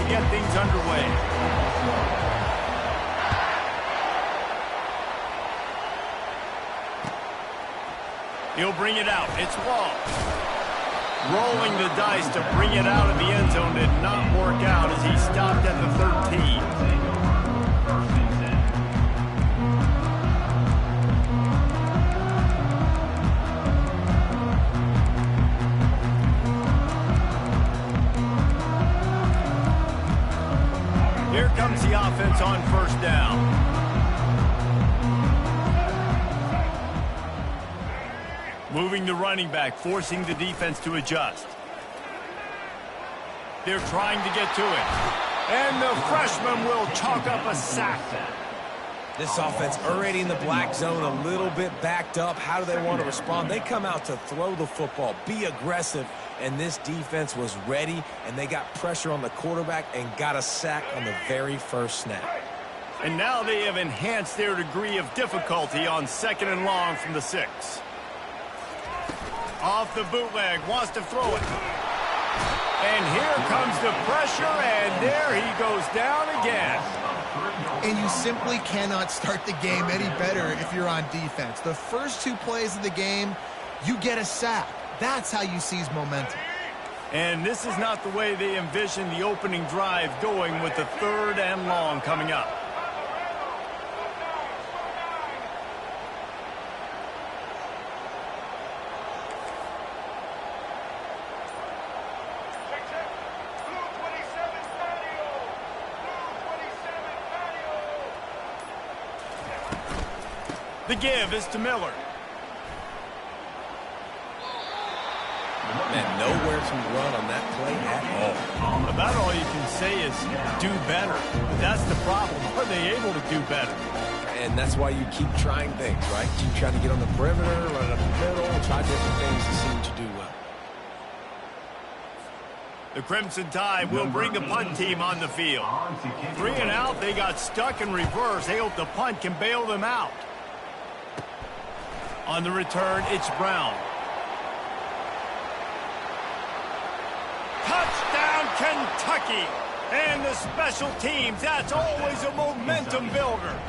get things underway. He'll bring it out. It's ball. Rolling the dice to bring it out of the end zone did not work out as he stopped at the 13. Here comes the offense on first down. Moving the running back, forcing the defense to adjust. They're trying to get to it. And the freshman will chalk up a sack. This offense already in the black zone, a little bit backed up. How do they want to respond? They come out to throw the football, be aggressive, and this defense was ready, and they got pressure on the quarterback and got a sack on the very first snap. And now they have enhanced their degree of difficulty on 2nd and long from the 6. Off the bootleg, wants to throw it. And here comes the pressure, and there he goes down again. And you simply cannot start the game any better if you're on defense. The first 2 plays of the game, you get a sack. That's how you seize momentum. And this is not the way they envisioned the opening drive going with the 3rd and long coming up. The give is to Miller. And nowhere to run on that play at all. About all you can say is do better. That's the problem. Are they able to do better? And that's why you keep trying things, right? Keep trying to get on the perimeter, run up the middle, try different things to seem to do well. The Crimson Tide will bring the punt team on the field. 3 and out, they got stuck in reverse. They hope the punt can bail them out. On the return, it's Brown. Touchdown, Kentucky! And the special teams, that's always a momentum builder.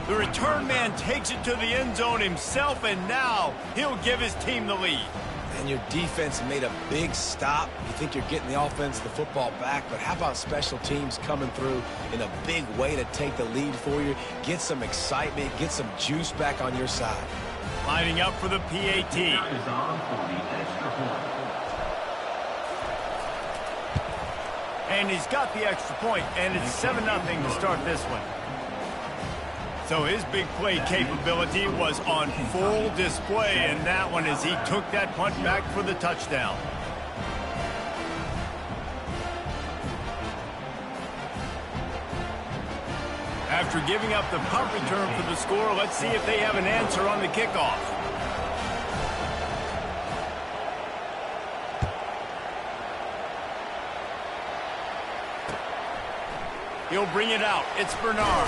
The return man takes it to the end zone himself, and now he'll give his team the lead. And your defense made a big stop. You think you're getting the offense, the football back, but how about special teams coming through in a big way to take the lead for you, get some excitement, get some juice back on your side. Lining up for the PAT. And he's got the extra point, and it's 7-0 to start this one. So his big play capability was on full display in that one as he took that punt back for the touchdown. After giving up the punt return for the score, let's see if they have an answer on the kickoff. He'll bring it out. It's Bernard.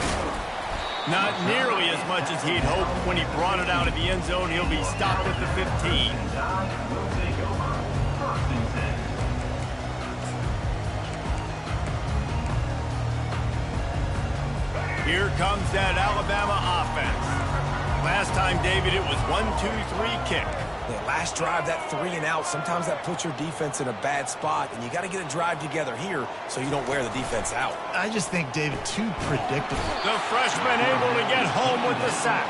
Not nearly as much as he'd hoped when he brought it out of the end zone. He'll be stopped at the 15. Here comes that Alabama offense. Last time, David, it was 1-2-3 kick. The last drive, that 3 and out, sometimes that puts your defense in a bad spot, and you got to get a drive together here so you don't wear the defense out. I just think, David, too predictable. The freshman able to get home with the sack.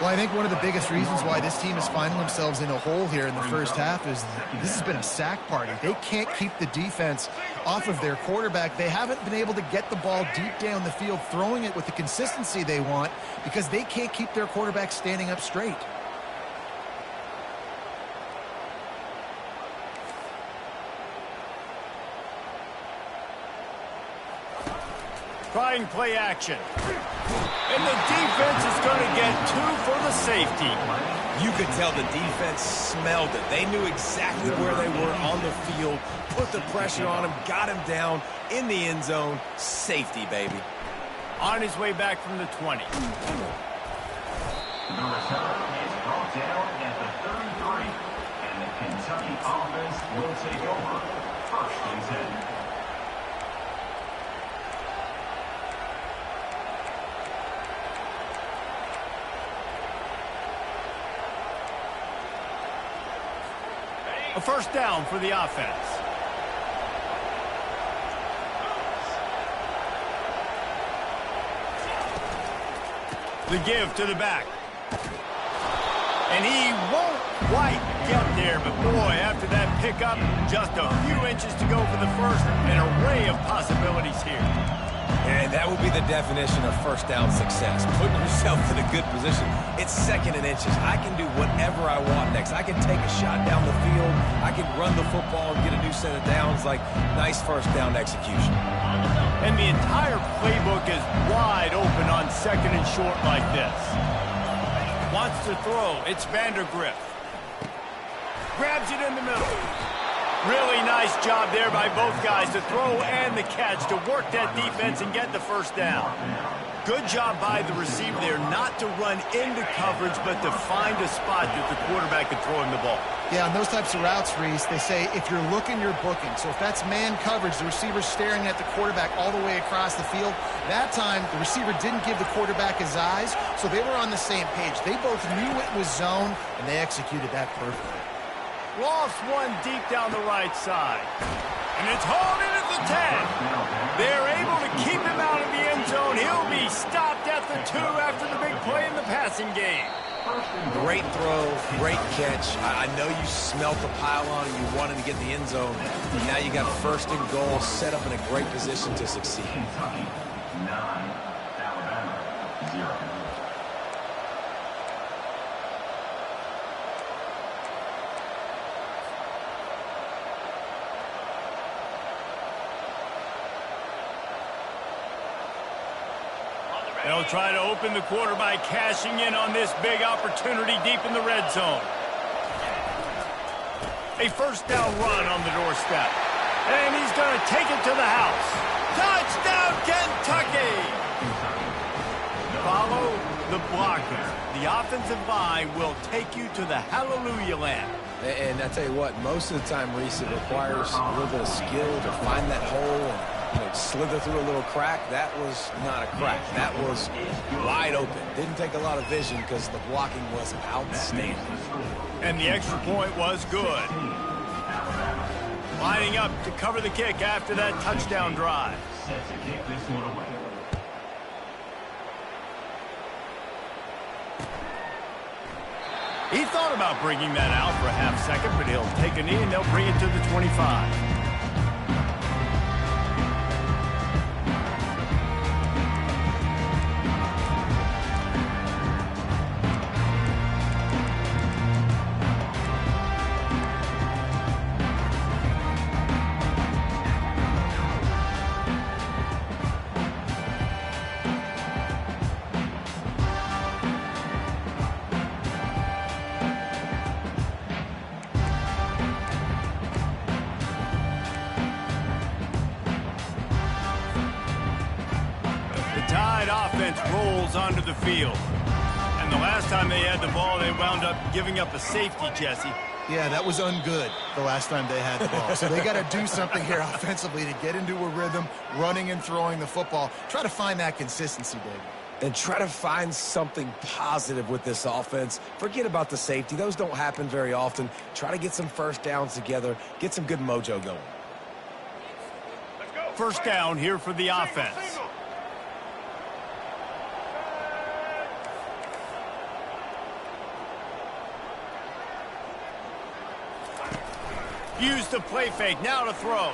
Well, I think one of the biggest reasons why this team is finding themselves in a hole here in the first half is this has been a sack party. They can't keep the defense off of their quarterback. They haven't been able to get the ball deep down the field, throwing it with the consistency they want because they can't keep their quarterback standing up straight. Trying play action. And the defense is going to get 2 for the safety. You could tell the defense smelled it. They knew exactly where they were on the field, put the pressure on him, got him down in the end zone. Safety, baby. On his way back from the 20. The return is brought down at the 33, and the Kentucky offense will take over 1st and 10. A first down for the offense. The give to the back. And he won't quite get there, but boy, after that pickup, just a few inches to go for the first. An array of possibilities here. And that would be the definition of first down success. Putting yourself in a good position. It's second and inches. I can do whatever I want next. I can take a shot down the field. I can run the football and get a new set of downs. Like, nice first down execution. And the entire playbook is wide open on second and short like this. Wants to throw. It's Vandergriff. Grabs it in the middle. Really nice job there by both guys to throw and the catch to work that defense and get the first down. Good job by the receiver there not to run into coverage but to find a spot that the quarterback could throw him the ball. Yeah, on those types of routes, Reese, they say if you're looking, you're booking. So if that's man coverage, the receiver's staring at the quarterback all the way across the field. That time, the receiver didn't give the quarterback his eyes, so they were on the same page. They both knew it was zone, and they executed that perfectly. Lost one deep down the right side. And it's hauled in at the 10. They're able to keep him out of the end zone. He'll be stopped at the 2 after the big play in the passing game. Great throw, great catch. I know you smelt the pylon and you wanted to get in the end zone, but now you got first and goal set up in a great position to succeed. Kentucky 9, Alabama 0. They'll try to open the quarter by cashing in on this big opportunity deep in the red zone. A first down run on the doorstep. And he's going to take it to the house. Touchdown, Kentucky! Follow the blocker. The offensive line will take you to the hallelujah land. And I tell you what, most of the time, Reese, it requires a little bit of skill to find that hole and slither through a little crack. That was not a crack. That was wide open. Didn't take a lot of vision because the blocking was outstanding. And the extra point was good. Lining up to cover the kick after that touchdown drive. Set to kick this one away. He thought about bringing that out for a half second, but he'll take a knee and they'll bring it to the 25. Offense rolls onto the field. And the last time they had the ball, they wound up giving up a safety, Jesse. Yeah, that was ungood the last time they had the ball. So they got to do something here offensively to get into a rhythm, running and throwing the football. Try to find that consistency, David. And try to find something positive with this offense. Forget about the safety. Those don't happen very often. Try to get some first downs together. Get some good mojo going. First down here for the offense. Use the play fake, now to throw.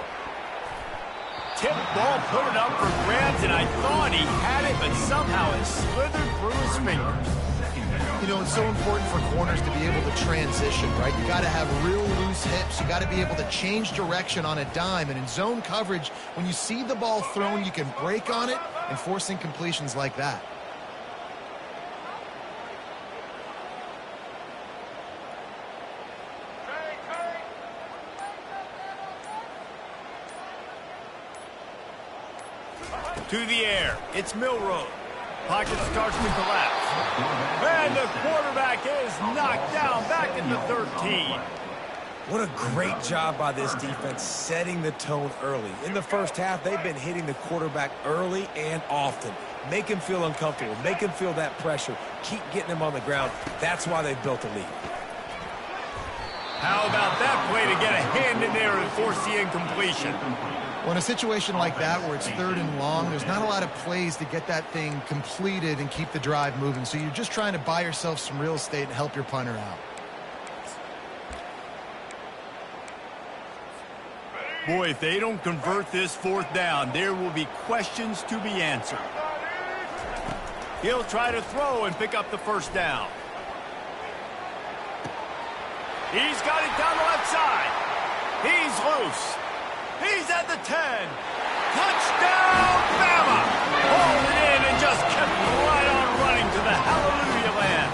Tip ball, put it up for grabs, and I thought he had it, but somehow it slithered through his fingers. You know, it's so important for corners to be able to transition, right? You got to have real loose hips. You got to be able to change direction on a dime. And in zone coverage, when you see the ball thrown, you can break on it and force incompletions like that. To the air, it's Milroe. Pocket starts to collapse. And the quarterback is knocked down back at the 13. What a great job by this defense setting the tone early. In the first half, they've been hitting the quarterback early and often. Make him feel uncomfortable. Make him feel that pressure. Keep getting him on the ground. That's why they've built a lead. How about that play to get a hand in there and force the incompletion? Well, in a situation like that where it's 3rd and long, there's not a lot of plays to get that thing completed and keep the drive moving. So you're just trying to buy yourself some real estate and help your punter out. Boy, if they don't convert this 4th down, there will be questions to be answered. He'll try to throw and pick up the 1st down. He's got it down the left side. He's loose. He's at the 10. Touchdown, Bama! Hauled it in and just kept right on running to the hallelujah land.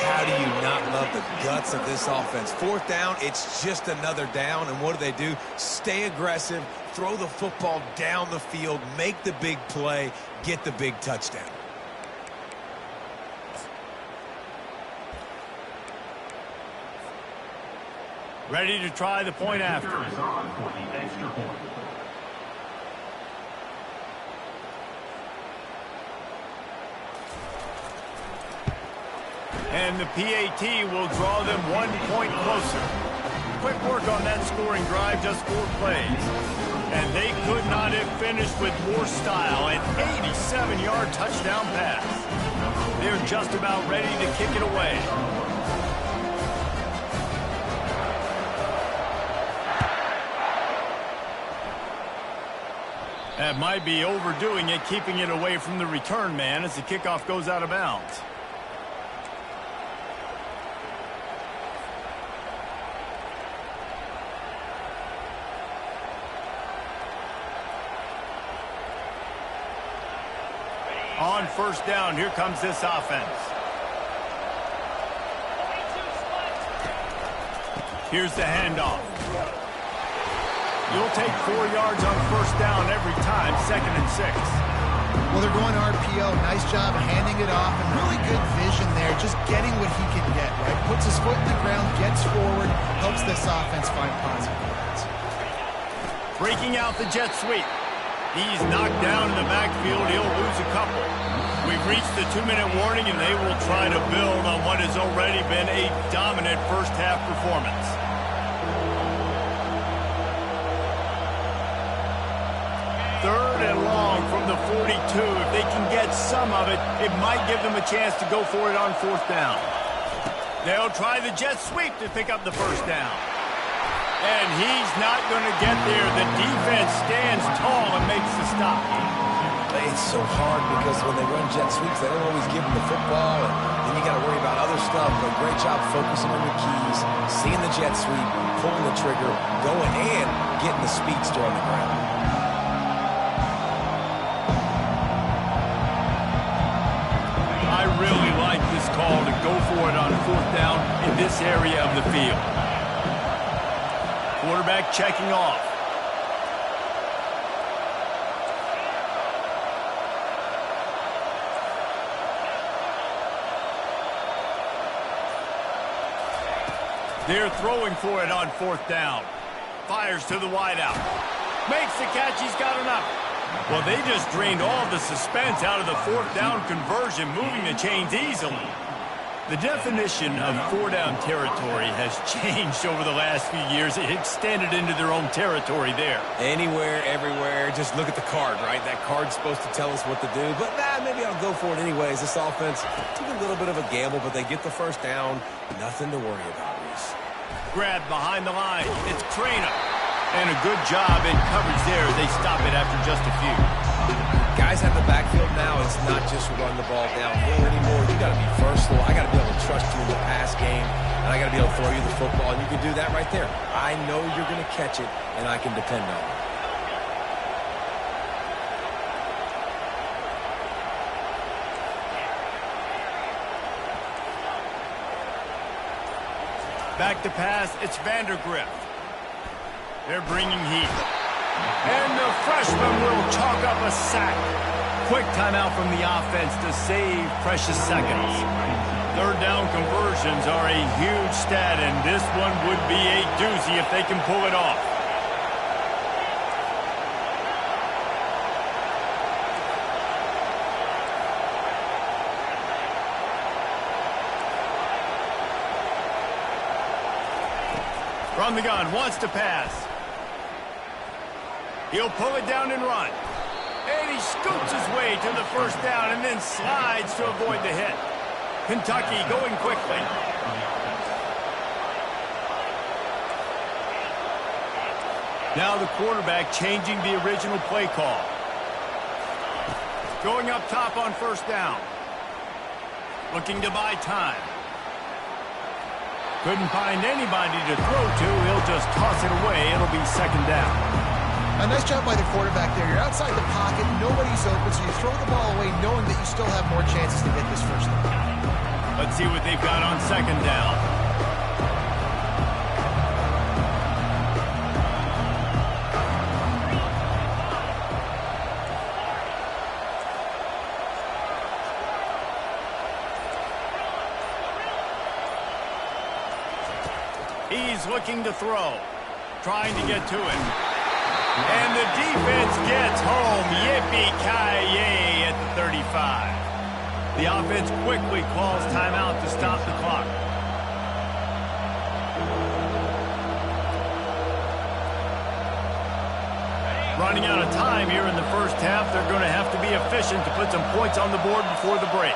How do you not love the guts of this offense? 4th down, it's just another down, and what do? Stay aggressive, throw the football down the field, make the big play, get the big touchdown. Ready to try the point after. Is on for the extra point. And the PAT will draw them 1 point closer. Quick work on that scoring drive, just 4 plays. And they could not have finished with more style. An 87-yard touchdown pass. They're just about ready to kick it away. That might be overdoing it, keeping it away from the return man as the kickoff goes out of bounds. On 1st down, here comes this offense. Here's the handoff. You'll take 4 yards on 1st down every time, 2nd and 6. Well, they're going RPO. Nice job handing it off, and really good vision there, just getting what he can get, right? Puts his foot in the ground, gets forward, helps this offense find positive yards. Breaking out the jet sweep. He's knocked down in the backfield. He'll lose a couple. We've reached the 2-minute warning, and they will try to build on what has already been a dominant first-half performance. Third and long from the 42. If they can get some of it, it might give them a chance to go for it on 4th down. They'll try the jet sweep to pick up the 1st down. And he's not going to get there. The defense stands tall and makes the stop. It's so hard because when they run jet sweeps, they don't always give them the football, and then you got to worry about other stuff. But great job focusing on your keys, seeing the jet sweep, pulling the trigger, going and getting the speedster on the ground. I really like this call to go for it on 4th down in this area of the field. Quarterback checking off. They're throwing for it on 4th down. Fires to the wideout. Makes the catch. He's got enough. Well, they just drained all the suspense out of the 4th down conversion, moving the chains easily. The definition of 4-down territory has changed over the last few years. It extended into their own territory there. Anywhere, everywhere, just look at the card, right? That card's supposed to tell us what to do, but maybe I'll go for it anyways. This offense took a little bit of a gamble, but they get the 1st down. Nothing to worry about, Reese. Grab behind the line. It's Ncaa. And a good job in coverage there. They stop it after just a few. Guys have the backfield now. It's not just run the ball downhill anymore. You got to be versatile. I got to be able to trust you in the pass game, and I got to be able to throw you the football, and you can do that right there. I know you're going to catch it, and I can depend on it. Back to pass. It's Vandergrift. They're bringing heat. And the freshman will chalk up a sack. Quick timeout from the offense to save precious seconds. 3rd down conversions are a huge stat, and this one would be a doozy if they can pull it off. On the gun, wants to pass. He'll pull it down and run. And he scoots his way to the first down and then slides to avoid the hit. Kentucky going quickly. Now the quarterback changing the original play call. Going up top on first down. Looking to buy time. Couldn't find anybody to throw to. He'll just toss it away. It'll be second down. A nice job by the quarterback there. You're outside the pocket. Nobody's open, so you throw the ball away knowing that you still have more chances to get this first down. Let's see what they've got on second down. He's looking to throw, trying to get to it. And the defense gets home. Yippee-ki-yay at the 35. The offense quickly calls timeout to stop the clock. Running out of time here in the first half. They're going to have to be efficient to put some points on the board before the break.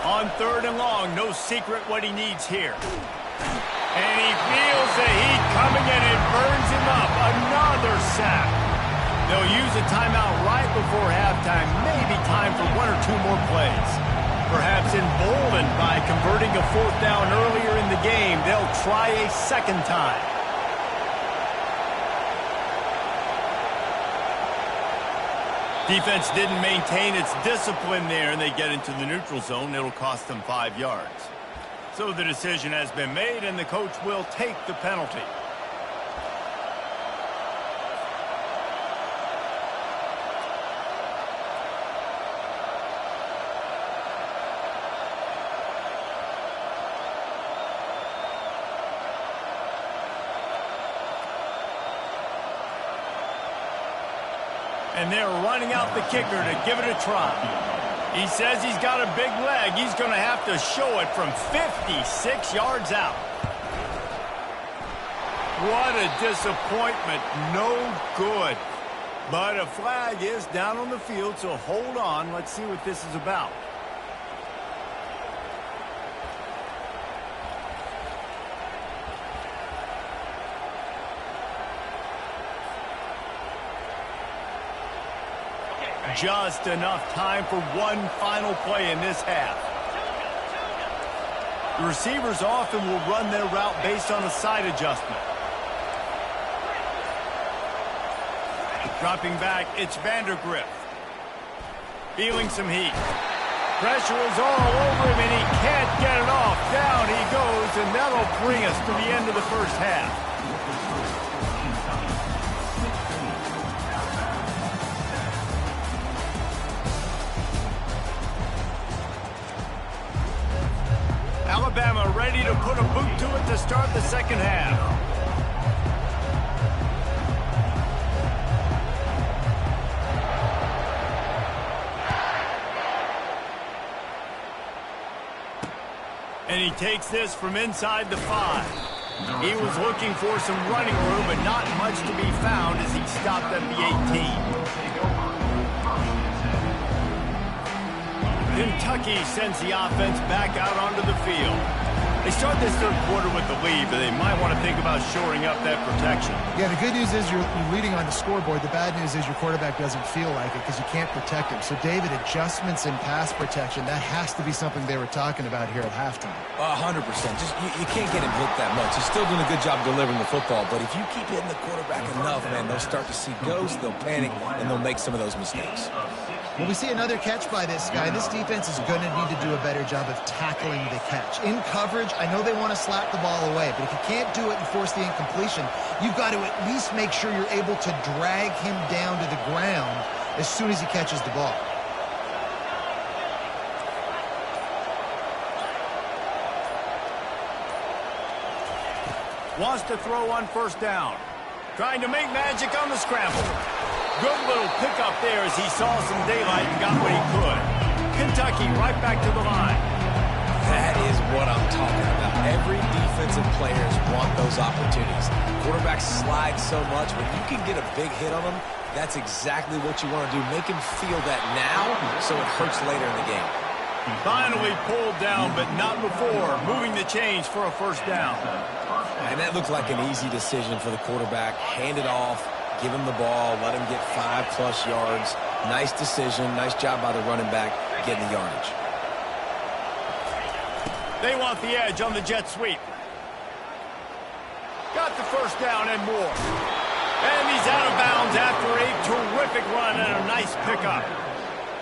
On third and long, no secret what he needs here. And he feels the heat coming and it burns him up. Another sack. They'll use a timeout right before halftime. Maybe time for one or two more plays. Perhaps emboldened by converting a fourth down earlier in the game, they'll try a second time. Defense didn't maintain its discipline there, and they get into the neutral zone. It'll cost them 5 yards. So the decision has been made, and the coach will take the penalty. And they're running out the kicker to give it a try. He says he's got a big leg. He's going to have to show it from 56 yards out. What a disappointment. No good. But a flag is down on the field, so hold on. Let's see what this is about. Just enough time for one final play in this half. The receivers often will run their route based on a side adjustment. Dropping back, it's Vandergrift. Feeling some heat. Pressure is all over him, and he can't get it off. Down he goes, and that'll bring us to the end of the first half. Alabama ready to put a boot to it to start the second half. And he takes this from inside the 5. He was looking for some running room, but not much to be found as he stopped at the 18. Kentucky sends the offense back out onto the field. They start this third quarter with the lead, but they might want to think about shoring up that protection. Yeah, the good news is you're leading on the scoreboard. The bad news is your quarterback doesn't feel like it because you can't protect him. So, David, adjustments in pass protection, that has to be something they were talking about here at halftime. 100%. Just you can't get him hit that much. He's still doing a good job delivering the football, but if you keep hitting the quarterback enough, man, they'll start to see ghosts, they'll panic, and they'll make some of those mistakes. Well, we see another catch by this guy. This defense is going to need to do a better job of tackling the catch. In coverage, I know they want to slap the ball away, but if you can't do it and force the incompletion, you've got to at least make sure you're able to drag him down to the ground as soon as he catches the ball. Wants to throw on first down. Trying to make magic on the scramble. Good little pickup there as he saw some daylight and got what he could. Kentucky right back to the line. That is what I'm talking about. Every defensive players want those opportunities. Quarterbacks slide so much. When you can get a big hit on them, that's exactly what you want to do. Make him feel that now so it hurts later in the game. Finally pulled down, but not before. Moving the chains for a first down. And that looked like an easy decision for the quarterback. Hand it off, give him the ball, let him get 5+ yards. Nice decision. Nice job by the running back getting the yardage. They want the edge on the jet sweep. Got the first down and more. And he's out of bounds after a terrific run and a nice pickup.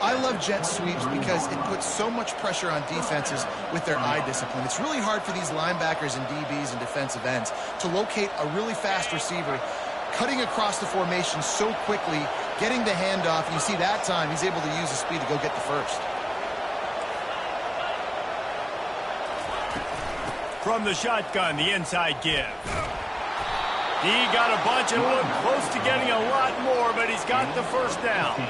I love jet sweeps because it puts so much pressure on defenses with their eye discipline. It's really hard for these linebackers and DBs and defensive ends to locate a really fast receiver cutting across the formation so quickly, getting the handoff. You see that time he's able to use his speed to go get the first. From the shotgun, the inside give. He got a bunch and looked close to getting a lot more, but he's got the first down.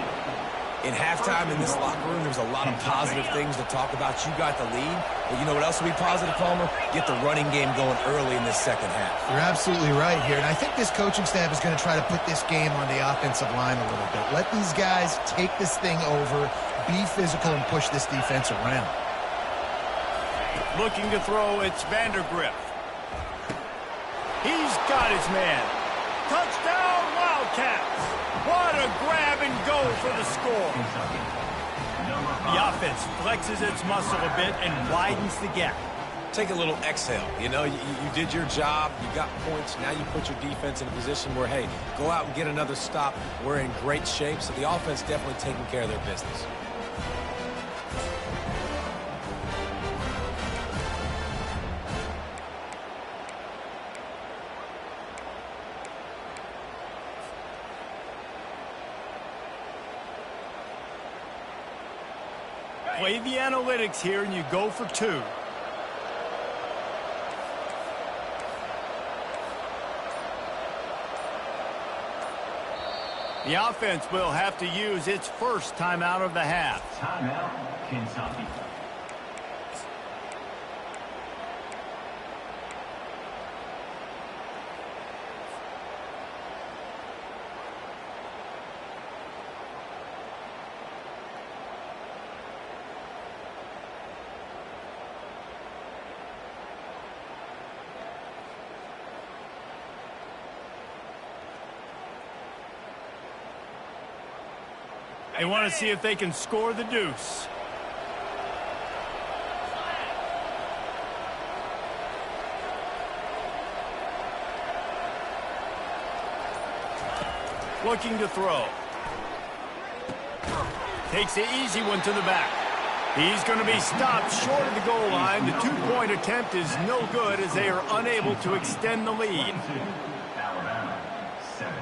In halftime in this locker room, there's a lot of positive things to talk about. You got the lead, but you know what else will be positive, Palmer? Get the running game going early in this second half. You're absolutely right here, and I think this coaching staff is going to try to put this game on the offensive line a little bit. Let these guys take this thing over, be physical, and push this defense around. Looking to throw, it's Vandergrift. He's got his man. Touchdown, Wildcats! What a grab and go for the score. The offense flexes its muscle a bit and widens the gap. Take a little exhale. You know, you did your job. You got points. Now you put your defense in a position where, hey, go out and get another stop. We're in great shape, so the offense definitely taking care of their business. Play the analytics here and you go for 2. The offense will have to use its first timeout of the half. Timeout, Kentucky. They want to see if they can score the deuce. Looking to throw. Takes the easy one to the back. He's going to be stopped short of the goal line. The 2-point attempt is no good as they are unable to extend the lead. Alabama, 7.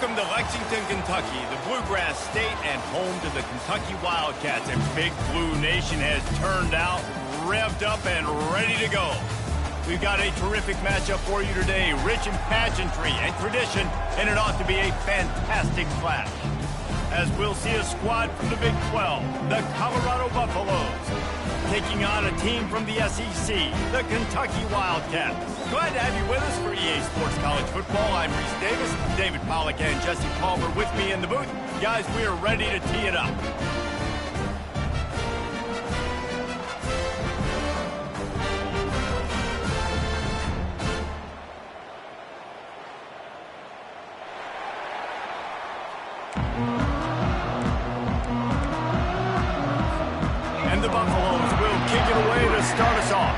Welcome to Lexington, Kentucky, the Bluegrass State and home to the Kentucky Wildcats. And Big Blue Nation has turned out, revved up, and ready to go. We've got a terrific matchup for you today, rich in pageantry and tradition, and it ought to be a fantastic clash. As we'll see a squad from the Big 12, the Colorado Buffaloes, taking on a team from the SEC, the Kentucky Wildcats. Glad to have you with us for EA Sports College Football. I'm Reese Davis, David Pollack and Jesse Palmer with me in the booth. Guys, we are ready to tee it up. And the Buffaloes will kick it away to start us off.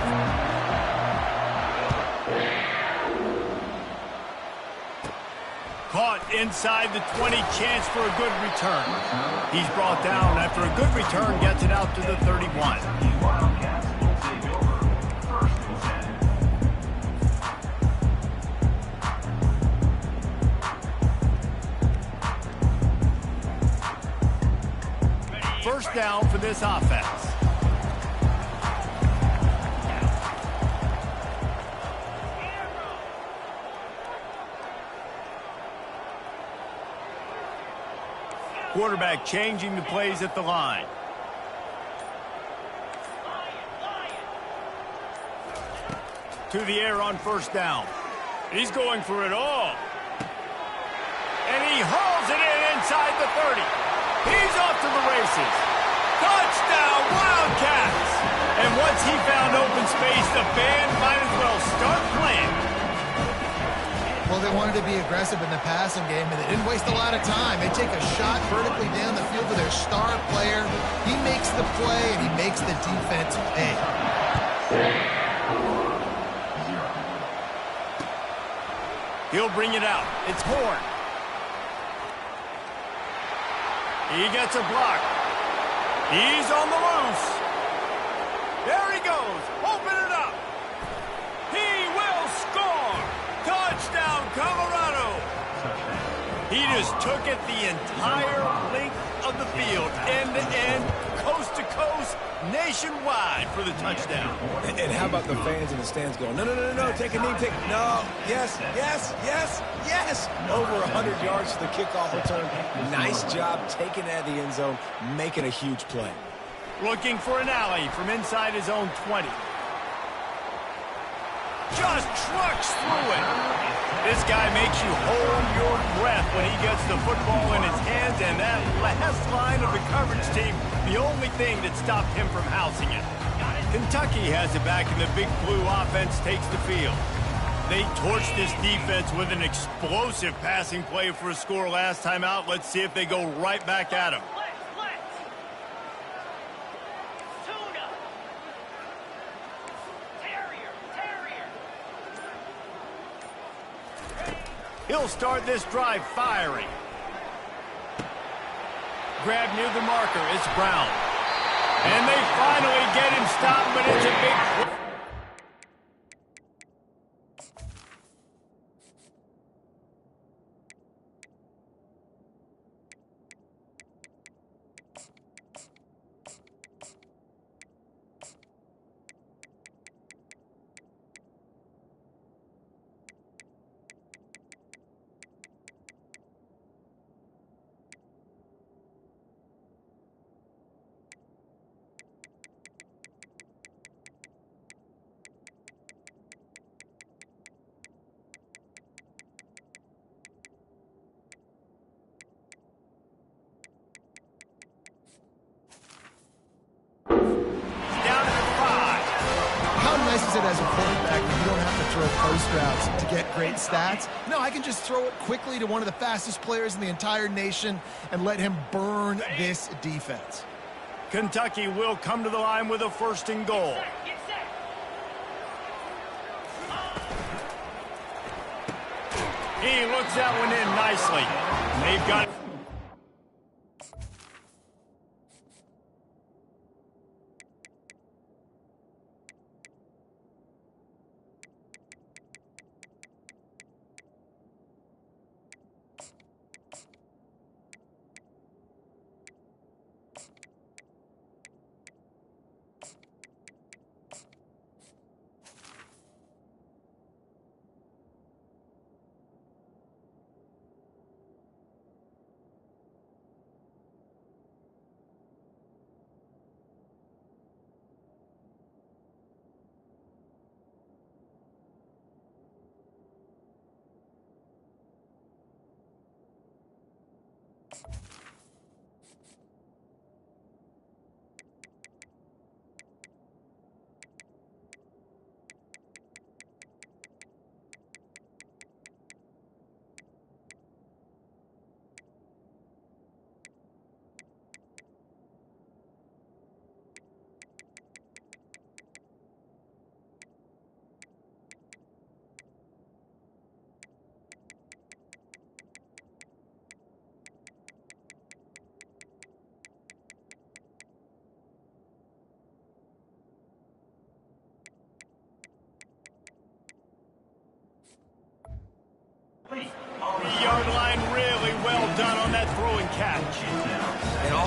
Caught inside the 20, chance for a good return. He's brought down after a good return, gets it out to the 31. Wildcats will take over. First and 10. First down for this offense. Quarterback changing the plays at the line. To the air on first down. He's going for it all. And he hauls it in inside the 30. He's off to the races. Touchdown, Wildcats! And once he found open space, the band might as well start playing. Well, they wanted to be aggressive in the passing game, and they didn't waste a lot of time. They take a shot vertically down the field to their star player. He makes the play, and he makes the defense pay. He'll bring it out. It's Horn. He gets a block. He's on the loose. There he goes. Open it up. He will score. Touchdown, Colorado. He just took it the entire length of the field, end to end, coast to coast, nationwide for the touchdown. And how about the fans in the stands going, no, no, no, no, no, take a knee, take, no, yes, yes, yes, yes. Over 100 yards to the kickoff return. Nice job taking it out of the end zone, making a huge play. Looking for an alley from inside his own 20. Just trucks through it. This guy makes you hold your breath when he gets the football in his hands, and that last line of the coverage team, the only thing that stopped him from housing it. Kentucky has it back, and the Big Blue offense takes the field. They torched this defense with an explosive passing play for a score last time out. Let's see if they go right back at him. He'll start this drive firing. Grab near the marker. It's Brown. And they finally get him stopped, but it's a big... As a quarterback, you don't have to throw post routes to get great stats. No, I can just throw it quickly to one of the fastest players in the entire nation and let him burn this defense. Kentucky will come to the line with a first and goal. He looks that one in nicely. They've got...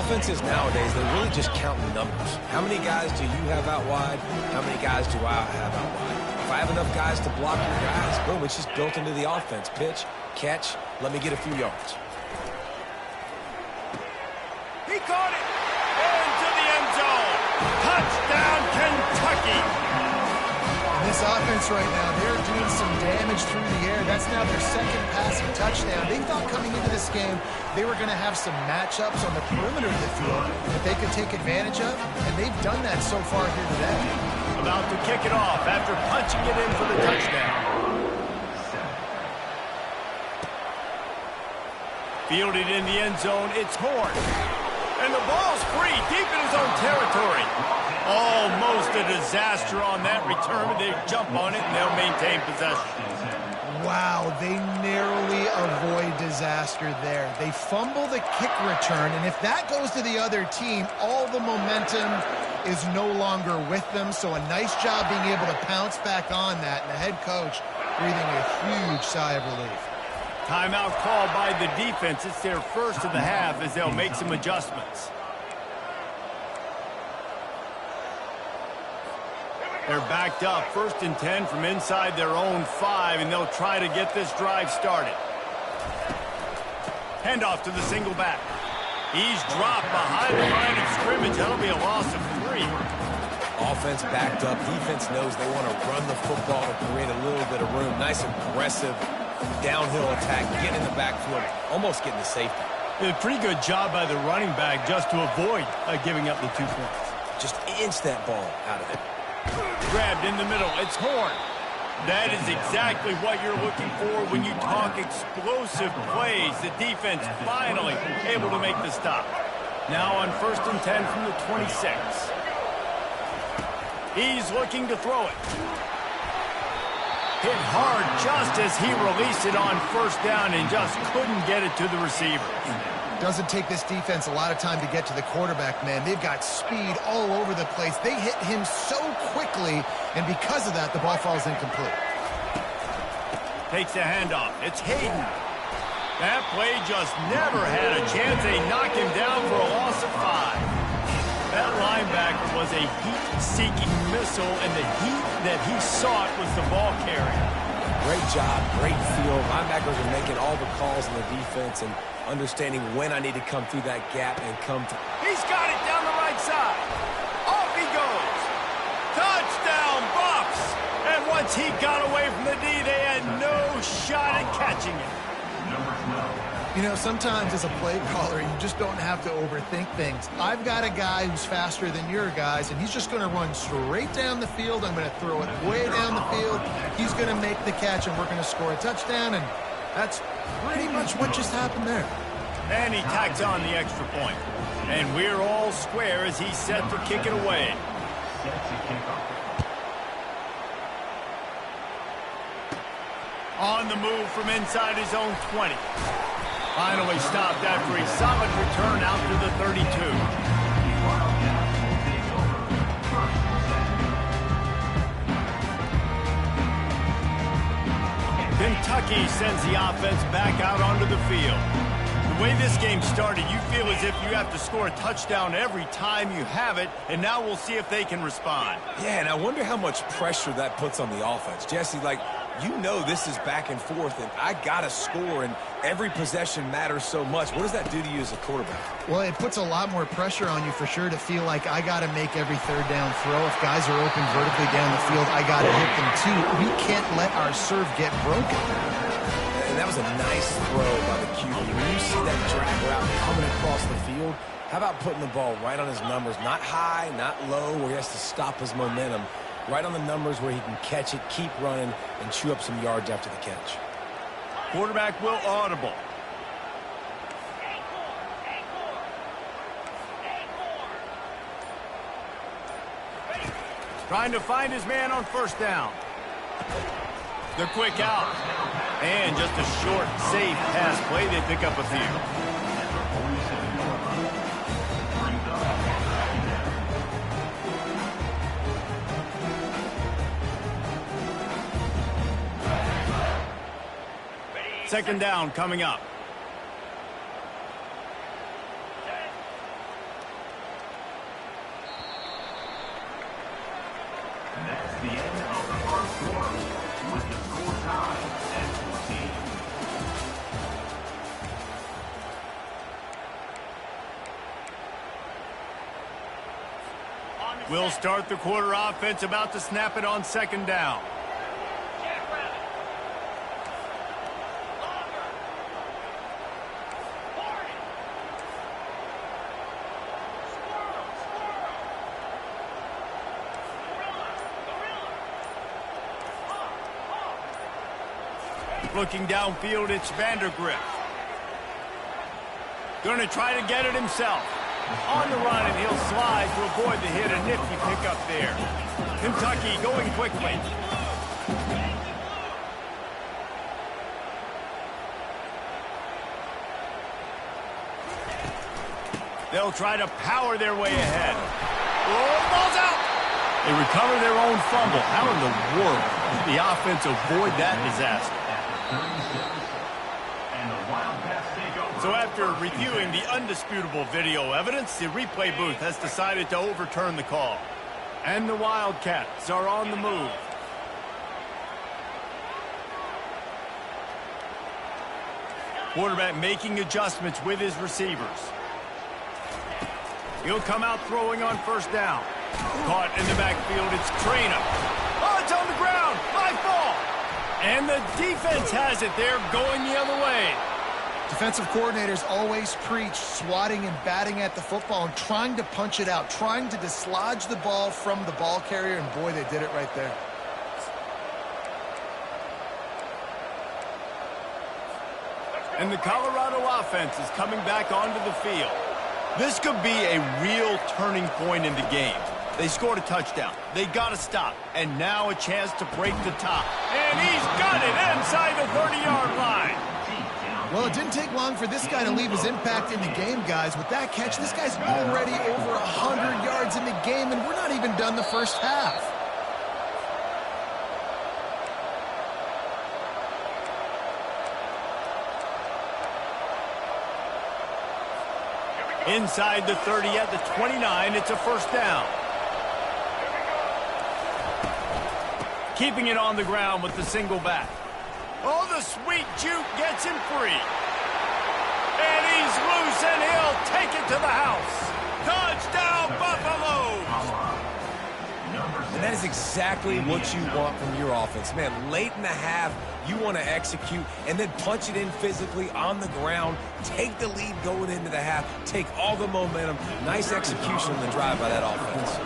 Offenses nowadays, they're really just counting numbers. How many guys do you have out wide? How many guys do I have out wide? If I have enough guys to block your guys, boom, it's just built into the offense. Pitch, catch, let me get a few yards. He caught it into the end zone. Touchdown, Kentucky. And this offense right now, they're doing some damage through the air. That's now their second passing touchdown. They thought coming into this game they were going to have some matchups on the perimeter of the field that they could take advantage of, and they've done that so far here today. About to kick it off after punching it in for the touchdown. Fielded in the end zone, it's Horn. And the ball's free, deep in his own territory. Almost a disaster on that return, but they jump on it and they'll maintain possession. Wow, they narrowly avoid disaster there. They fumble the kick return, and if that goes to the other team, all the momentum is no longer with them. So a nice job being able to pounce back on that, and the head coach breathing a huge sigh of relief. Timeout called by the defense. It's their first of the half as they'll make some adjustments. They're backed up, 1st and 10 from inside their own 5, and they'll try to get this drive started. Handoff to the single back. He's dropped behind the line of scrimmage. That'll be a loss of 3. Offense backed up. Defense knows they want to run the football to create a little bit of room. Nice, aggressive downhill attack, getting in the backfield, almost getting the safety. A pretty good job by the running back just to avoid giving up the 2 points. Just inch that ball out of it. Grabbed in the middle. It's Horn. That is exactly what you're looking for when you talk explosive plays. The defense finally able to make the stop. Now on 1st and 10 from the 26. He's looking to throw it. Hit hard just as he released it on 1st down and just couldn't get it to the receiver. Doesn't take this defense a lot of time to get to the quarterback, man. They've got speed all over the place. They hit him so quickly, and because of that, the ball falls incomplete. Takes the handoff. It's Hayden. That play just never had a chance. They knocked him down for a loss of 5. That linebacker was a heat-seeking missile, and the heat that he sought was the ball carrier. Great job, great feel. Linebackers are making all the calls in the defense and understanding when I need to come through that gap and come through. He's got it down the right side. Off he goes. Touchdown, Buffs. And once he got away from the D, they had no shot at catching it. You know, sometimes as a play caller, you just don't have to overthink things. I've got a guy who's faster than your guys, and he's just going to run straight down the field. I'm going to throw it way down the field. He's going to make the catch, and we're going to score a touchdown, and that's pretty much what just happened there. And he tacks on the extra point. And we're all square as he's set to kick it away. On the move from inside his own 20. Finally stopped after a solid return out to the 32. Kentucky sends the offense back out onto the field. The way this game started, you feel as if you have to score a touchdown every time you have it, and now we'll see if they can respond. Yeah, and I wonder how much pressure that puts on the offense. Jesse, like, you know this is back and forth, and I got to score, and every possession matters so much. What does that do to you as a quarterback? Well, it puts a lot more pressure on you for sure to feel like I got to make every 3rd down throw. If guys are open vertically down the field, I got to hit them too. We can't let our serve get broken. And that was a nice throw by the QB. When you see that drag route coming across the field, how about putting the ball right on his numbers? Not high, not low, where he has to stop his momentum. Right on the numbers where he can catch it, keep running, and chew up some yards after the catch. Quarterback will audible. Trying to find his man on 1st down. The quick out. And just a short, safe pass play. They pick up a few. Second down coming up. the end of the first quarter with the score tied at 14. We'll start the quarter offense, about to snap it on second down. Looking downfield, it's Vandergrift. Going to try to get it himself. On the run, and he'll slide to avoid the hit. A nifty pickup there. Kentucky going quickly. They'll try to power their way ahead. Oh, ball's out! They recover their own fumble. How in the world did the offense avoid that disaster? So after reviewing the undisputable video evidence, the replay booth has decided to overturn the call. And the Wildcats are on the move. Quarterback making adjustments with his receivers. He'll come out throwing on first down. Caught in the backfield, it's Trainer. Oh, it's on the ground. High ball. And the defense has it. They're going the other way. Defensive coordinators always preach swatting and batting at the football and trying to punch it out, trying to dislodge the ball from the ball carrier, and boy, they did it right there. And the Colorado offense is coming back onto the field. This could be a real turning point in the game. They scored a touchdown. They got to stop. And now a chance to break the top. And he's got it inside the 30-yard line. Well, it didn't take long for this guy to leave his impact in the game, guys. With that catch, this guy's already over 100 yards in the game, and we're not even done the first half. Inside the 30 at the 29, it's a first down. Keeping it on the ground with the single back. Oh, the sweet juke gets him free. And he's loose, and he'll take it to the house. Touchdown, Buffaloes! And that is exactly what you want from your offense. Man, late in the half, you want to execute and then punch it in physically on the ground, take the lead going into the half, take all the momentum. Nice execution on the drive by that offense.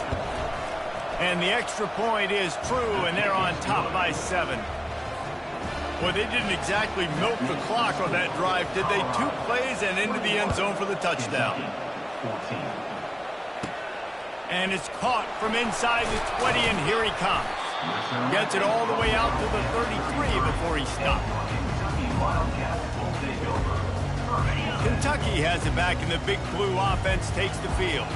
And the extra point is true, and they're on top by 7. Well, they didn't exactly milk the clock on that drive, did they? 2 plays and into the end zone for the touchdown. And it's caught from inside the 20, and here he comes. Gets it all the way out to the 33 before he stopped. Kentucky has it back, and the Big Blue offense takes the field.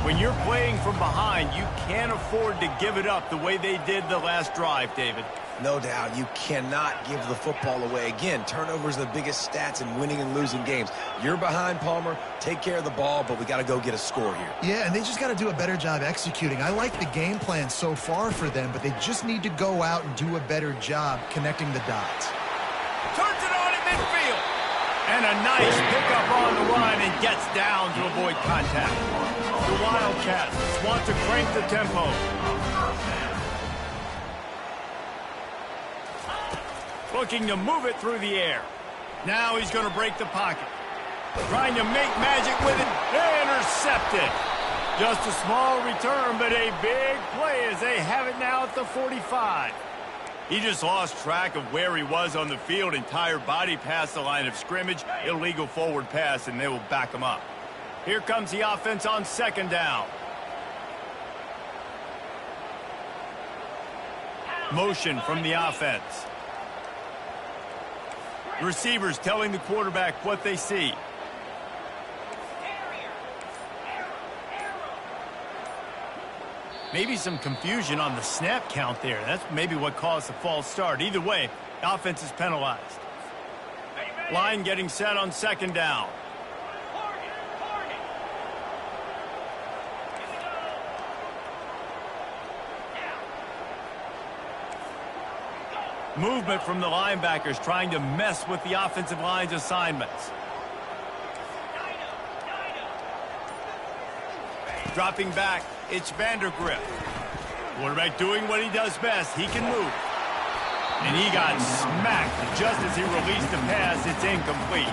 When you're playing from behind, you can't afford to give it up the way they did the last drive, David. No doubt, you cannot give the football away. Again, turnovers are the biggest stats in winning and losing games. You're behind, Palmer. Take care of the ball, but we got to go get a score here. Yeah, and they just got to do a better job executing. I like the game plan so far for them, but they just need to go out and do a better job connecting the dots. Turns it on in midfield. And a nice pickup on the run, and gets down to avoid contact. The Wildcats want to crank the tempo. Looking to move it through the air. Now he's going to break the pocket. Trying to make magic with it. Intercepted. Just a small return, but a big play as they have it now at the 45. He just lost track of where he was on the field. Entire body past the line of scrimmage. Illegal forward pass, and they will back him up. Here comes the offense on second down. Motion from the offense. Receivers telling the quarterback what they see. Maybe some confusion on the snap count there. That's maybe what caused the false start. Either way, the offense is penalized. Line getting set on second down. Movement from the linebackers trying to mess with the offensive line's assignments. Dropping back, it's Vandergrift. Quarterback doing what he does best. He can move. And he got smacked just as he released the pass. It's incomplete.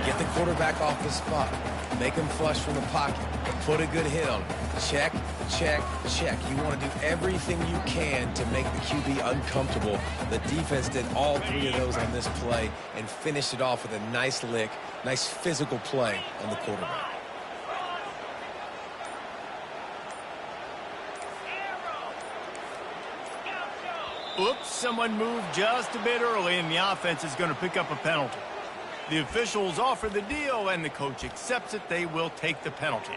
Get the quarterback off the spot. Make him flush from the pocket. Put a good hit on him. Check, check, check. You want to do everything you can to make the QB uncomfortable. The defense did all three of those on this play and finished it off with a nice lick, nice physical play on the quarterback. Oops, someone moved just a bit early, and the offense is going to pick up a penalty. The officials offer the deal, and the coach accepts it. They will take the penalty.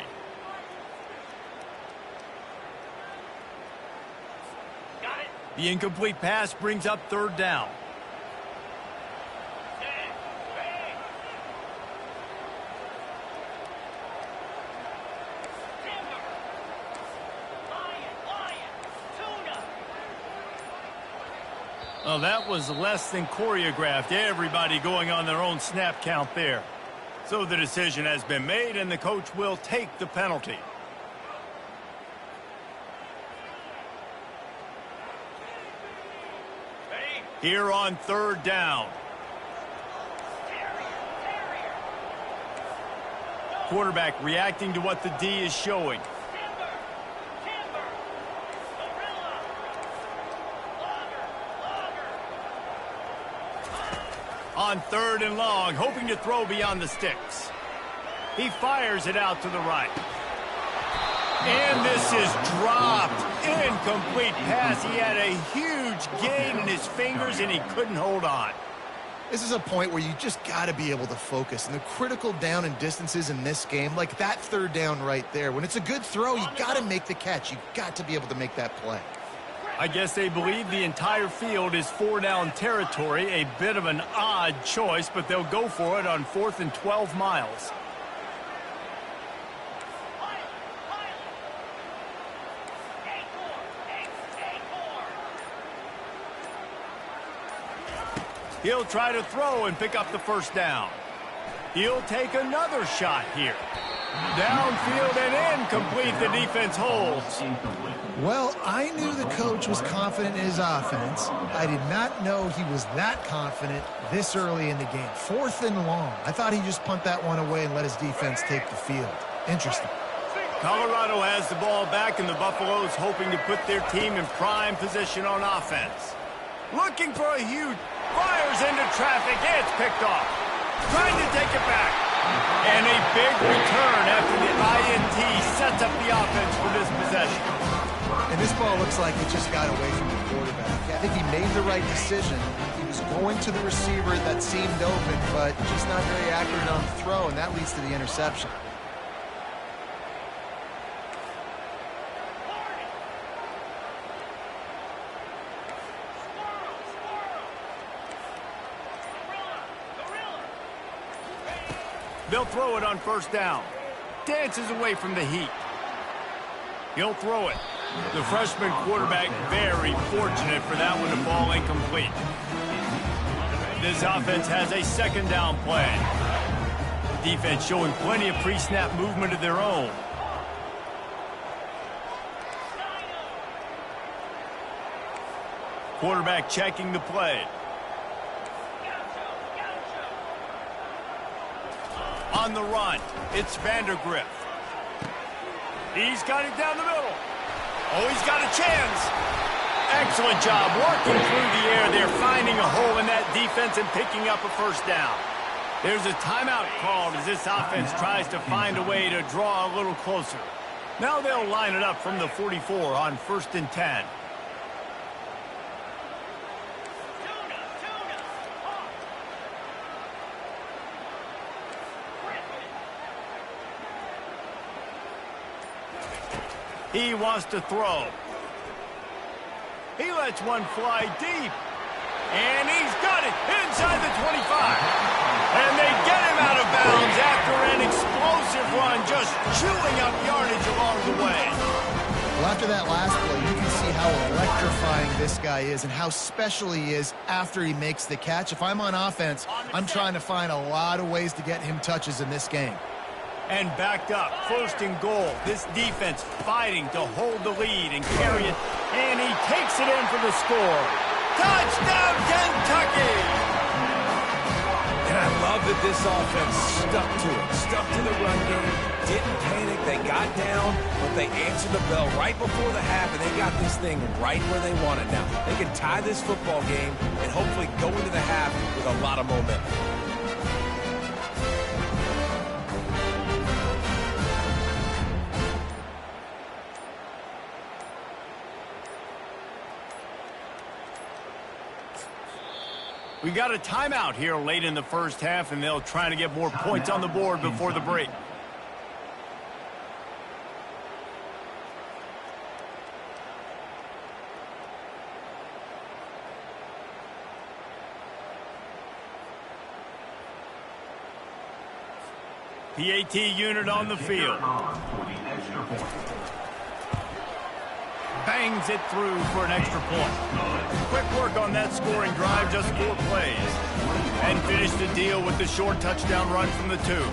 Got it. The incomplete pass brings up third down. Well, that was less than choreographed. Everybody going on their own snap count there. So the decision has been made, and the coach will take the penalty. Here on third down. Quarterback reacting to what the D is showing. On third and long, hoping to throw beyond the sticks. He fires it out to the right. And this is dropped. Incomplete pass. He had a huge gain in his fingers, and he couldn't hold on. This is a point where you just got to be able to focus. And the critical down and distances in this game, like that third down right there, when it's a good throw, you got to make the catch. You got to be able to make that play. I guess they believe the entire field is 4-down territory. A bit of an odd choice, but they'll go for it on 4th and 12 miles. He'll try to throw and pick up the first down. He'll take another shot here. Downfield and incomplete. The defense holds. Well, I knew the coach was confident in his offense. I did not know he was that confident this early in the game. 4th and long. I thought he'd just punt that one away and let his defense take the field. Interesting. Colorado has the ball back, and the Buffaloes hoping to put their team in prime position on offense. Looking for a huge... Fires into traffic. It's picked off. Trying to take it back. And a big return after the INT sets up the offense for this possession. And this ball looks like it just got away from the quarterback. I think he made the right decision. He was going to the receiver that seemed open, but just not very accurate on the throw, and that leads to the interception. They'll throw it on first down. Dances away from the heat. He'll throw it. The freshman quarterback very fortunate for that one to fall incomplete. This offense has a second down play. The defense showing plenty of pre-snap movement of their own. Quarterback checking the play. On the run, it's Vandergrift. He's got it down the middle. Oh, he's got a chance. Excellent job working through the air there, finding a hole in that defense and picking up a first down. There's a timeout called as this offense tries to find a way to draw a little closer. Now they'll line it up from the 44 on 1st and 10. He wants to throw. He lets one fly deep. And he's got it inside the 25. And they get him out of bounds after an explosive run, just chewing up yardage along the way. Well, after that last play, you can see how electrifying this guy is and how special he is after he makes the catch. If I'm on offense, I'm trying to find a lot of ways to get him touches in this game. And backed up, 1st and goal. This defense fighting to hold the lead and carry it. And he takes it in for the score. Touchdown, Kentucky! And I love that this offense stuck to it, stuck to the run game, didn't panic, they got down, but they answered the bell right before the half, and they got this thing right where they want it now. They can tie this football game and hopefully go into the half with a lot of momentum. We got a timeout here late in the first half, and they'll try to get more points on the board before the break. PAT unit on the field. Bangs it through for an extra point. Quick work on that scoring drive, just 4 plays. And finish the deal with the short touchdown run from the 2.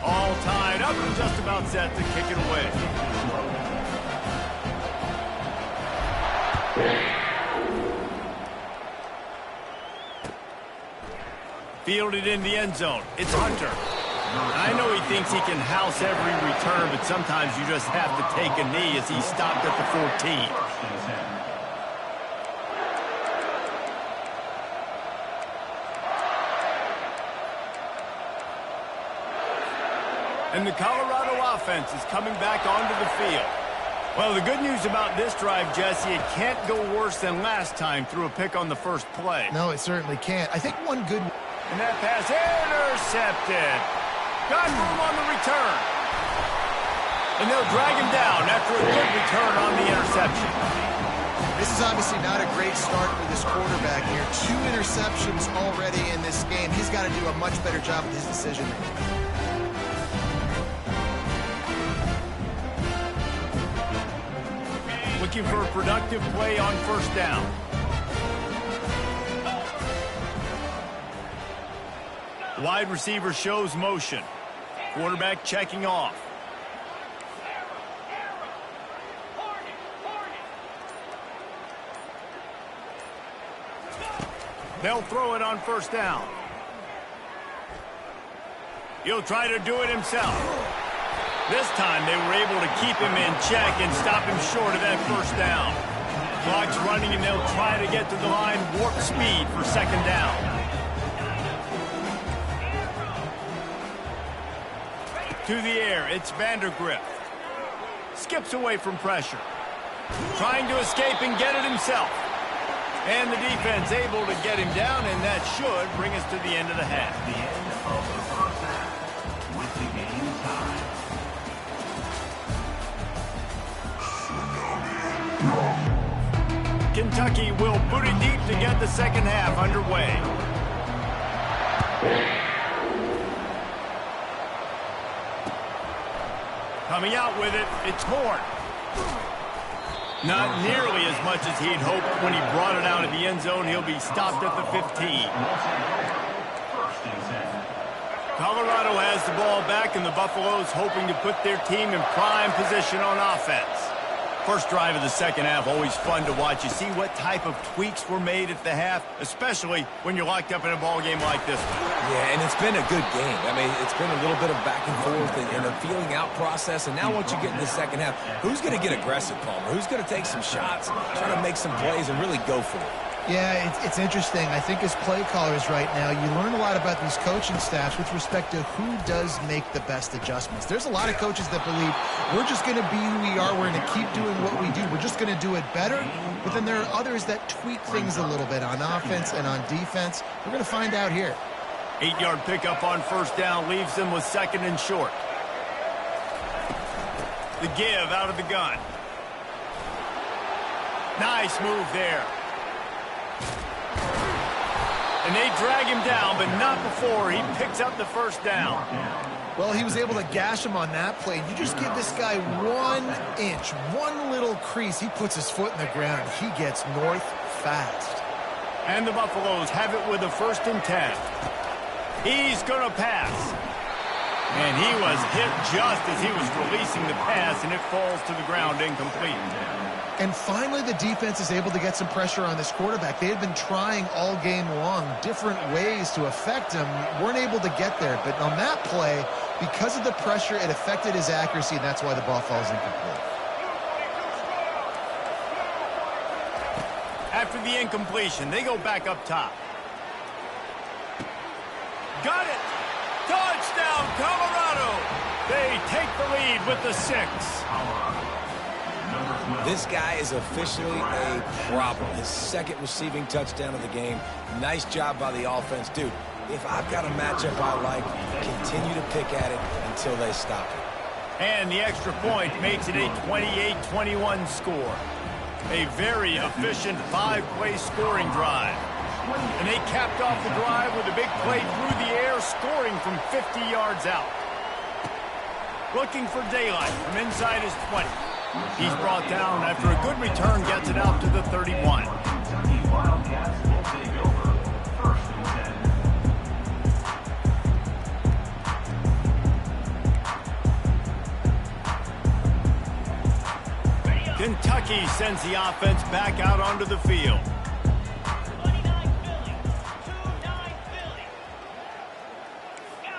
All tied up and just about set to kick it away. Fielded in the end zone. It's Hunter. I know he thinks he can house every return, but sometimes you just have to take a knee as he stopped at the 14. And the Colorado offense is coming back onto the field. Well, the good news about this drive, Jesse, it can't go worse than last time through a pick on the first play. No, it certainly can't. I think one good... And that pass intercepted. Got room on the return. And they'll drag him down after a good return on the interception. This is obviously not a great start for this quarterback here. 2 interceptions already in this game. He's got to do a much better job with his decision-making. Looking for a productive play on first down. Wide receiver shows motion. Quarterback checking off. They'll throw it on first down. He'll try to do it himself. This time they were able to keep him in check and stop him short of that first down. Clock's running and they'll try to get to the line warp speed for second down. To the air, it's Vandergrift. Skips away from pressure. Trying to escape and get it himself. And the defense able to get him down, and that should bring us to the end of the half. The end of the first half with the game tied. Kentucky will boot it deep to get the second half underway. Coming out with it, it's Horn. Not nearly as much as he'd hoped when he brought it out of the end zone. He'll be stopped at the 15. Colorado has the ball back, and the Buffaloes hoping to put their team in prime position on offense. First drive of the second half, always fun to watch. You see what type of tweaks were made at the half, especially when you're locked up in a ball game like this one. Yeah, and it's been a good game. I mean, it's been a little bit of back and forth and a feeling out process. And now once you get in the second half, who's going to get aggressive, Palmer? Who's going to take some shots, try to make some plays, and really go for it? Yeah, it's interesting. I think as play callers right now, you learn a lot about these coaching staffs with respect to who does make the best adjustments. There's a lot of coaches that believe we're just going to be who we are. We're going to keep doing what we do. We're just going to do it better. But then there are others that tweak things a little bit on offense and on defense. We're going to find out here. 8-yard pickup on first down leaves them with second and short. The give out of the gun. Nice move there. And they drag him down, but not before he picks up the first down. Well, he was able to gash him on that play. You just give this guy 1 inch, one little crease. He puts his foot in the ground. He gets north fast. And the Buffaloes have it with a 1st and 10. He's going to pass. And he was hit just as he was releasing the pass, and it falls to the ground incomplete. And finally, the defense is able to get some pressure on this quarterback. They had been trying all game long different ways to affect him. Weren't able to get there. But on that play, because of the pressure, it affected his accuracy, and that's why the ball falls incomplete. After the incompletion, they go back up top. Got it! Touchdown, Colorado! They take the lead with the 6. This guy is officially a problem. His 2nd receiving touchdown of the game. Nice job by the offense. Dude, if I've got a matchup I like, continue to pick at it until they stop it. And the extra point makes it a 28-21 score. A very efficient 5-play scoring drive. And they capped off the drive with a big play through the air, scoring from 50 yards out. Looking for daylight from inside his 20. He's brought down after a good return, gets it out to the 31. Wildcats will take over 1st and 10. Kentucky sends the offense back out onto the field.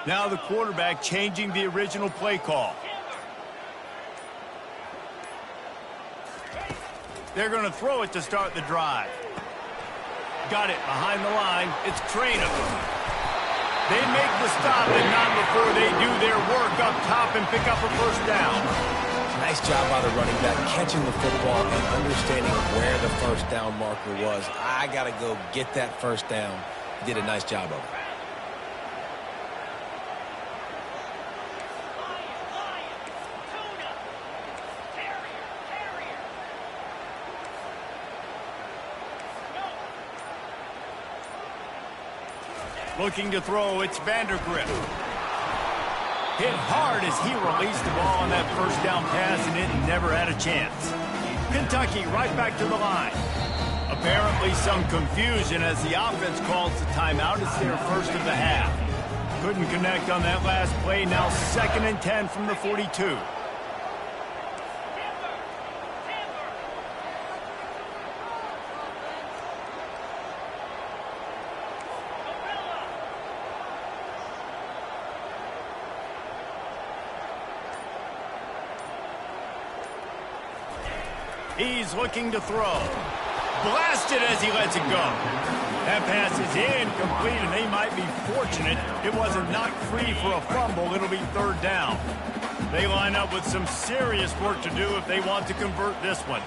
Now the quarterback changing the original play call. They're going to throw it to start the drive. Got it behind the line. It's Traynor. They make the stop, and not before they do their work up top and pick up a 1st down. Nice job by the running back, catching the football and understanding where the 1st down marker was. I got to go get that 1st down. He did a nice job of it. Looking to throw, it's Vandergrift. Hit hard as he released the ball on that 1st down pass, and it never had a chance. Kentucky right back to the line. Apparently some confusion as the offense calls the timeout. It's their 1st of the half. Couldn't connect on that last play. Now 2nd and 10 from the 42. He's looking to throw. Blasted as he lets it go. That pass is incomplete, and they might be fortunate it wasn't knocked free for a fumble. It'll be 3rd down. They line up with some serious work to do if they want to convert this one.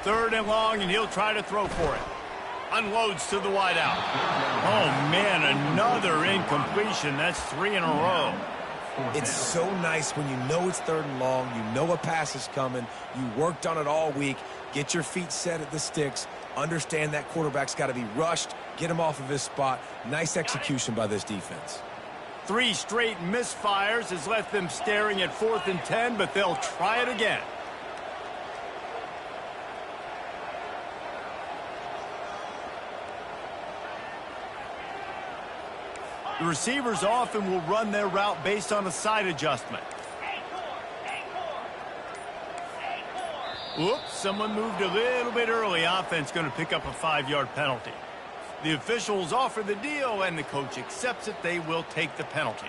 Third and long, and he'll try to throw for it. Unloads to the wideout. Oh, man, another incompletion. That's 3 in a row. It's so nice when you know it's 3rd and long, you know a pass is coming, you worked on it all week, get your feet set at the sticks, understand that quarterback's got to be rushed, get him off of his spot. Nice execution by this defense. 3 straight misfires has left them staring at 4th and 10, but they'll try it again. The receivers often will run their route based on a side adjustment. Whoops, someone moved a little bit early. Offense going to pick up a 5-yard penalty. The officials offer the deal, and the coach accepts it. They will take the penalty.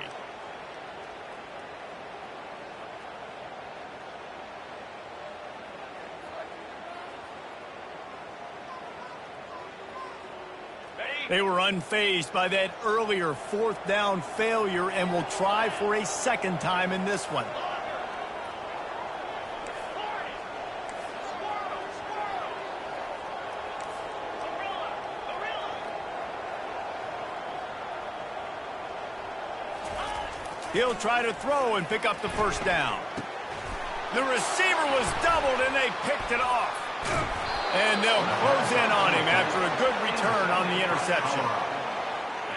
They were unfazed by that earlier 4th down failure and will try for a 2nd time in this one. He'll try to throw and pick up the first down. The receiver was doubled, and they picked it off. And they'll close in on him after a good return on the interception.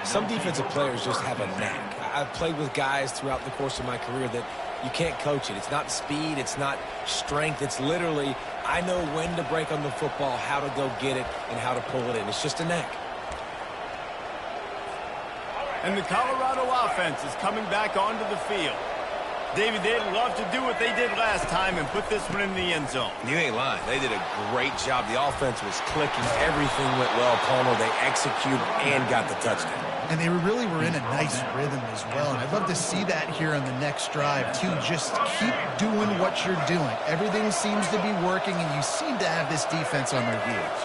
Some defensive players just have a knack. I've played with guys throughout the course of my career that you can't coach it. It's not speed. It's not strength. It's literally, I know when to break on the football, how to go get it, and how to pull it in. It's just a knack. And the Colorado offense is coming back onto the field. David, they'd love to do what they did last time and put this one in the end zone. You ain't lying. They did a great job. The offense was clicking. Everything went well, Palmer. They executed and got the touchdown. And they really were in a nice rhythm as well. And I'd love to see that here on the next drive, too. Just keep doing what you're doing. Everything seems to be working, and you seem to have this defense on their heels.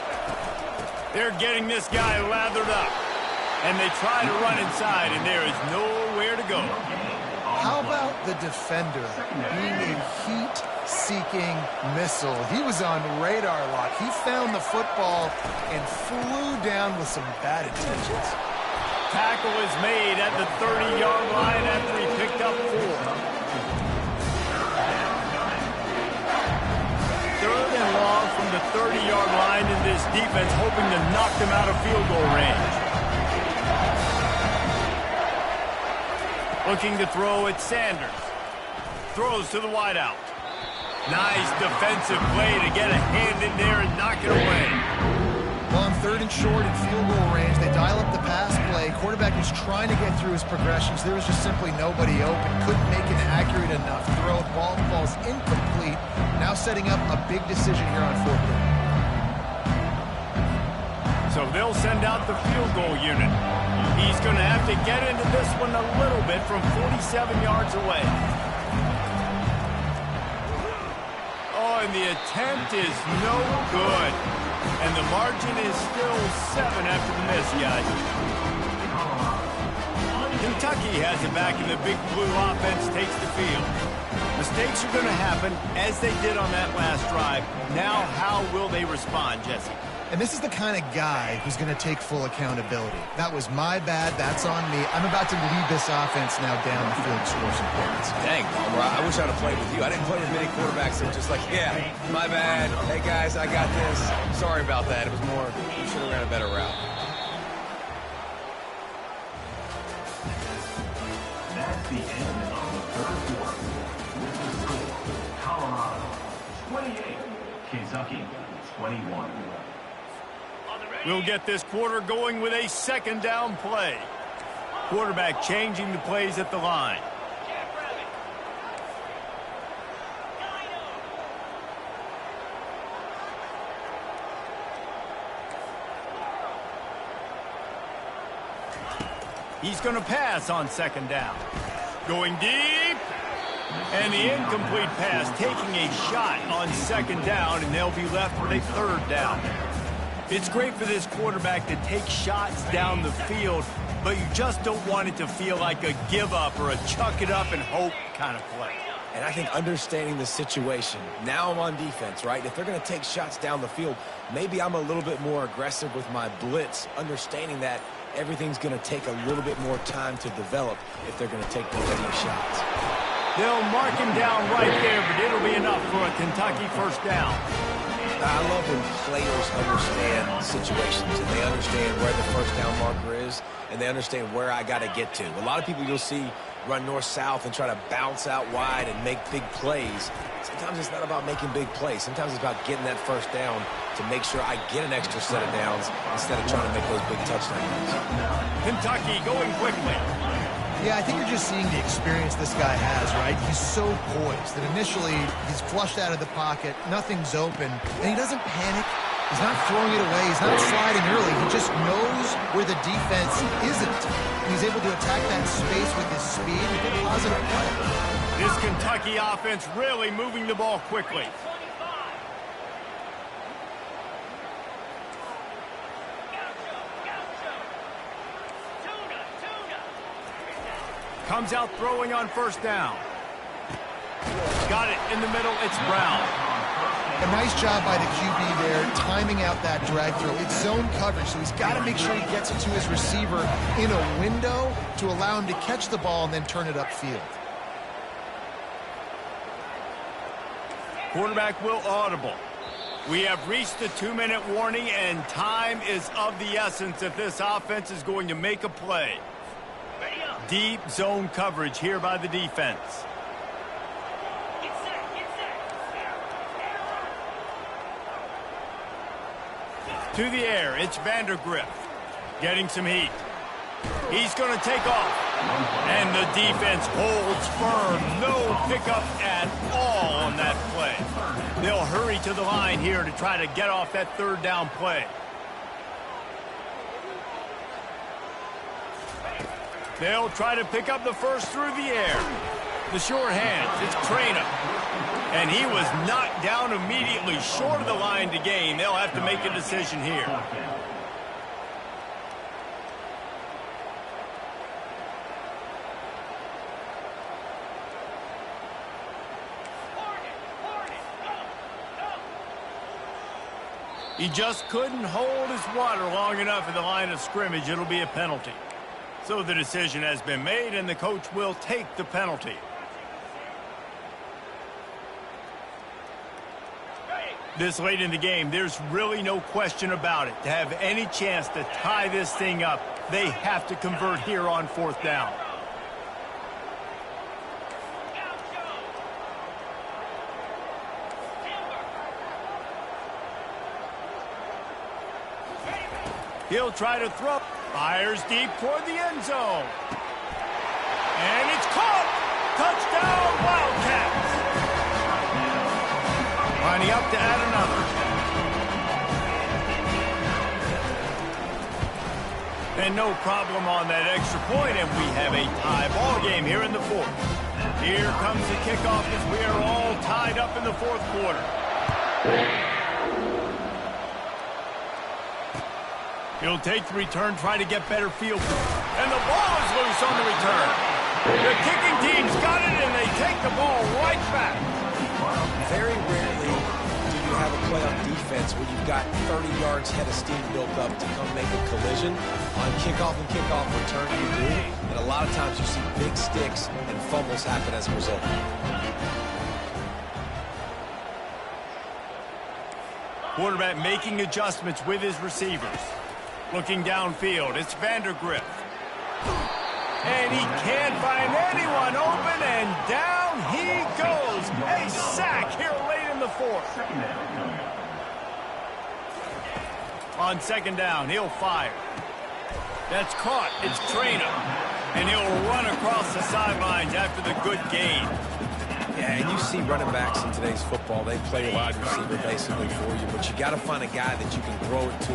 They're getting this guy lathered up. And they try to run inside, and there is nowhere to go. How about the defender being a heat-seeking missile? He was on radar lock. He found the football and flew down with some bad intentions. Tackle is made at the 30-yard line after he picked up 4. Third and long from the 30-yard line, in this defense hoping to knock them out of field goal range. Looking to throw at Sanders. Throws to the wideout. Nice defensive play to get a hand in there and knock it away. Well, on 3rd and short and field goal range, they dial up the pass play. Quarterback was trying to get through his progressions. There was just simply nobody open. Couldn't make an accurate enough throw. Ball falls incomplete. Now setting up a big decision here on 4th down. So they'll send out the field goal unit. He's going to have to get into this one a little bit from 47 yards away. Oh, and the attempt is no good. And the margin is still 7 after the miss, guys. Kentucky has it back, and the Big Blue offense takes the field. Mistakes are going to happen, as they did on that last drive. Now, how will they respond, Jesse? And this is the kind of guy who's going to take full accountability. That was my bad. That's on me. I'm about to lead this offense now down the field to score some points. Dang, Palmer, I wish I'd have played with you. I didn't play with many quarterbacks that were just like, yeah, my bad. Hey, guys, I got this. Sorry about that. It was more, you should have ran a better route. That's the end of the third quarter. With the score, Colorado 28, Kentucky 21. We'll get this quarter going with a 2nd down play. Quarterback changing the plays at the line. He's going to pass on 2nd down. Going deep. And the incomplete pass, taking a shot on 2nd down, and they'll be left with a 3rd down. It's great for this quarterback to take shots down the field, but you just don't want it to feel like a give-up or a chuck-it-up and hope kind of play. And I think understanding the situation, now I'm on defense, right? If they're going to take shots down the field, maybe I'm a little bit more aggressive with my blitz, understanding that everything's going to take a little bit more time to develop if they're going to take those deep shots. They'll mark him down right there, but it'll be enough for a Kentucky 1st down. I love when players understand situations and they understand where the 1st down marker is and they understand where I got to get to. A lot of people you'll see run north-south and try to bounce out wide and make big plays. Sometimes it's not about making big plays. Sometimes it's about getting that 1st down to make sure I get an extra set of downs instead of trying to make those big touchdowns. Kentucky going quickly. Yeah, I think you're just seeing the experience this guy has, right? He's so poised that initially he's flushed out of the pocket, nothing's open, and he doesn't panic. He's not throwing it away. He's not sliding early. He just knows where the defense isn't. He's able to attack that space with his speed and get positive play. This Kentucky offense really moving the ball quickly. Comes out throwing on 1st down. Got it in the middle. It's Brown. A nice job by the QB there, timing out that drag throw. It's zone coverage, so he's got to make sure he gets it to his receiver in a window to allow him to catch the ball and then turn it upfield. Quarterback will audible. We have reached the 2-minute warning, and time is of the essence if this offense is going to make a play. Deep zone coverage here by the defense. To the air, it's Vandergrift getting some heat. He's going to take off. And the defense holds firm. No pickup at all on that play. They'll hurry to the line here to try to get off that third down play. They'll try to pick up the first through the air. The short hands, it's Ncaa. And he was knocked down immediately short of the line to gain. They'll have to make a decision here. He just couldn't hold his water long enough in the line of scrimmage. It'll be a penalty. So the decision has been made, and the coach will take the penalty. This late in the game, there's really no question about it. To have any chance to tie this thing up, they have to convert here on fourth down. He'll try to throw. Fires deep toward the end zone. And it's caught. Touchdown, Wildcats. Lining up to add another. And no problem on that extra point, and we have a tie ball game here in the fourth. Here comes the kickoff as we are all tied up in the fourth quarter. He'll take the return, try to get better field. And the ball is loose on the return. The kicking team's got it, and they take the ball right back. Very rarely do you have a play on defense where you've got 30 yards head of steam built up to come make a collision. On kickoff and kickoff return, you do. And a lot of times you see big sticks and fumbles happen as a result. Quarterback making adjustments with his receivers. Looking downfield, it's Vandergrift. And he can't find anyone open, and down he goes. A sack here late in the fourth. On second down, he'll fire. That's caught. It's Ncaa. And he'll run across the sidelines after the good gain. Yeah, and you see running backs in today's football, they play wide receiver basically for you, but you got to find a guy that you can throw it to,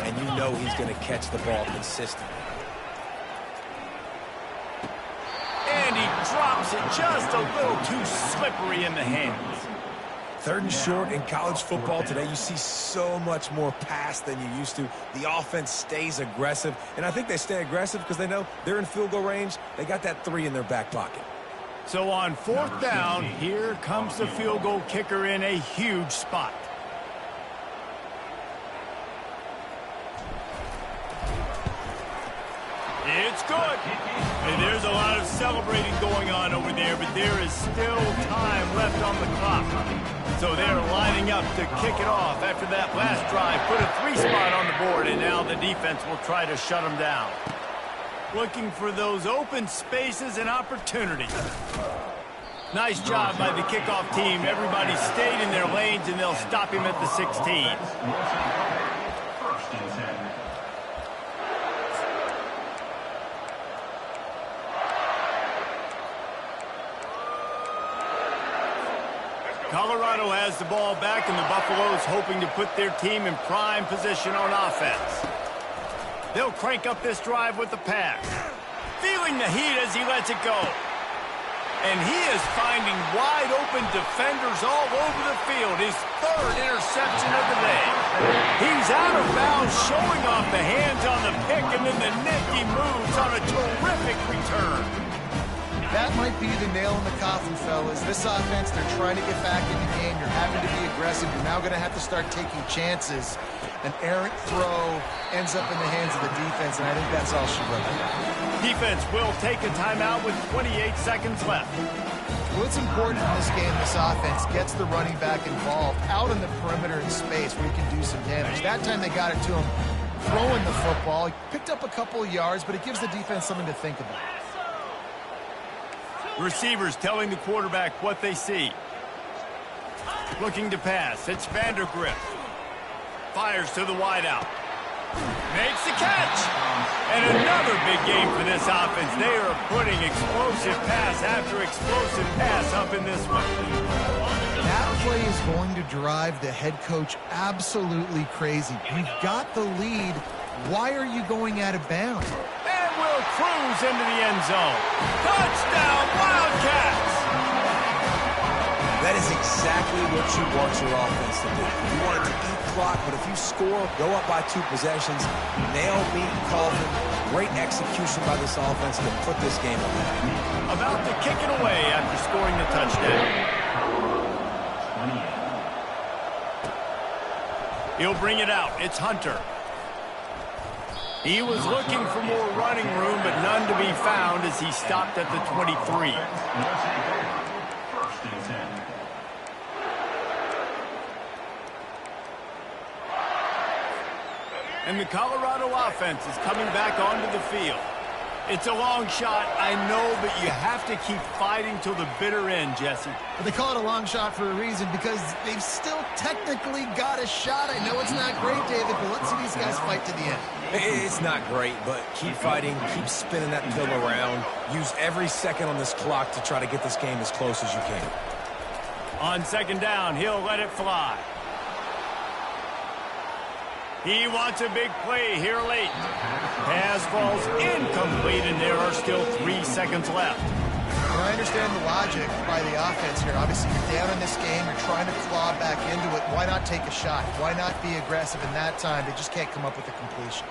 and you know he's going to catch the ball consistently. And he drops it just a little too slippery in the hands. Third and short in college football today, you see so much more pass than you used to. The offense stays aggressive, and I think they stay aggressive because they know they're in field goal range. They got that 3 in their back pocket. So on fourth down, here comes the field goal kicker in a huge spot. It's good. And there's a lot of celebrating going on over there, but there is still time left on the clock. So they're lining up to kick it off after that last drive. Put a 3 spot on the board, and now the defense will try to shut them down. Looking for those open spaces and opportunities. Nice job by the kickoff team. Everybody stayed in their lanes, and they'll stop him at the 16. Colorado has the ball back, and the Buffaloes hoping to put their team in prime position on offense. They'll crank up this drive with the pass. Feeling the heat as he lets it go. And he is finding wide-open defenders all over the field. His 3rd interception of the day. He's out of bounds, showing off the hands on the pick, and then the nifty moves on a terrific return. That might might be the nail in the coffin, fellas. This offense, they're trying to get back in the game. You're having to be aggressive. You're now going to have to start taking chances. An errant throw ends up in the hands of the defense, and I think that's all she wrote. Defense will take a timeout with 28 seconds left. Well, it's important in this game, this offense gets the running back involved out on the perimeter in space where he can do some damage. That time they got it to him throwing the football. He picked up a couple of yards, but it gives the defense something to think about. Receivers telling the quarterback what they see. Looking to pass. It's Vandergrift. Fires to the wideout. Makes the catch. And another big game for this offense. They are putting explosive pass after explosive pass up in this one. That play is going to drive the head coach absolutely crazy. You've got the lead. Why are you going out of bounds? And will cruise into the end zone. Touchdown, Wildcats! That is exactly what you want your offense to do. You want it to eat clock, but if you score, go up by 2 possessions, nail meet Coffin. Great execution by this offense to put this game away. About to kick it away after scoring the touchdown. He'll bring it out. It's Hunter. He was looking for more running room, but none to be found as he stopped at the 23. First and 10. And the Colorado offense is coming back onto the field. It's a long shot, I know, but you have to keep fighting till the bitter end, Jesse. But they call it a long shot for a reason because they've still technically got a shot. I know it's not great, David, but let's see these guys fight to the end. It's not great, but keep fighting, keep spinning that pill around. Use every second on this clock to try to get this game as close as you can. On second down, he'll let it fly. He wants a big play here late. Pass falls incomplete, and there are still 3 seconds left. And I understand the logic by the offense here. Obviously, you're down in this game. You're trying to claw back into it. Why not take a shot? Why not be aggressive in that time? They just can't come up with a completion.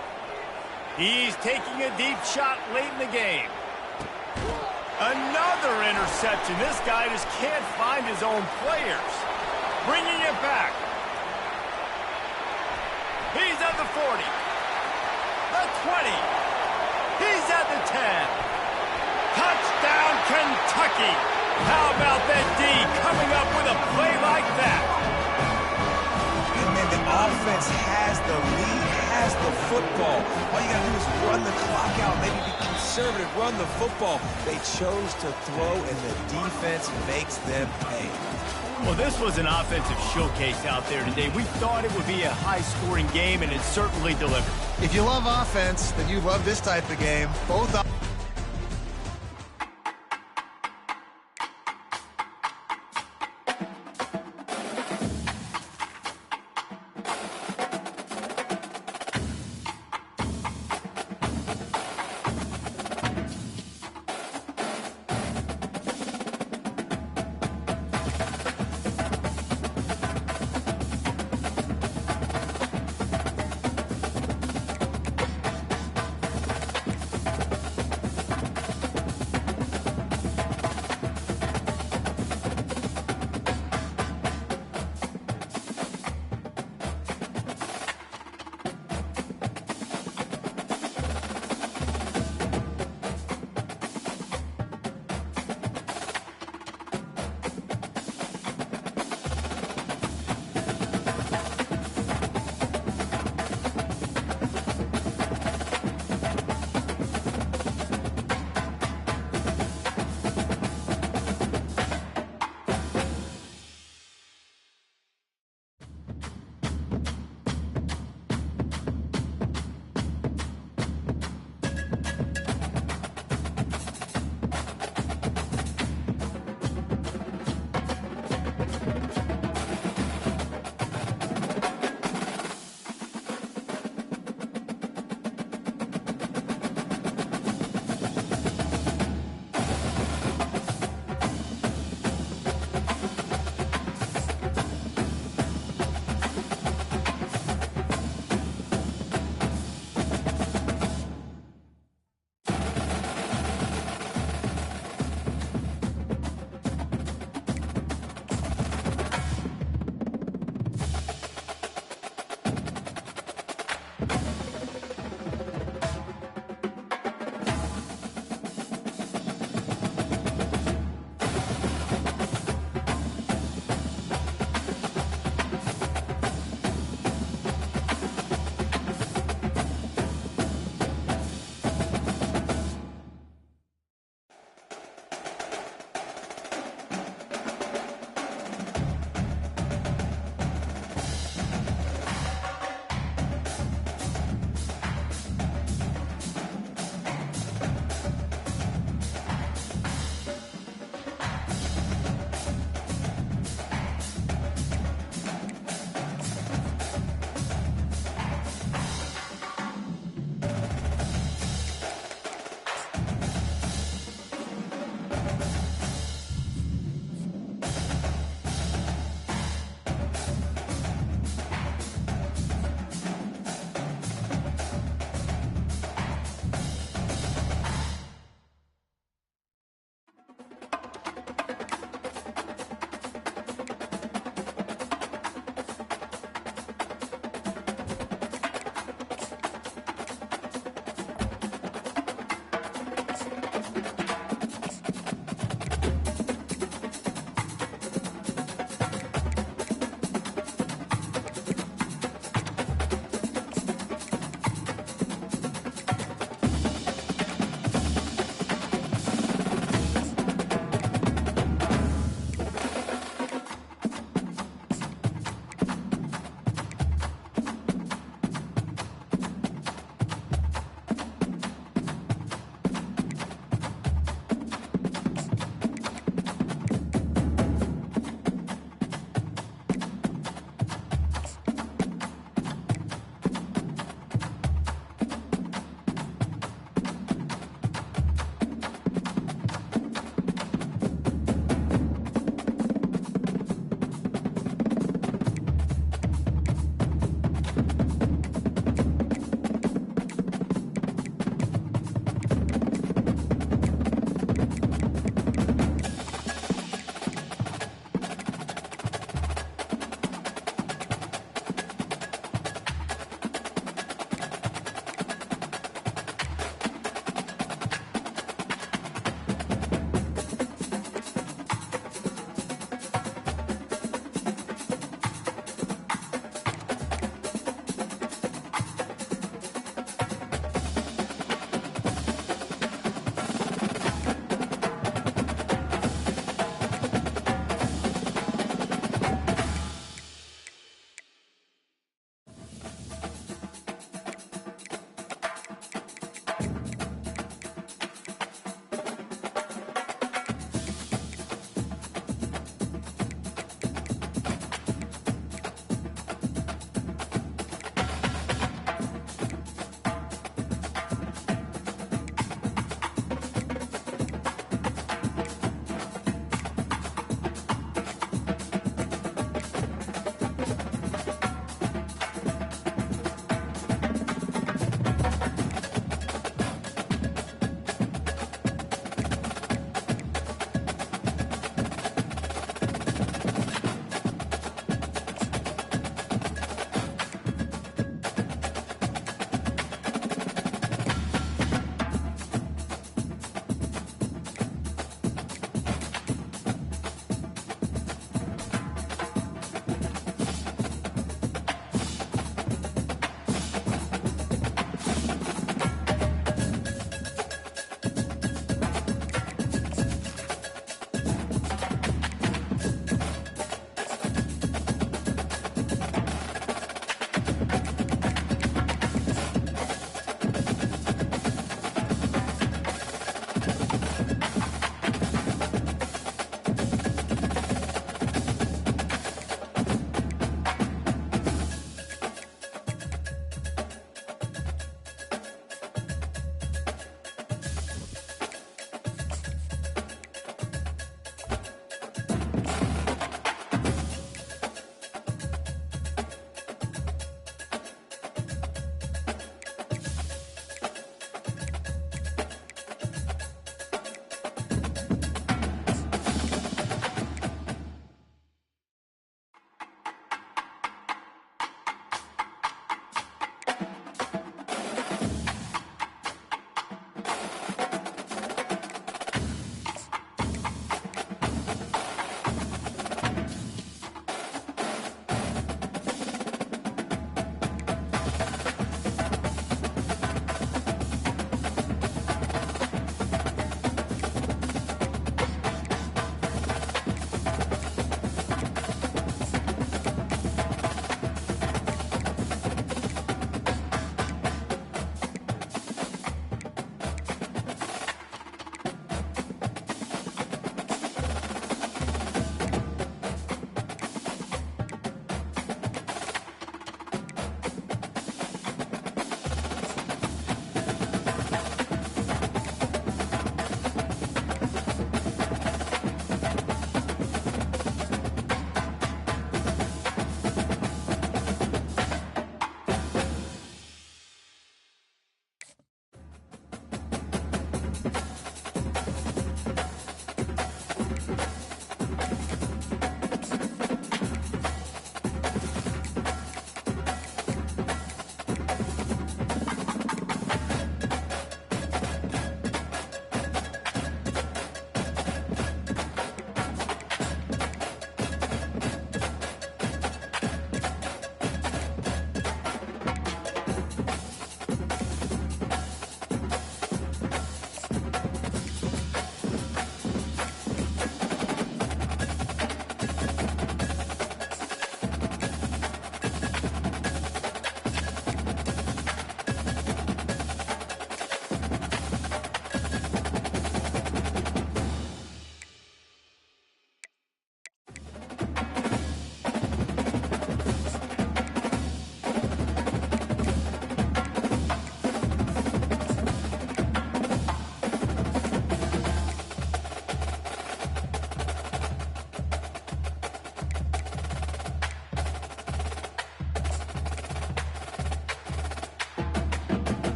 He's taking a deep shot late in the game. Another interception. This guy just can't find his own players. Bringing it back. He's at the 40. The 20. He's at the 10. Touchdown, Kentucky. How about that D coming up with a play like that? And then the offense has the lead, has the football. All you got to do is run the clock out, maybe be conservative, run the football. They chose to throw, and the defense makes them pay. Well, this was an offensive showcase out there today. We thought it would be a high-scoring game, and it certainly delivered. If you love offense, then you love this type of game. Both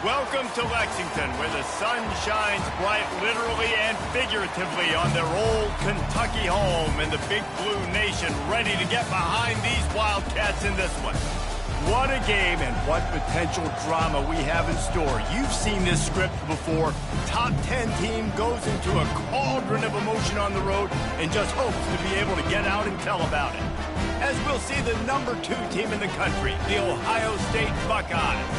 Welcome to Lexington, where the sun shines bright literally and figuratively on their old Kentucky home, and the Big Blue Nation ready to get behind these Wildcats in this one. What a game and what potential drama we have in store. You've seen this script before. Top 10 team goes into a cauldron of emotion on the road and just hopes to be able to get out and tell about it. As we'll see the number 2 team in the country, the Ohio State Buckeyes,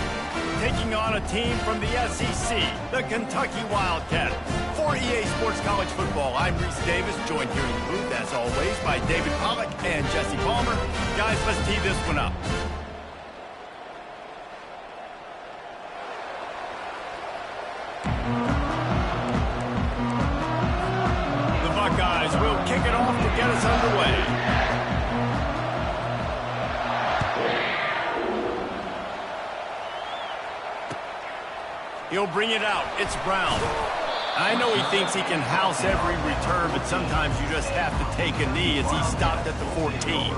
taking on a team from the SEC, the Kentucky Wildcats. For EA Sports College Football, I'm Reese Davis, joined here in the booth, as always, by David Pollack and Jesse Palmer. Guys, let's tee this one up. The Buckeyes will kick it off to get us underway. He'll bring it out. It's Brown. I know he thinks he can house every return, but sometimes you just have to take a knee as he stopped at the 14.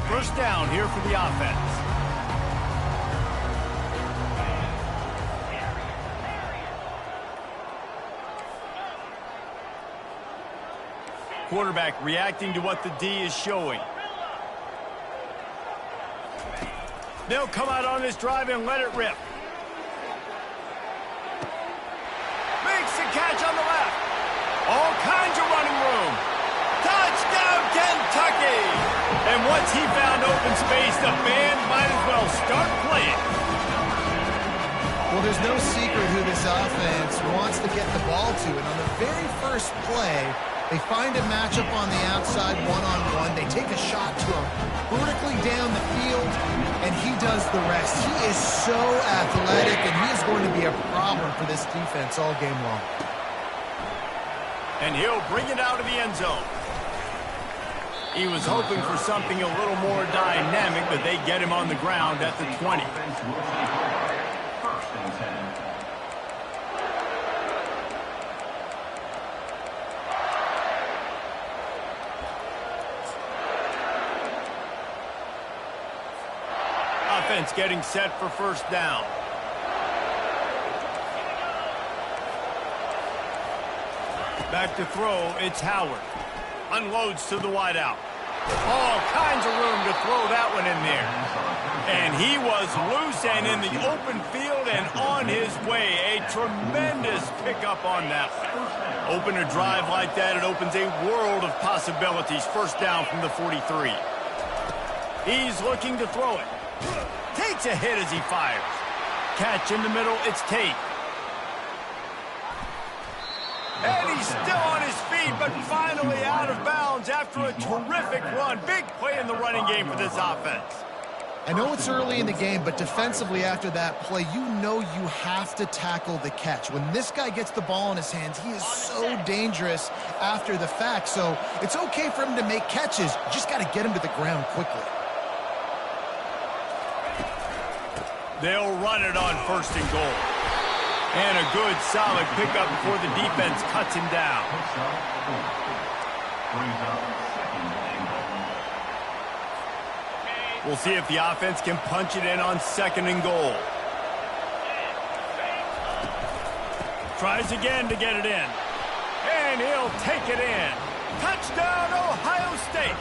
First down here for the offense. Quarterback reacting to what the D is showing. They'll come out on this drive and let it rip. Makes the catch on the left. All kinds of running room. Touchdown, Kentucky! And once he found open space, the band might as well start playing. Well, there's no secret who this offense wants to get the ball to. And on the very first play, they find a matchup on the outside one-on-one. They take a shot to him vertically down the field, and he does the rest. He is so athletic, and he is going to be a problem for this defense all game long. And he'll bring it out of the end zone. He was hoping for something a little more dynamic, but they get him on the ground at the 20. First and 10. Offense getting set for first down. Back to throw, it's Howard. Unloads to the wideout. All kinds of room to throw that one in there. And he was loose and in the open field and on his way. A tremendous pickup on that one. Open a drive like that, it opens a world of possibilities. First down from the 43. He's looking to throw it. Takes a hit as he fires. Catch in the middle, it's Tate. And he's still on his feet, but finally out of bounds after a terrific run. Big play in the running game for this offense. I know it's early in the game, but defensively after that play, you know you have to tackle the catch. When this guy gets the ball in his hands, he is so dangerous after the fact. So it's okay for him to make catches. You just got to get him to the ground quickly. They'll run it on first and goal. And a good, solid pickup before the defense cuts him down. We'll see if the offense can punch it in on second and goal. Tries again to get it in. And he'll take it in. Touchdown, Ohio State.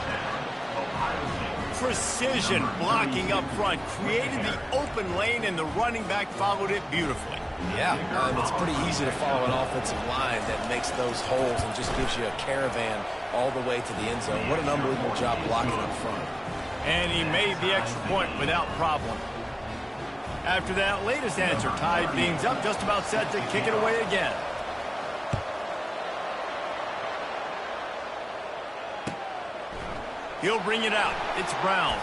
Precision blocking up front, created the open lane, and the running back followed it beautifully. Yeah, it's pretty easy to follow an offensive line that makes those holes and just gives you a caravan all the way to the end zone. What an unbelievable job blocking up front. And he made the extra point without problem. After that latest answer tied things up, just about set to kick it away again. He'll bring it out. It's Brown.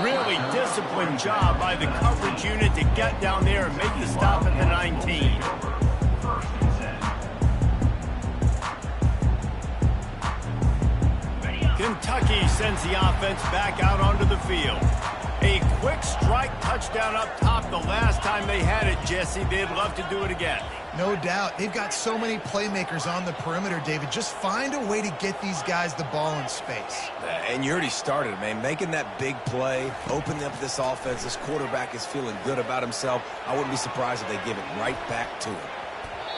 Really disciplined job by the coverage unit to get down there and make the stop at the 19. Kentucky sends the offense back out onto the field. A quick strike touchdown up top the last time they had it, Jesse. They'd love to do it again. No doubt. They've got so many playmakers on the perimeter, David. Just find a way to get these guys the ball in space. And you already started, man. Making that big play, opening up this offense. This quarterback is feeling good about himself. I wouldn't be surprised if they give it right back to him.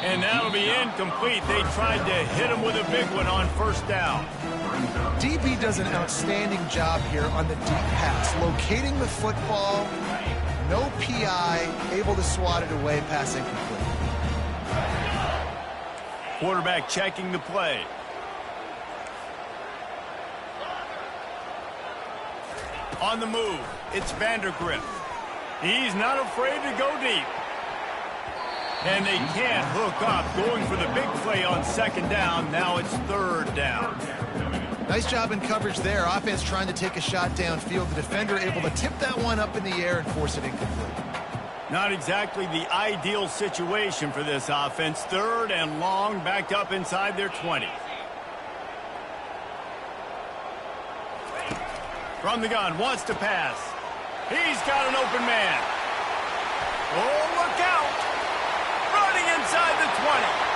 And that'll be incomplete. They tried to hit him with a big one on first down. DB does an outstanding job here on the deep pass, locating the football, no PI, able to swat it away, pass incomplete. Quarterback checking the play. On the move, it's Vandergrift. He's not afraid to go deep. And they can't hook up, going for the big play on second down. Now it's third down. Nice job in coverage there. Offense trying to take a shot downfield. The defender able to tip that one up in the air and force it incomplete. Not exactly the ideal situation for this offense. Third and long, backed up inside their 20. From the gun, wants to pass. He's got an open man. Oh, look out! Running inside the 20.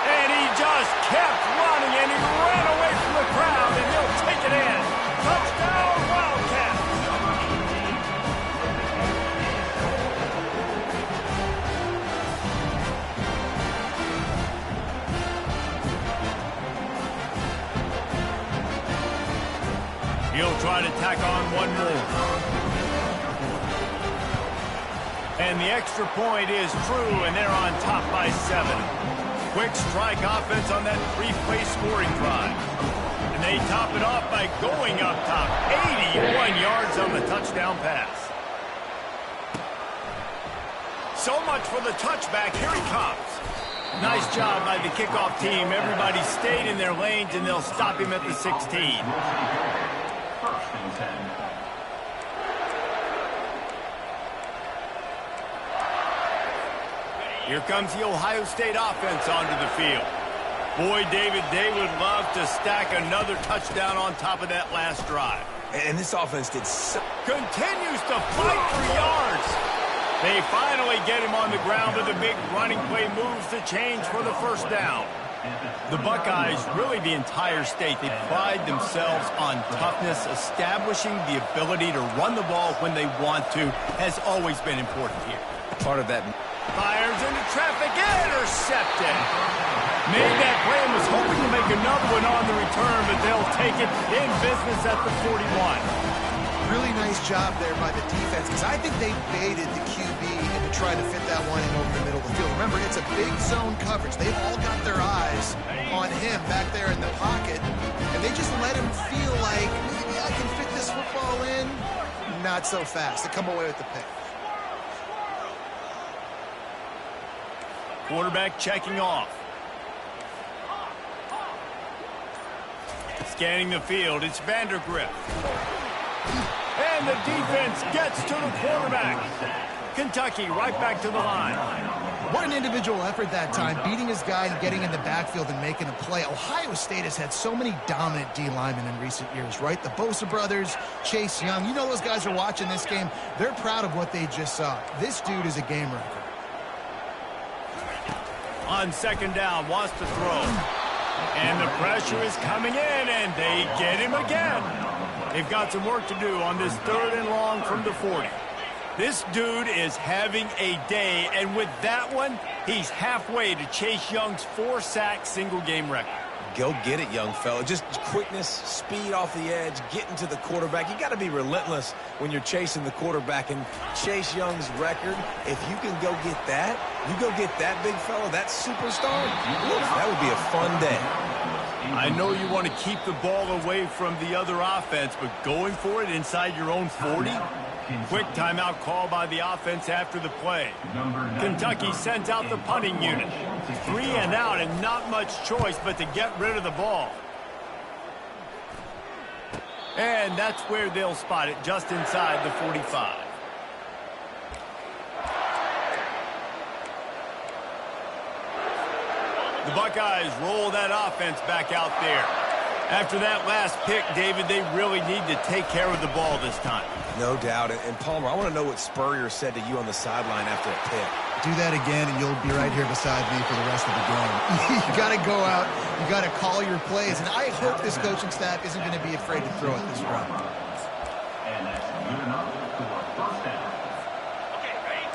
And he just kept running, and he ran away from the crowd, and he'll take it in. Touchdown, Wildcats! He'll try to tack on one more. And the extra point is true, and they're on top by 7. Quick strike offense on that 3-play scoring drive. And they top it off by going up top. 81 yards on the touchdown pass. So much for the touchback. Here he comes. Nice job by the kickoff team. Everybody stayed in their lanes, and they'll stop him at the 16. First and 10. Here comes the Ohio State offense onto the field. Boy, David, they would love to stack another touchdown on top of that last drive. And this offense did so... Continues to fight for yards. They finally get him on the ground, but the big running play moves the change for the first down. The Buckeyes, really the entire state, they pride themselves on toughness. Establishing the ability to run the ball when they want to has always been important here. Part of that... Fires into traffic, intercepted. Made that play and was hoping to make another one on the return, but they'll take it in business at the 41. Really nice job there by the defense, because I think they baited the QB into trying to fit that one in over the middle of the field. Remember, it's a big zone coverage. They've all got their eyes on him back there in the pocket, and they just let him feel like, maybe I can fit this football in. Not so fast. They come away with the pick. Quarterback checking off. Scanning the field, it's Vandergrift. And the defense gets to the quarterback. Kentucky right back to the line. What an individual effort that time, beating his guy and getting in the backfield and making a play. Ohio State has had so many dominant D linemen in recent years, right? The Bosa brothers, Chase Young. You know those guys are watching this game. They're proud of what they just saw. This dude is a game wrecker. On second down, wants to throw. And the pressure is coming in, and they get him again. They've got some work to do on this third and long from the 40. This dude is having a day, and with that one, he's halfway to Chase Young's 4-sack single-game record. Go get it, young fella. Just quickness, speed off the edge, getting to the quarterback. You got to be relentless when you're chasing the quarterback. And Chase Young's record, if you can go get that, you go get that big fella, that superstar, that would be a fun day. I know you want to keep the ball away from the other offense, but going for it inside your own 40? Quick timeout call by the offense after the play. Kentucky sends out the punting unit. 3 and out, and not much choice but to get rid of the ball. And that's where they'll spot it, just inside the 45. The Buckeyes roll that offense back out there. After that last pick, David, they really need to take care of the ball this time. No doubt. And Palmer, I want to know what Spurrier said to you on the sideline after a pick. Do that again, and you'll be right here beside me for the rest of the game. You got to go out. You got to call your plays. And I hope this coaching staff isn't going to be afraid to throw it this run. And that's good enough for a first down. Okay, ready?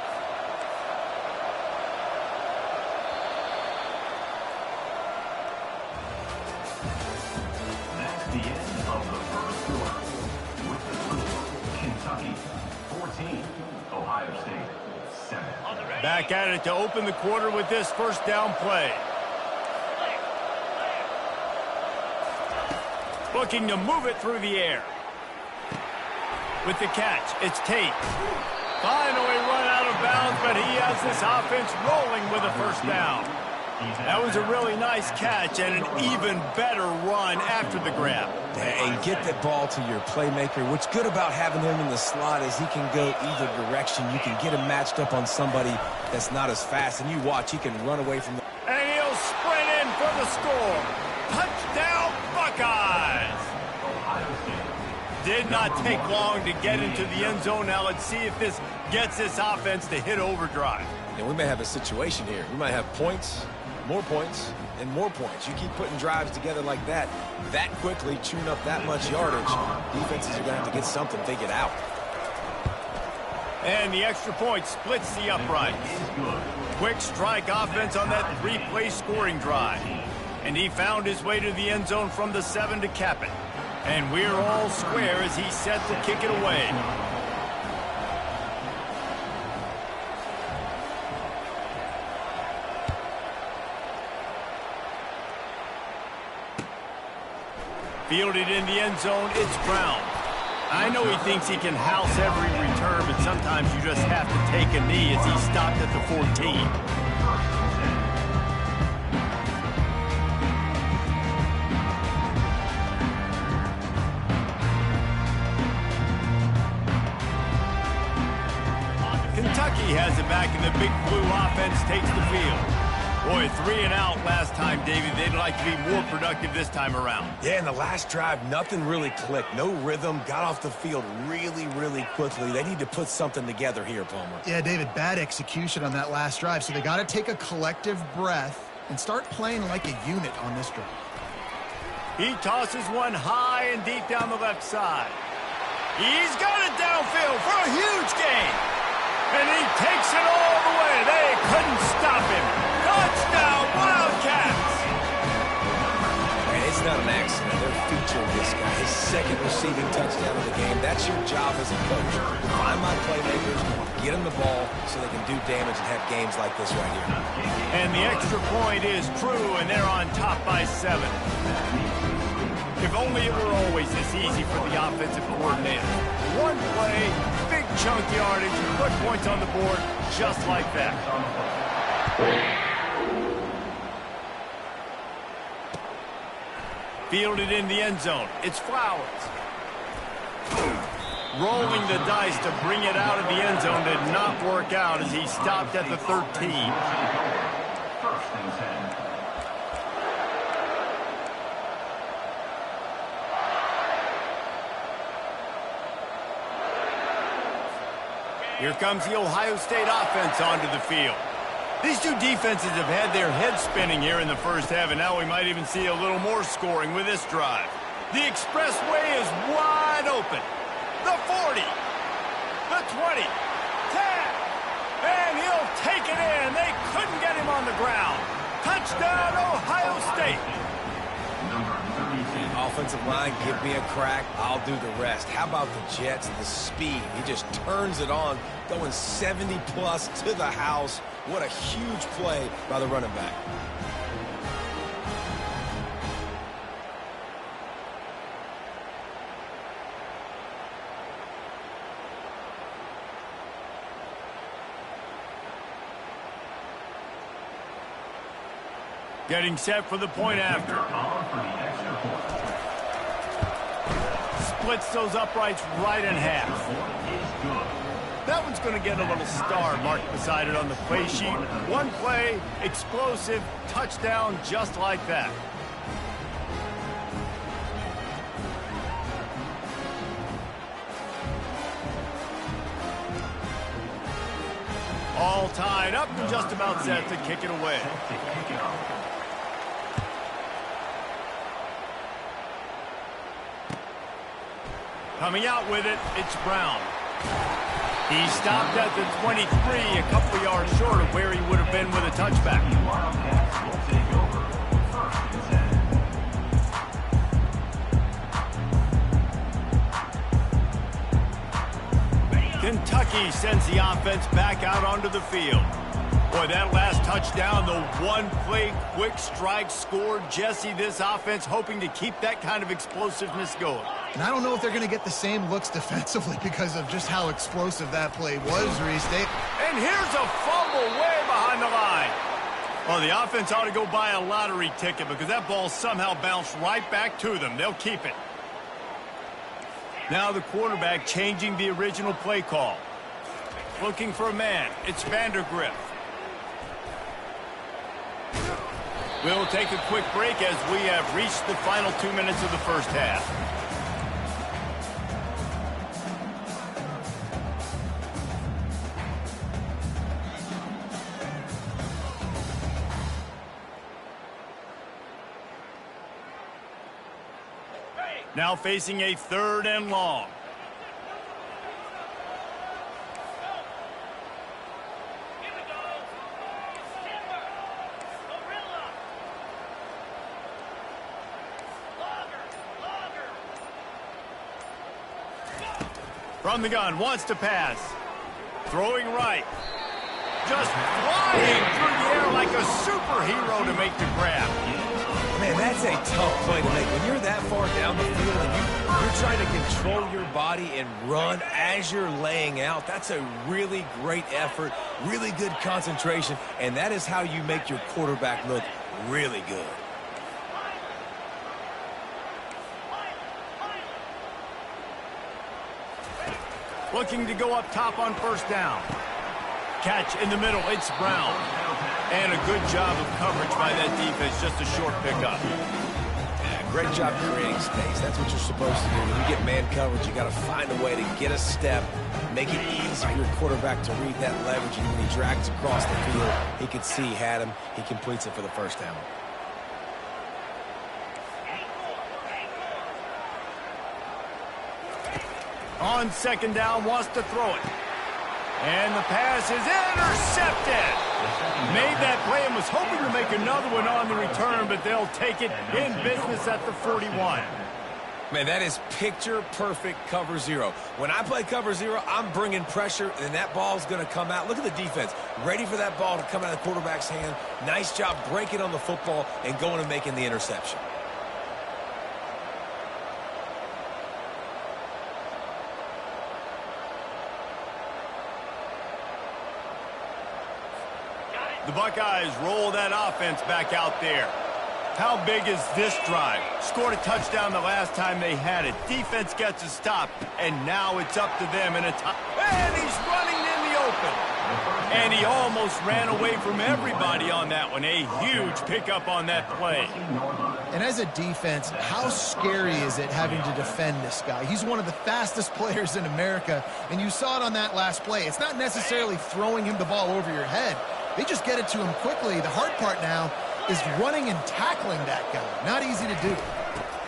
That's the end of the first quarter. With the score, Kentucky 14, Ohio State 7. On the ready? Back at it to open the quarter with this first down play. Looking to move it through the air. With the catch, it's Tate. Finally run out of bounds, but he has this offense rolling with a first down. That was a really nice catch and an even better run after the grab. And get that ball to your playmaker. What's good about having him in the slot is he can go either direction. You can get him matched up on somebody that's not as fast, and you watch, he can run away from the... And he'll sprint in for the score. Touchdown, Buckeyes! Did not take long to get into the end zone. Now let's see if this gets this offense to hit overdrive. And we may have a situation here. We might have points, and more points. You keep putting drives together like that quickly, chewing up that much yardage, defenses are going to have to get something figured out. And the extra point splits the uprights. Quick strike offense on that three-play scoring drive. And he found his way to the end zone from the 7 to cap it. And we're all square as he's set to kick it away. Fielded in the end zone, it's Brown. I know he thinks he can house every return, but sometimes you just have to take a knee as he stopped at the 14. Kentucky has it back, and the Big Blue offense takes the field. Boy, 3 and out last time, David. They'd like to be more productive this time around. Yeah, in the last drive, nothing really clicked. No rhythm, got off the field really, really quickly. They need to put something together here, Palmer. Yeah, David, bad execution on that last drive, so they got to take a collective breath and start playing like a unit on this drive. He tosses one high and deep down the left side. He's got it downfield for a huge gain. And he takes it all the way. They couldn't stop him. Touchdown, Wildcats! And it's not an accident. They're featuring this guy. His second receiving touchdown of the game. That's your job as a coach. Find my playmakers, get them the ball so they can do damage and have games like this right here. And the extra point is true, and they're on top by 7. If only it were always this easy for the offensive coordinator. One play, big chunk yardage, put points on the board just like that. Fielded in the end zone. It's Flowers. Rolling the dice to bring it out of the end zone did not work out as he stopped at the 13. First and 10. Here comes the Ohio State offense onto the field. These two defenses have had their heads spinning here in the first half, and now we might even see a little more scoring with this drive. The expressway is wide open. The 40, the 20, 10, and he'll take it in. They couldn't get him on the ground. Touchdown, Ohio State. Offensive line, give me a crack, I'll do the rest. How about the Jets, the speed? He just turns it on, going 70-plus to the house. What a huge play by the running back. Getting set for the point after. Splits those uprights right in half. That one's going to get a little star marked beside it on the play sheet. One play, explosive, touchdown, just like that. All tied up and just about set to kick it away. Coming out with it, it's Brown. He stopped at the 23, a couple yards short of where he would have been with a touchback. Kentucky sends the offense back out onto the field. Boy, that last touchdown, the one-play quick strike score. Jesse, this offense hoping to keep that kind of explosiveness going. And I don't know if they're going to get the same looks defensively because of just how explosive that play was, Reese. And here's a fumble way behind the line. Well, the offense ought to go buy a lottery ticket because that ball somehow bounced right back to them. They'll keep it. Now the quarterback changing the original play call. Looking for a man. It's Vandergriff. We'll take a quick break as we have reached the final 2 minutes of the first half. Now facing a 3rd and long. From the gun, wants to pass. Throwing right. Just flying through the air like a superhero to make the grab. Man, that's a tough play to make. When you're that far down the field and you're trying to control your body and run as you're laying out, that's a really great effort, really good concentration, and that is how you make your quarterback look really good. Looking to go up top on 1st down. Catch in the middle, it's Brown. And a good job of coverage by that defense, just a short pickup. Yeah, great job creating space. That's what you're supposed to do. When you get man coverage, you got to find a way to get a step, make it easy for your quarterback to read that leverage, and when he drags across the field, he can see he had him. He completes it for the 1st down. On 2nd down, wants to throw it. And the pass is intercepted. Made that play and was hoping to make another one on the return, but they'll take it in business at the 41. Man, that is picture-perfect cover 0. When I play cover 0, I'm bringing pressure, and that ball's going to come out. Look at the defense. Ready for that ball to come out of the quarterback's hand. Nice job breaking on the football and going and making the interception. The Buckeyes roll that offense back out there. How big is this drive? Scored a touchdown the last time they had it. Defense gets a stop, and now it's up to them in a time. And he's running in the open. And he almost ran away from everybody on that one. A huge pickup on that play. And as a defense, how scary is it having to defend this guy? He's one of the fastest players in America, and you saw it on that last play. It's not necessarily throwing him the ball over your head. They just get it to him quickly. The hard part now is running and tackling that guy. Not easy to do.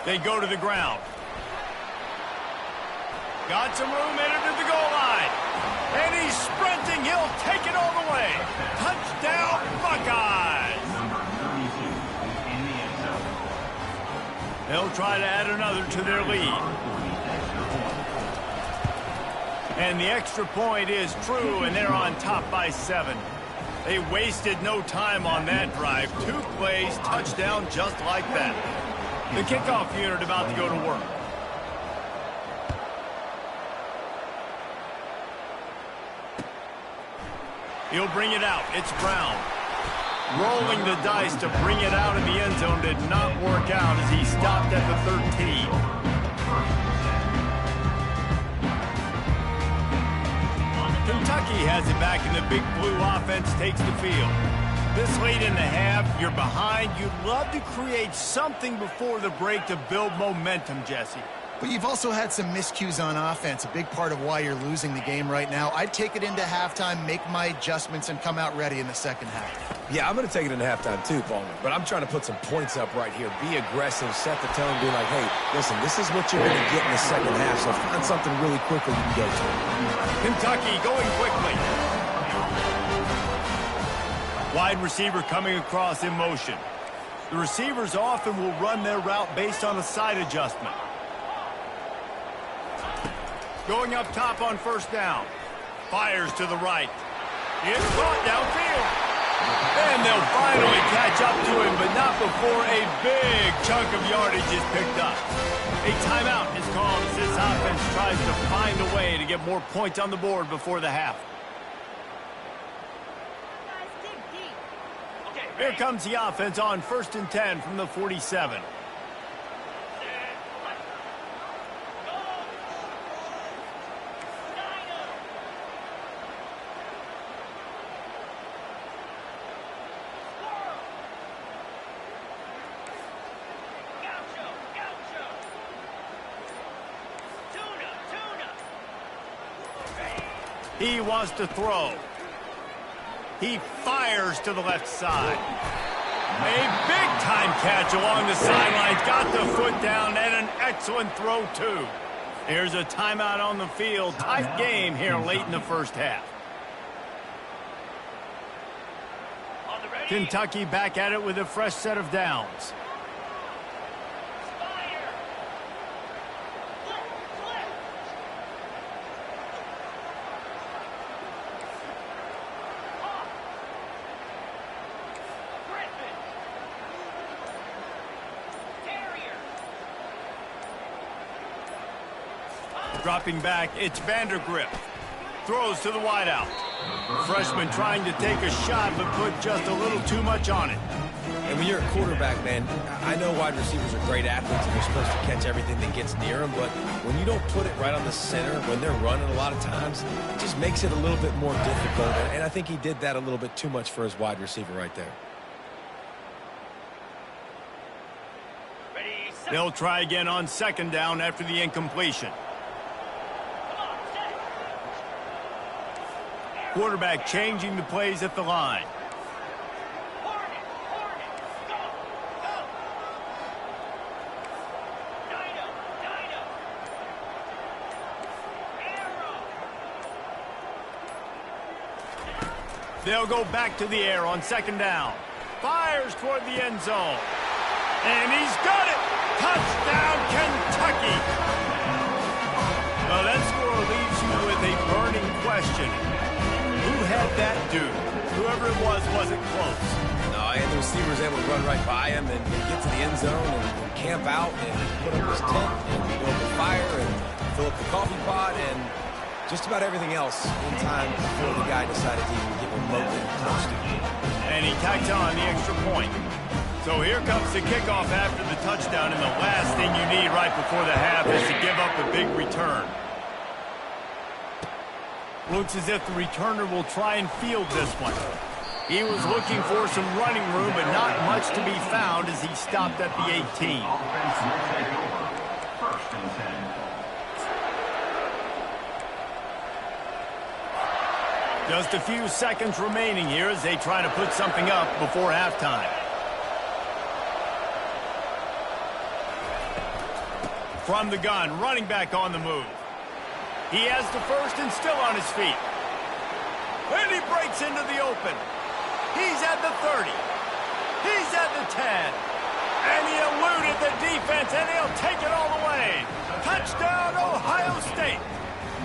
They go to the ground. Got some room, entered to the goal line. And he's sprinting. He'll take it all the way. Touchdown, Buckeyes. They'll try to add another to their lead. And the extra point is true, and they're on top by 7. They wasted no time on that drive. 2 plays, touchdown just like that. The kickoff unit about to go to work. He'll bring it out. It's Brown. Rolling the dice to bring it out of the end zone did not work out as he stopped at the 13. Kentucky has it back, and the big blue offense takes the field. This late in the half, you're behind. You'd love to create something before the break to build momentum, Jesse. But you've also had some miscues on offense, a big part of why you're losing the game right now. I'd take it into halftime, make my adjustments, and come out ready in the second half. Yeah, I'm going to take it into halftime too, Palmer. But I'm trying to put some points up right here. Be aggressive, set the tone, be like, hey, listen, this is what you're going to get in the second half, so find something really quickly you can go to. Kentucky going quickly. Wide receiver coming across in motion. The receivers often will run their route based on a side adjustment. Going up top on first down. Fires to the right. It's caught downfield. And they'll finally catch up to him, but not before a big chunk of yardage is picked up. A timeout is called as this offense tries to find a way to get more points on the board before the half. Here comes the offense on 1st and 10 from the 47. He wants to throw. He fires to the left side. A big-time catch along the sidelines. Got the foot down and an excellent throw, too. Here's a timeout on the field. Tight game here late in the first half. Kentucky back at it with a fresh set of downs. Dropping back, it's Vandergrift. Throws to the wideout. Freshman trying to take a shot, but put just a little too much on it. And when you're a quarterback, man, I know wide receivers are great athletes and they're supposed to catch everything that gets near them, but when you don't put it right on the center, when they're running a lot of times, it just makes it a little bit more difficult. And I think he did that a little bit too much for his wide receiver right there. They'll try again on 2nd down after the incompletion. Quarterback changing the plays at the line. They'll go back to the air on 2nd down. Fires toward the end zone. And he's got it! Touchdown, Kentucky! Well, that score leaves you with a burning question. Who had that dude? Whoever it was wasn't close. No, and the receiver was able to run right by him and get to the end zone and camp out and put up his tent and go up the fire and fill up the coffee pot and just about everything else in time before the guy decided to even get remotely close to him. And he tacked on the extra point. So here comes the kickoff after the touchdown, and the last thing you need right before the half is to give up a big return. Looks as if the returner will try and field this one. He was looking for some running room, but not much to be found as he stopped at the 18. Offense will take over. 1st and 10. Just a few seconds remaining here as they try to put something up before halftime. From the gun, running back on the move. He has the first and still on his feet. And he breaks into the open. He's at the 30. He's at the 10. And he eluded the defense, and he'll take it all the way. Touchdown, Ohio State.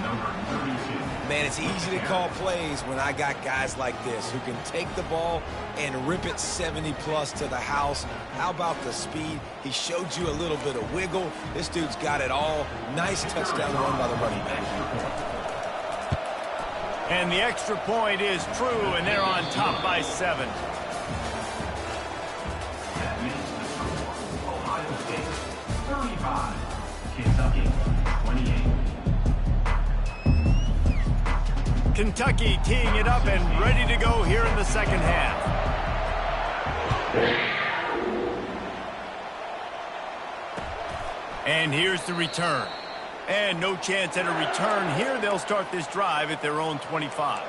Number 32. Man, it's easy to call plays when I got guys like this who can take the ball and rip it 70-plus to the house. How about the speed? He showed you a little bit of wiggle. This dude's got it all. Nice touchdown run by the running back. And the extra point is true, and they're on top by 7. That makes the score. Ohio State 35. Kentucky 28. Kentucky teeing it up and ready to go here in the second half. And here's the return. And no chance at a return here. They'll start this drive at their own 25.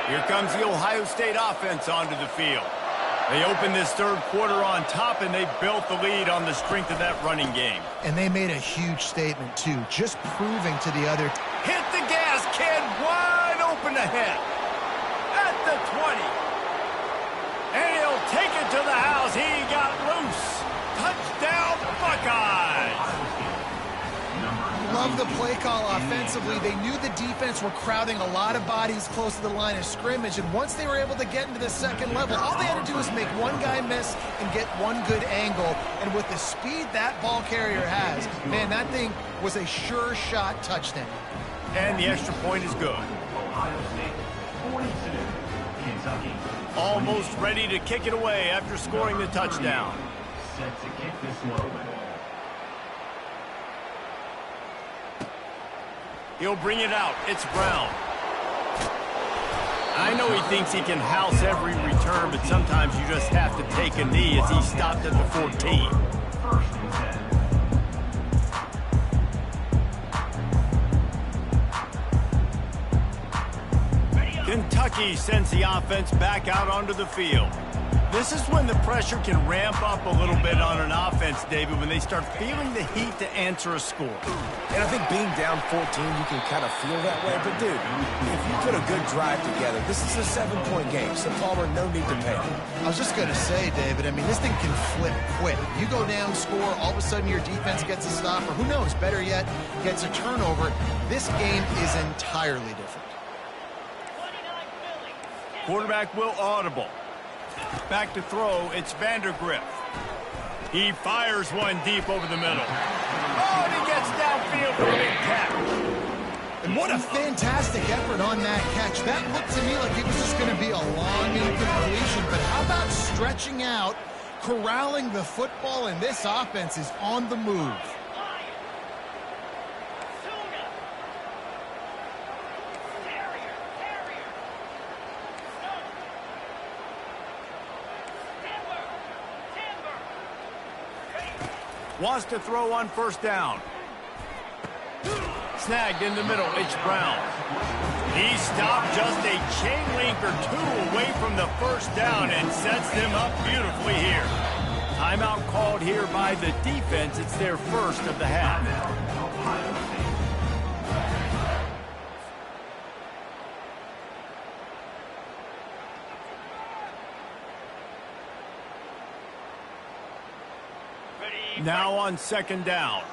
Here comes the Ohio State offense onto the field. They opened this third quarter on top, and they built the lead on the strength of that running game. And they made a huge statement, too, just proving to the other. Hit the gas, kid, wide open ahead. At the 20. And he'll take it to the house. He got loose. Touchdown, Buckeyes. Love the play call offensively. They knew the defense were crowding a lot of bodies close to the line of scrimmage, and once they were able to get into the second level, all they had to do was make one guy miss and get one good angle. And with the speed that ball carrier has, man, that thing was a sure shot touchdown. And the extra point is good. Ohio State 42, Kentucky Almost ready to kick it away after scoring the touchdown. set to kick this one away. He'll bring it out. It's Brown. I know he thinks he can house every return, but sometimes you just have to take a knee as he stopped at the 14. First and 10. Kentucky sends the offense back out onto the field. This is when the pressure can ramp up a little bit on an offense, David, when they start feeling the heat to answer a score. And I think being down 14, you can kind of feel that way. But, dude, if you put a good drive together, this is a 7-point game. So, Palmer, no need to panic. I was just going to say, David, I mean, this thing can flip quick. You go down, score, all of a sudden your defense gets a stop, or who knows, better yet, gets a turnover. This game is entirely different. Quarterback will audible. Back to throw, it's Vandergrift. He fires one deep over the middle. Oh, and he gets downfield for a big catch. And what a fantastic effort on that catch. That looked to me like it was just going to be a long incompletion. But how about stretching out, corralling the football, and this offense is on the move. Wants to throw on first down. Snagged in the middle, it's Brown. He stopped just a chain link or two away from the first down and sets them up beautifully here. Timeout called here by the defense. It's their first of the half. Now on second down.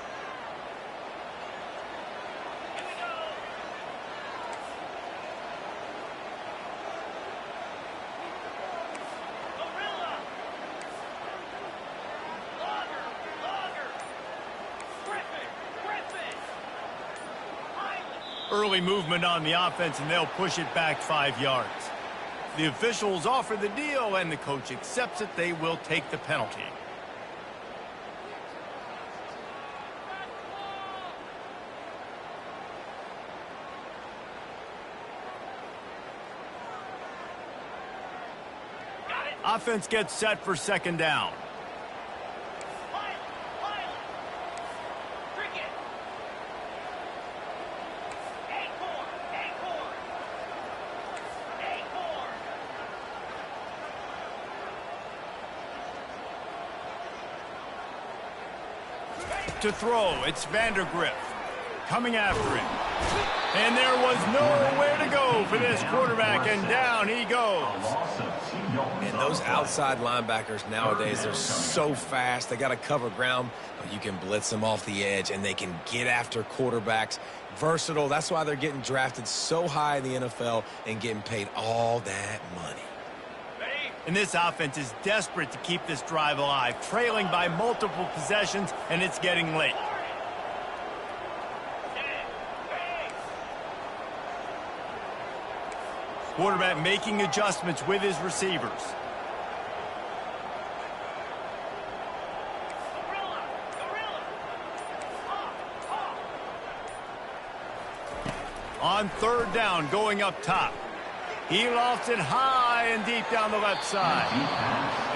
Early movement on the offense, and they'll push it back 5 yards. The officials offer the deal, and the coach accepts it. They will take the penalty. Offense gets set for second down. To throw, it's Vandergrift coming after him. And there was nowhere to go for this quarterback, and down he goes. And those outside linebackers nowadays, they're so fast. They got to cover ground, but you can blitz them off the edge, and they can get after quarterbacks. Versatile. That's why they're getting drafted so high in the NFL and getting paid all that money. And this offense is desperate to keep this drive alive, trailing by multiple possessions, and it's getting late. Quarterback making adjustments with his receivers. On third down, going up top. He lofts it high and deep down the left side.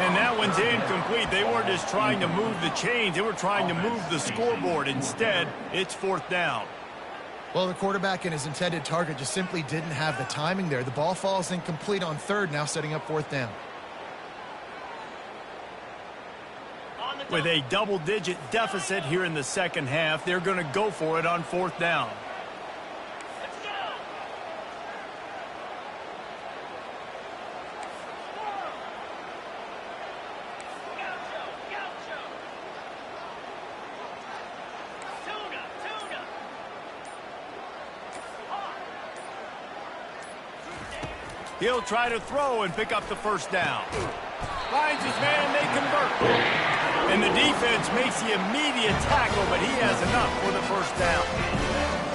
And that one's incomplete. They weren't just trying to move the chains. They were trying to move the scoreboard. Instead, it's fourth down. Well, the quarterback and his intended target just simply didn't have the timing there. The ball falls incomplete on third, now setting up fourth down. With a double-digit deficit here in the second half, they're going to go for it on fourth down. He'll try to throw and pick up the first down. Finds his man and they convert. And the defense makes the immediate tackle, but he has enough for the first down.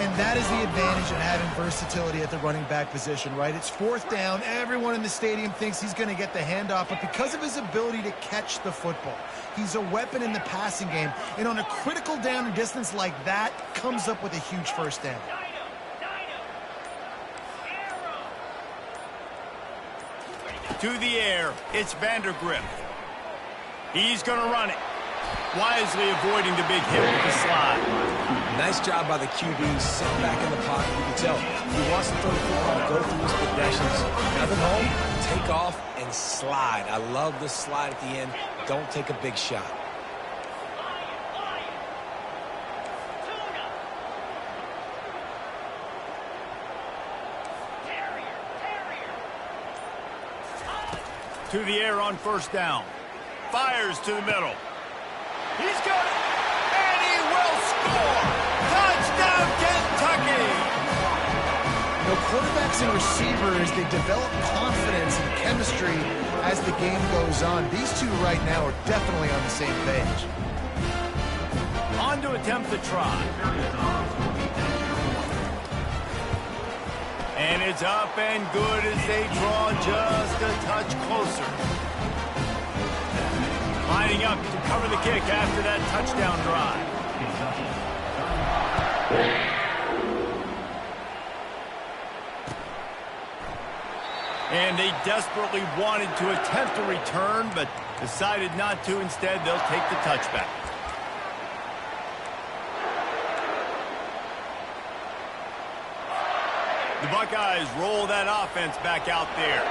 And that is the advantage of having versatility at the running back position, right? It's fourth down. Everyone in the stadium thinks he's going to get the handoff, but because of his ability to catch the football, he's a weapon in the passing game. And on a critical down and distance like that, comes up with a huge first down. To the air, it's Vandergrift. He's going to run it, wisely avoiding the big hit with the slide. Nice job by the QB, sitting back in the pocket. You can tell he wants to throw the football, go through his progressions. Nothing home, take off, and slide. I love the slide at the end. Don't take a big shot. To the air on first down. Fires to the middle. He's got it. And he will score. Touchdown, Kentucky. You know, quarterbacks and receivers, they develop confidence and chemistry as the game goes on. These two right now are definitely on the same page. On to attempt the try. And it's up and good as they draw just a touch closer. Lining up to cover the kick after that touchdown drive. And they desperately wanted to attempt a return, but decided not to. Instead, they'll take the touchback. The Buckeyes roll that offense back out there.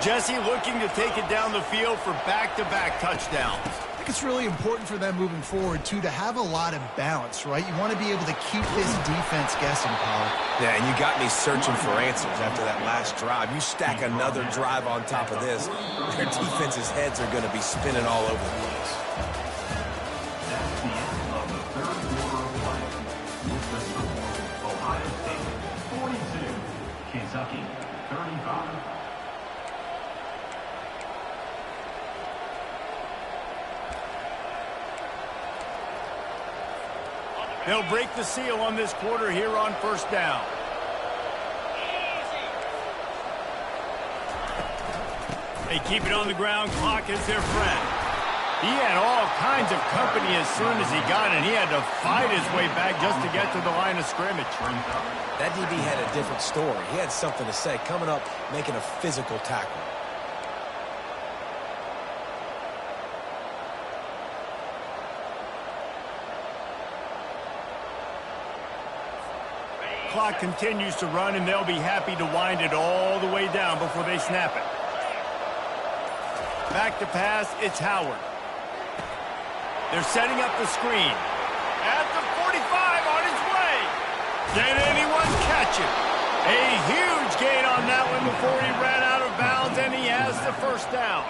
Jesse looking to take it down the field for back-to-back touchdowns. I think it's really important for them moving forward, too, to have a lot of balance, right? You want to be able to keep this defense guessing, Paul. Yeah, and you got me searching for answers after that last drive. You stack another drive on top of this, their defense's heads are going to be spinning all over the place. That's the end of the third quarter of play. With the score, Ohio State 42, Kentucky 35. They'll break the seal on this quarter here on first down. They keep it on the ground. Clock is their friend. He had all kinds of company as soon as he got it. He had to fight his way back just to get to the line of scrimmage. That DB had a different story. He had something to say, coming up, making a physical tackle. Clock continues to run, and they'll be happy to wind it all the way down before they snap it. Back to pass, it's Howard. They're setting up the screen. At the 45 on his way. Can anyone catch it? A huge gain on that one before he ran out of bounds, and he has the first down.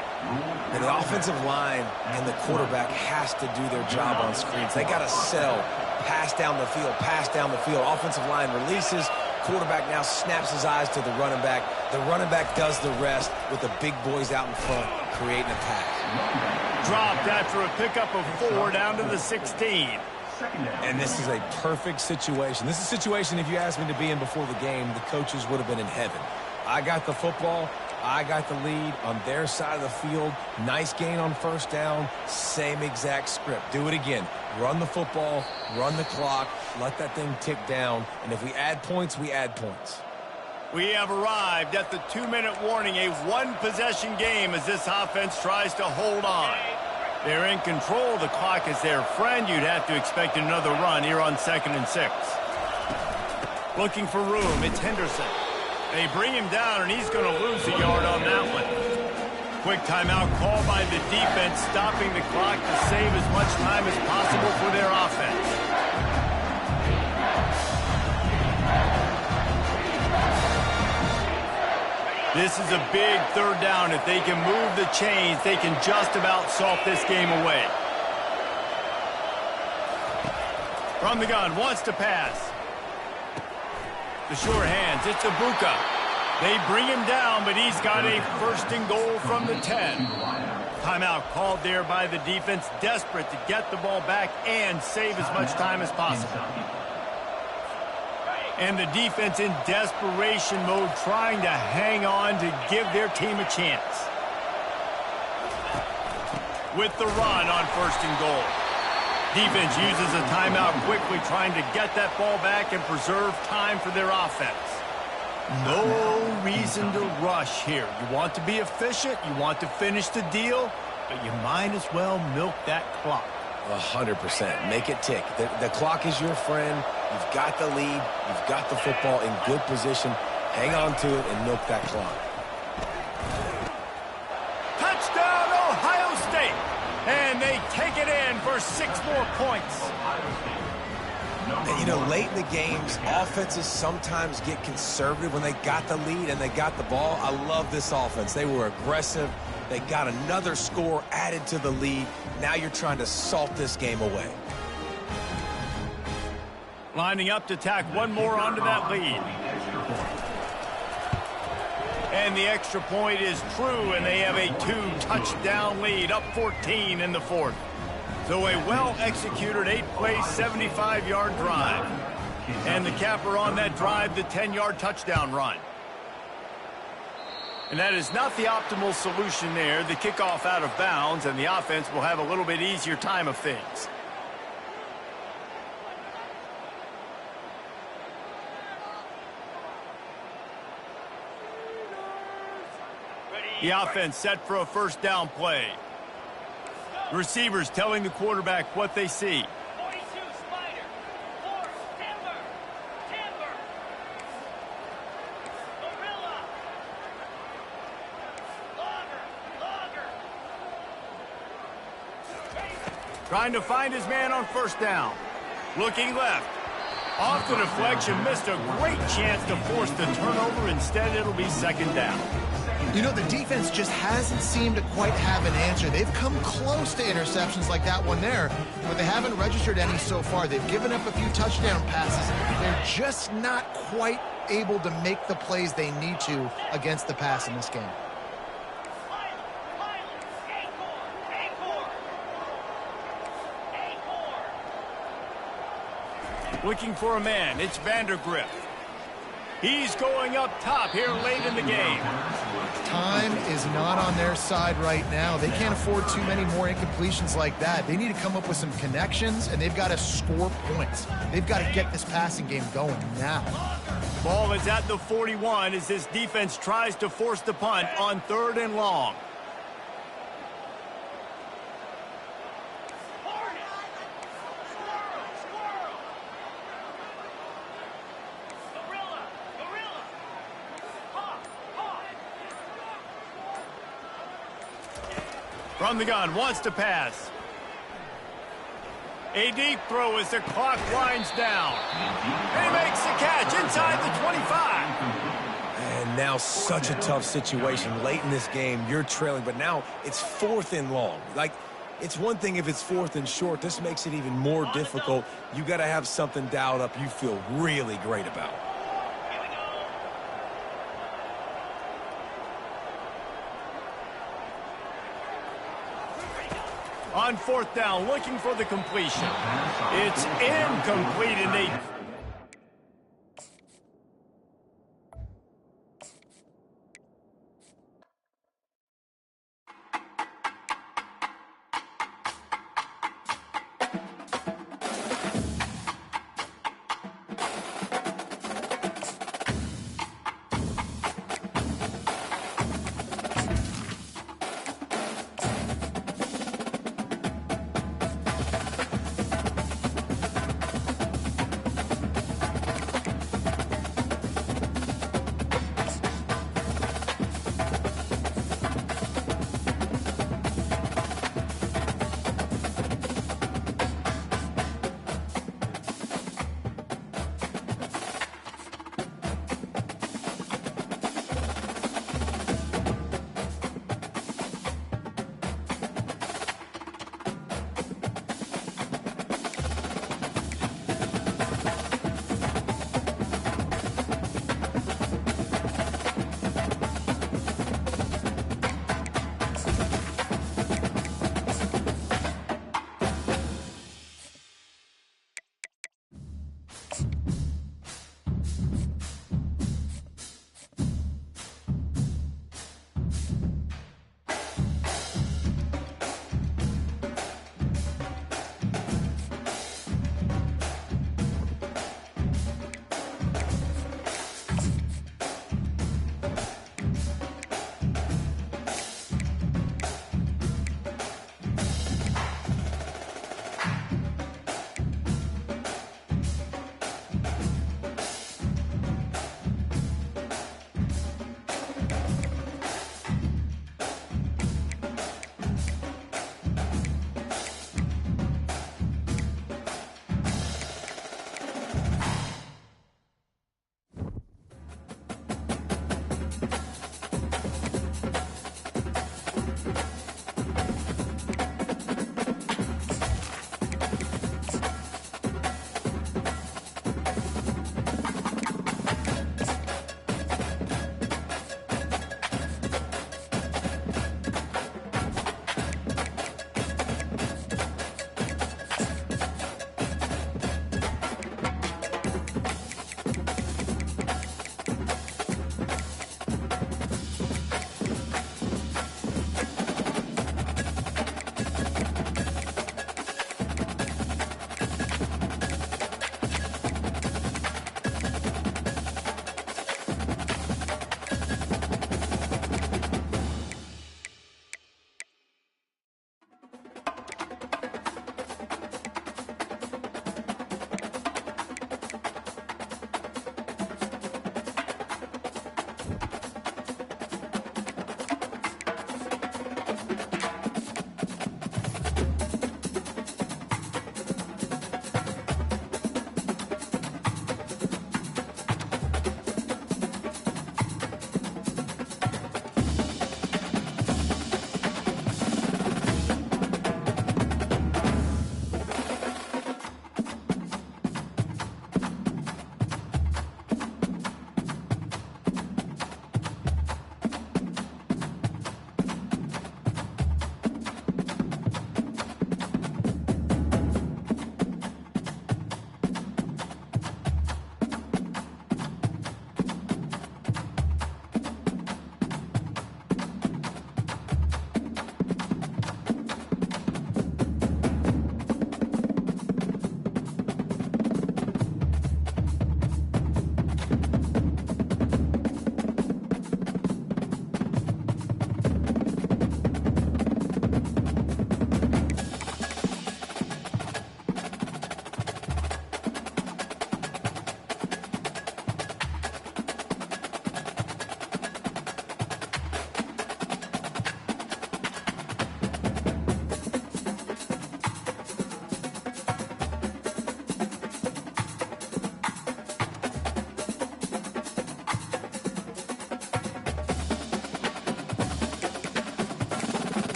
And the offensive line and the quarterback has to do their job on screens. They got to sell. Pass down the field, pass down the field. Offensive line releases. Quarterback now snaps his eyes to the running back. The running back does the rest with the big boys out in front, creating a pass. Dropped after a pickup of 4 down to the 16. And this is a perfect situation. This is a situation, if you asked me to be in before the game, the coaches would have been in heaven. I got the football. I got the lead on their side of the field. Nice gain on first down. Same exact script. Do it again. Run the football, run the clock, let that thing tick down. And if we add points, we add points. We have arrived at the 2-minute warning, a one-possession game as this offense tries to hold on. They're in control. The clock is their friend. You'd have to expect another run here on 2nd and 6. Looking for room. It's Henderson. They bring him down, and he's going to lose a yard on that one. Quick timeout call by the defense, stopping the clock to save as much time as possible for their offense. This is a big 3rd down. If they can move the chains, they can just about salt this game away. From the gun, wants to pass. The sure hands, it's Ibuka. They bring him down, but he's got a 1st and goal from the 10. Timeout called there by the defense, desperate to get the ball back and save as much time as possible. And the defense in desperation mode, trying to hang on to give their team a chance. With the run on 1st and goal. Defense uses a timeout quickly, trying to get that ball back and preserve time for their offense. No reason to rush here. You want to be efficient, you want to finish the deal, but you might as well milk that clock. 100%. Make it tick. The clock is your friend. You've got the lead. You've got the football in good position. Hang on to it and milk that clock. Touchdown, Ohio State! And they take it in for 6 more points. And, you know, late in the games, offenses sometimes get conservative when they got the lead and they got the ball. I love this offense. They were aggressive. They got another score added to the lead. Now you're trying to salt this game away. Lining up to tack one more onto that lead. And the extra point is true, and they have a 2-touchdown lead, up 14 in the 4th. So a well-executed 8-play, 75-yard drive. And the capper on that drive, the 10-yard touchdown run. And that is not the optimal solution there. The kickoff out of bounds, and the offense will have a little bit easier time of things. The offense set for a 1st down play. Receivers telling the quarterback what they see. 42 Spider, 4 Timber, Gorilla, Logger. Trying to find his man on 1st down. Looking left. Off the deflection, missed a great chance to force the turnover. Instead, it'll be 2nd down. You know, the defense just hasn't seemed to quite have an answer. They've come close to interceptions like that one there, but they haven't registered any so far. They've given up a few touchdown passes. They're just not quite able to make the plays they need to against the pass in this game. Looking for a man. It's Vandergrift. He's going up top here late in the game. Time is not on their side right now. They can't afford too many more incompletions like that. They need to come up with some connections, and they've got to score points. They've got to get this passing game going now. Ball is at the 41 as this defense tries to force the punt on 3rd and long. From the gun, wants to pass. A deep throw as the clock winds down. And he makes the catch inside the 25. And now such a tough situation. Late in this game, you're trailing, but now it's 4th and long. Like, it's one thing if it's 4th and short. This makes it even more difficult. You got to have something dialed up you feel really great about. On 4th down, looking for the completion. It's incomplete, and they...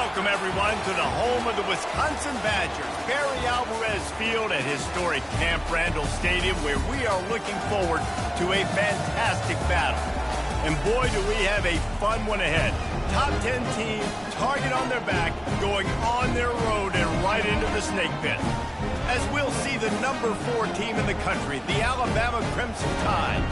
Welcome, everyone, to the home of the Wisconsin Badgers, Barry Alvarez Field at historic Camp Randall Stadium, where we are looking forward to a fantastic battle. And boy, do we have a fun one ahead. Top 10 team, target on their back, going on their road and right into the snake pit. As we'll see the number 4 team in the country, the Alabama Crimson Tide,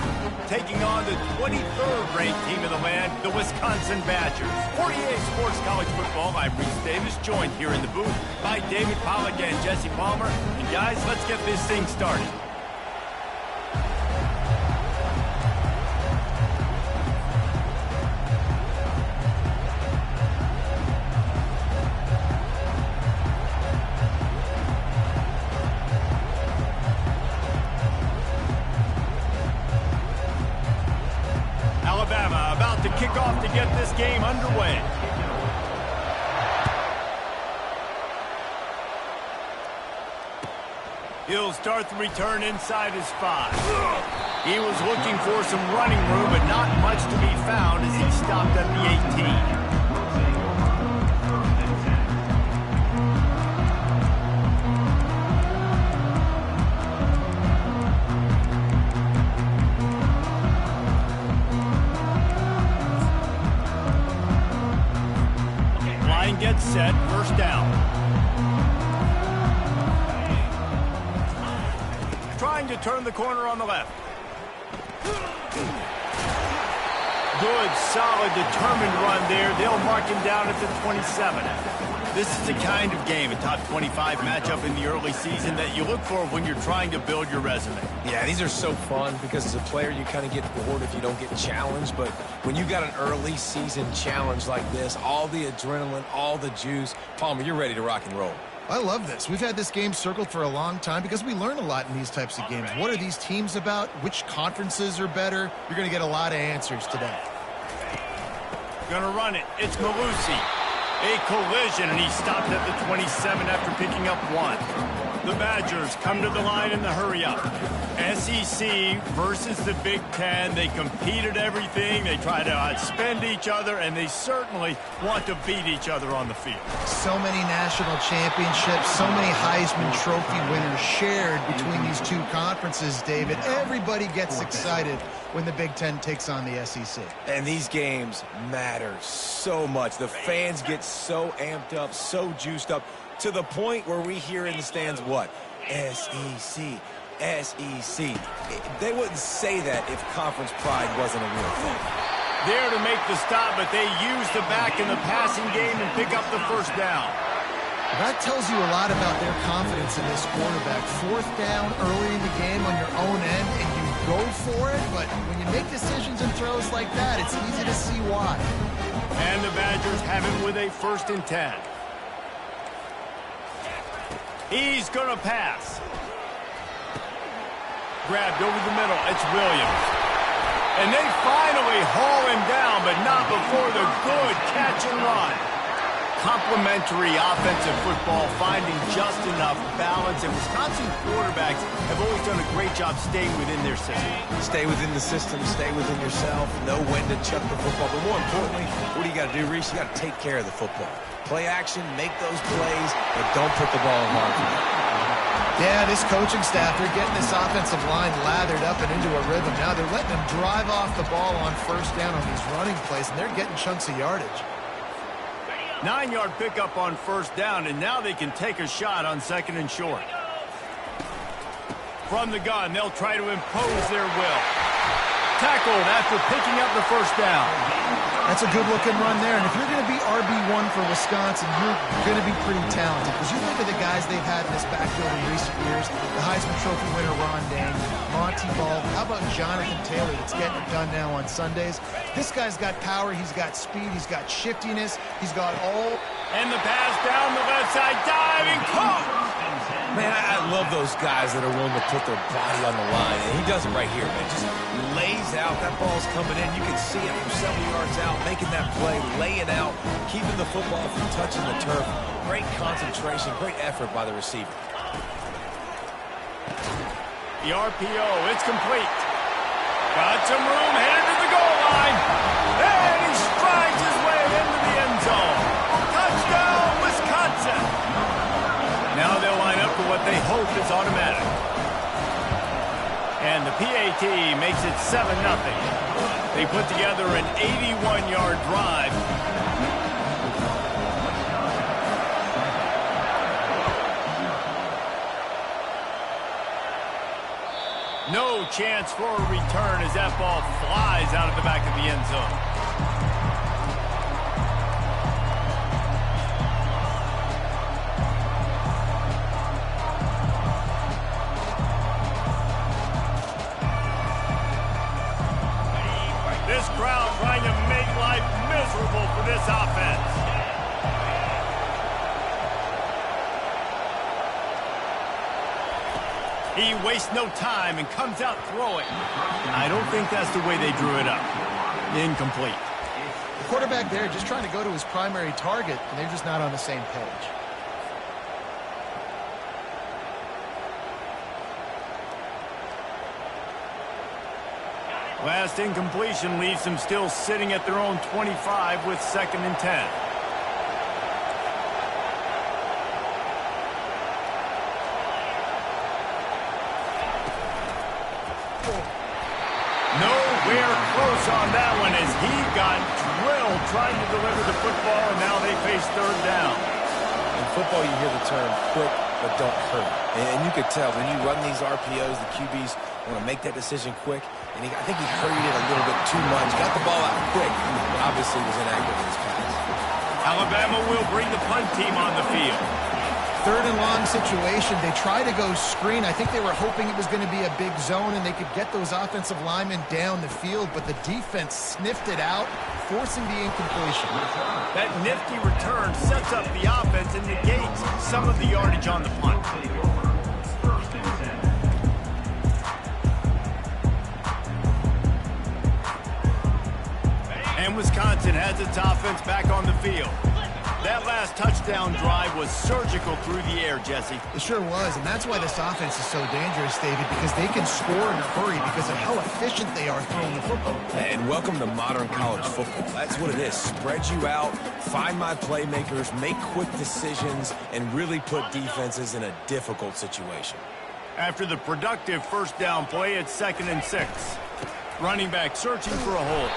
taking on the 23rd ranked team in the land, the Wisconsin Badgers. 48 Sports College Football, I'm Reese Davis, joined here in the booth by David Pollack and Jesse Palmer. And guys, let's get this thing started. Alabama about to kick off to get this game underway. He'll start the return inside his 5. He was looking for some running room, but not much to be found as he stopped at the 18. Gets set, first down. Trying to turn the corner on the left. Good, solid, determined run there. They'll mark him down at the 27. This is the kind of game, a top 25 matchup in the early season, that you look for when you're trying to build your resume. Yeah, these are so fun because as a player, you kind of get bored if you don't get challenged. But when you got an early season challenge like this, all the adrenaline, all the juice, Palmer, you're ready to rock and roll. I love this. We've had this game circled for a long time because we learn a lot in these types of games. What are these teams about? Which conferences are better? You're going to get a lot of answers today. Gonna run it. It's Malusi. A collision, and he stopped at the 27 after picking up 1. The Badgers come to the line in the hurry-up. SEC versus the Big Ten. They compete at everything. They try to outspend each other, and they certainly want to beat each other on the field. So many national championships, so many Heisman Trophy winners shared between these two conferences, David. Everybody gets excited when the Big Ten takes on the SEC. And these games matter so much. The fans get so amped up, so juiced up, to the point where we hear in the stands what? SEC. SEC. They wouldn't say that if conference pride wasn't a real thing. There to make the stop, but they use the back in the passing game and pick up the first down. That tells you a lot about their confidence in this quarterback. 4th down early in the game on your own end, and you go for it, but when you make decisions and throws like that, it's easy to see why. And the Badgers have it with a 1st and 10. He's going to pass. Grabbed over the middle. It's Williams. And they finally haul him down, but not before the good catch and run. Complementary offensive football, finding just enough balance, and Wisconsin quarterbacks have always done a great job staying within their system. Stay within the system, stay within yourself, know when to chuck the football. But more importantly, what do you got to do, Reese? You got to take care of the football. Play action, make those plays, but don't put the ball in harm's way. Yeah, this coaching staff, they're getting this offensive line lathered up and into a rhythm. Now they're letting them drive off the ball on 1st down on these running plays, and they're getting chunks of yardage. 9-yard pickup on 1st down, and now they can take a shot on 2nd and short. From the gun, they'll try to impose their will. Tackled after picking up the 1st down. That's a good-looking run there. And if you're going to be RB1 for Wisconsin, you're going to be pretty talented. Because you think of the guys they've had in this backfield in recent years, the Heisman Trophy winner Ron Dane, Monty Ball. How about Jonathan Taylor that's getting it done now on Sundays? This guy's got power. He's got speed. He's got shiftiness. He's got all... And the pass down the left side, diving, caught! Man, I love those guys that are willing to put their body on the line. And he does it right here, man. Just lays out. That ball's coming in. You can see it from several yards out, making that play, laying out, keeping the football from touching the turf. Great concentration, great effort by the receiver. The RPO, it's complete. Got some room, headed to the goal line. And he strides his way into the end zone. Touchdown! PAT makes it 7-0. They put together an 81-yard drive. No chance for a return as that ball flies out of the back of the end zone. This crowd trying to make life miserable for this offense. He wastes no time and comes out throwing. I don't think that's the way they drew it up. Incomplete. The quarterback there just trying to go to his primary target, and they're just not on the same page. Last incompletion leaves them still sitting at their own 25 with 2nd and 10. Nowhere close on that one as he got drilled trying to deliver the football, and now they face 3rd down. In football, you hear the term quick but don't hurt. And you could tell when you run these RPOs, the QBs want to make that decision quick. And I think he hurried it a little bit too much. Got the ball out quick, but obviously was inaccurate in his pass. Alabama will bring the punt team on the field. 3rd and long situation. They try to go screen. I think they were hoping it was going to be a big zone and they could get those offensive linemen down the field, but the defense sniffed it out, forcing the incompletion. That nifty return sets up the offense and negates some of the yardage on the punt. And Wisconsin has its offense back on the field. That last touchdown drive was surgical through the air, Jesse. It sure was, and that's why this offense is so dangerous, David, because they can score in a hurry because of how efficient they are throwing the football. And welcome to modern college football. That's what it is. Spread you out, find my playmakers, make quick decisions, and really put defenses in a difficult situation. After the productive 1st down play, it's 2nd and 6. Running back searching for a hole.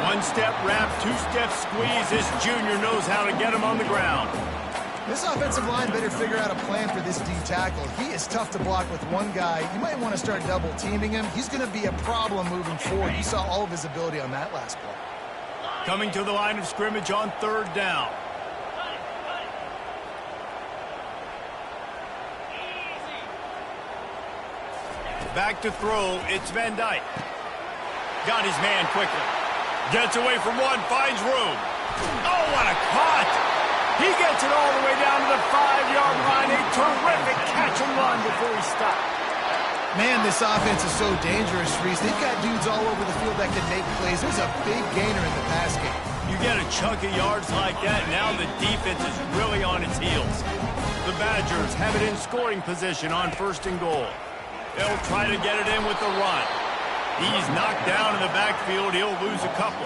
1-step wrap, 2-step squeeze. This junior knows how to get him on the ground. This offensive line better figure out a plan for this D tackle. He is tough to block with one guy. You might want to start double teaming him. He's going to be a problem moving forward. You saw all of his ability on that last play. Coming to the line of scrimmage on 3rd down. Back to throw, it's Van Dyke. Got his man quickly. Gets away from one, finds room. Oh, what a cut! He gets it all the way down to the 5-yard line. A terrific catch and run before he stopped. Man, this offense is so dangerous, Reese. They've got dudes all over the field that can make plays. There's a big gainer in the pass game. You get a chunk of yards like that, now the defense is really on its heels. The Badgers have it in scoring position on 1st and goal. They'll try to get it in with the run. He's knocked down in the backfield. He'll lose a couple.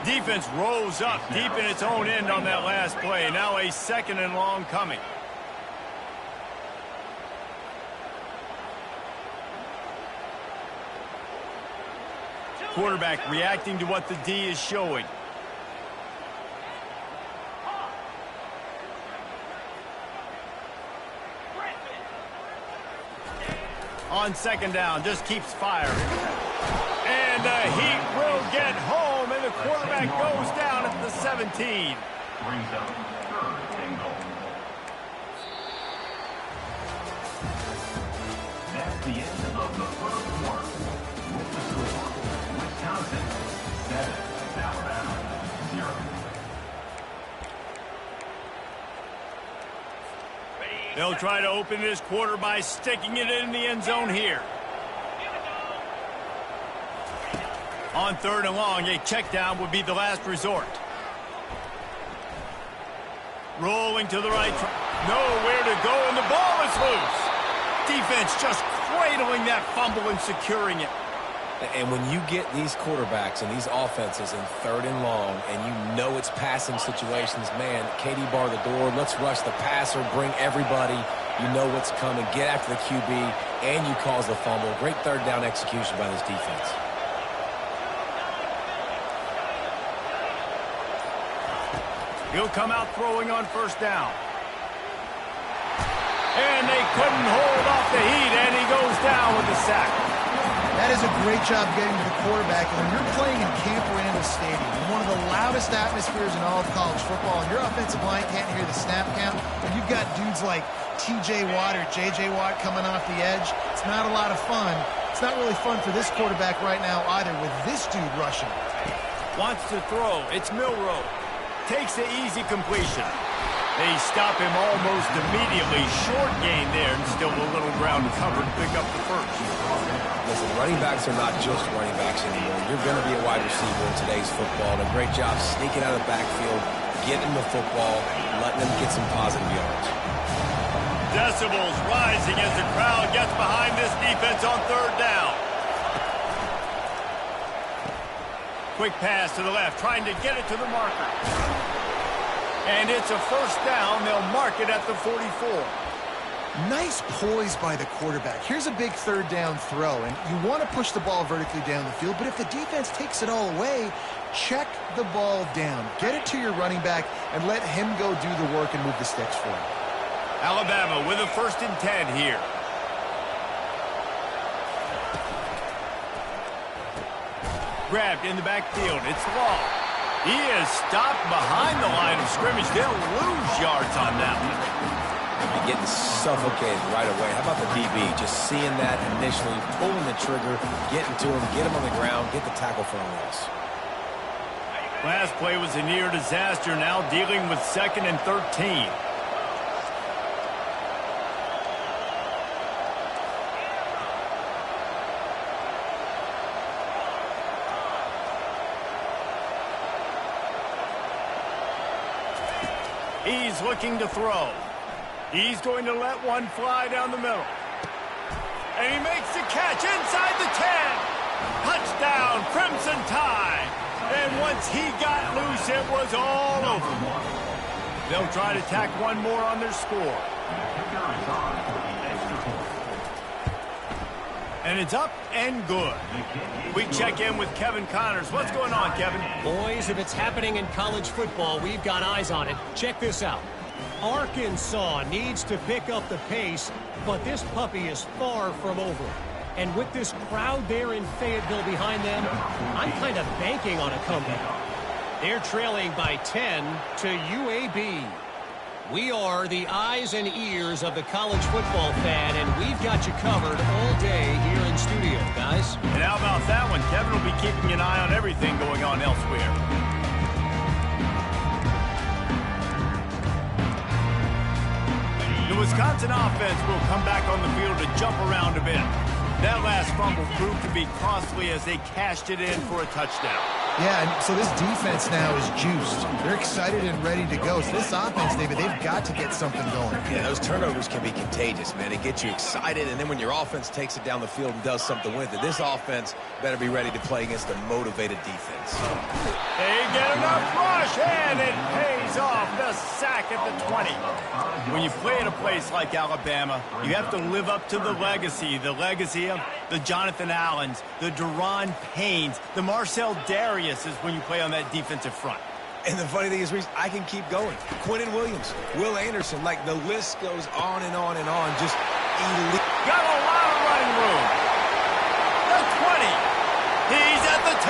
Defense rolls up deep in its own end on that last play. Now a 2nd and long coming. Quarterback reacting to what the D is showing. On 2nd down, just keeps firing. And the Heat will get home, and the quarterback goes down at the 17. Brings up 3rd and goal. That's the end of the 1st quarter. With the score, Wisconsin 7, Alabama 0. They'll try to open this quarter by sticking it in the end zone here. On 3rd and long, a check down would be the last resort. Rolling to the right. Nowhere to go, and the ball is loose. Defense just cradling that fumble and securing it. And when you get these quarterbacks and these offenses in 3rd and long, and you know it's passing situations, man, Katie bar the door, let's rush the passer, bring everybody. You know what's coming. Get after the QB, and you cause the fumble. Great third down execution by this defense. He'll come out throwing on first down. And they couldn't hold off the heat, and he goes down with the sack. That is a great job getting to the quarterback. And when you're playing in Camp Randall Stadium, one of the loudest atmospheres in all of college football, and your offensive line can't hear the snap count, and you've got dudes like T.J. Watt or J.J. Watt coming off the edge, it's not a lot of fun. It's not really fun for this quarterback right now either with this dude rushing. Wants to throw. It's Milroe. Takes the easy completion. They stop him almost immediately. Short gain there, and still a little ground covered. Pick up the first. Listen, running backs are not just running backs anymore. You're going to be a wide receiver in today's football. And a great job sneaking out of the backfield, getting the football, letting them get some positive yards. Decibels rising as the crowd gets behind this defense on third down. Quick pass to the left, trying to get it to the marker. And it's a first down. They'll mark it at the 44. Nice poise by the quarterback. Here's a big third down throw, and you want to push the ball vertically down the field, but if the defense takes it all away, check the ball down. Get it to your running back and let him go do the work and move the sticks for him. Alabama with a 1st and 10 here. Grabbed in the backfield. It's Law. He is stopped behind the line of scrimmage. They'll lose yards on that one. And getting suffocated right away. How about the DB? Just seeing that initially, pulling the trigger, getting to him, get him on the ground, get the tackle for a loss. Last play was a near disaster. Now dealing with 2nd and 13. He's looking to throw. He's going to let one fly down the middle. And he makes the catch inside the 10. Touchdown, Crimson Tide. And once he got loose, it was all over. They'll try to tack one more on their score. And it's up and good. We check in with Kevin Connors. What's going on, Kevin? Boys, if it's happening in college football, we've got eyes on it. Check this out. Arkansas needs to pick up the pace, but this puppy is far from over. And with this crowd there in Fayetteville behind them, I'm kind of banking on a comeback. They're trailing by 10 to UAB. We are the eyes and ears of the college football fan, and we've got you covered all day here in studio, guys. And how about that one? Kevin will be keeping an eye on everything going on elsewhere. The Wisconsin offense will come back on the field to jump around a bit. That last fumble proved to be costly as they cashed it in for a touchdown. Yeah, and so this defense now is juiced. They're excited and ready to go. So this offense, David, they've got to get something going. Yeah, those turnovers can be contagious, man. They get you excited, and then when your offense takes it down the field and does something with it, this offense better be ready to play against a motivated defense. They get enough rush, and it pays off. The sack at the 20. When you play at a place like Alabama, you have to live up to the legacy of the Jonathan Allens, the Deron Paynes, the Marcel Darius is when you play on that defensive front. And the funny thing is, Reese, I can keep going. Quentin Williams, Will Anderson, like the list goes on and on and on. Just elite. Got a lot of running room. The 20. He's at the 10.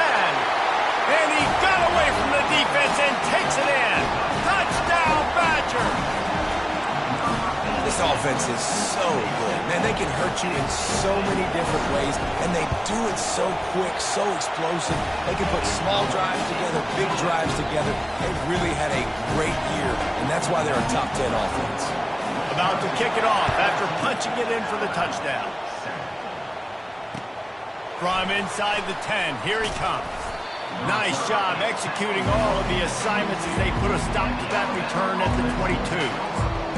And he got away from the defense and takes it in. Touchdown, Badger. This offense is so good. Man, they can hurt you in so many different ways, and they do it so quick, so explosive. They can put small drives together, big drives together. They've really had a great year, and that's why they're a top 10 offense. About to kick it off after punching it in for the touchdown. From inside the 10, here he comes. Nice job executing all of the assignments as they put a stop to that return at the 22.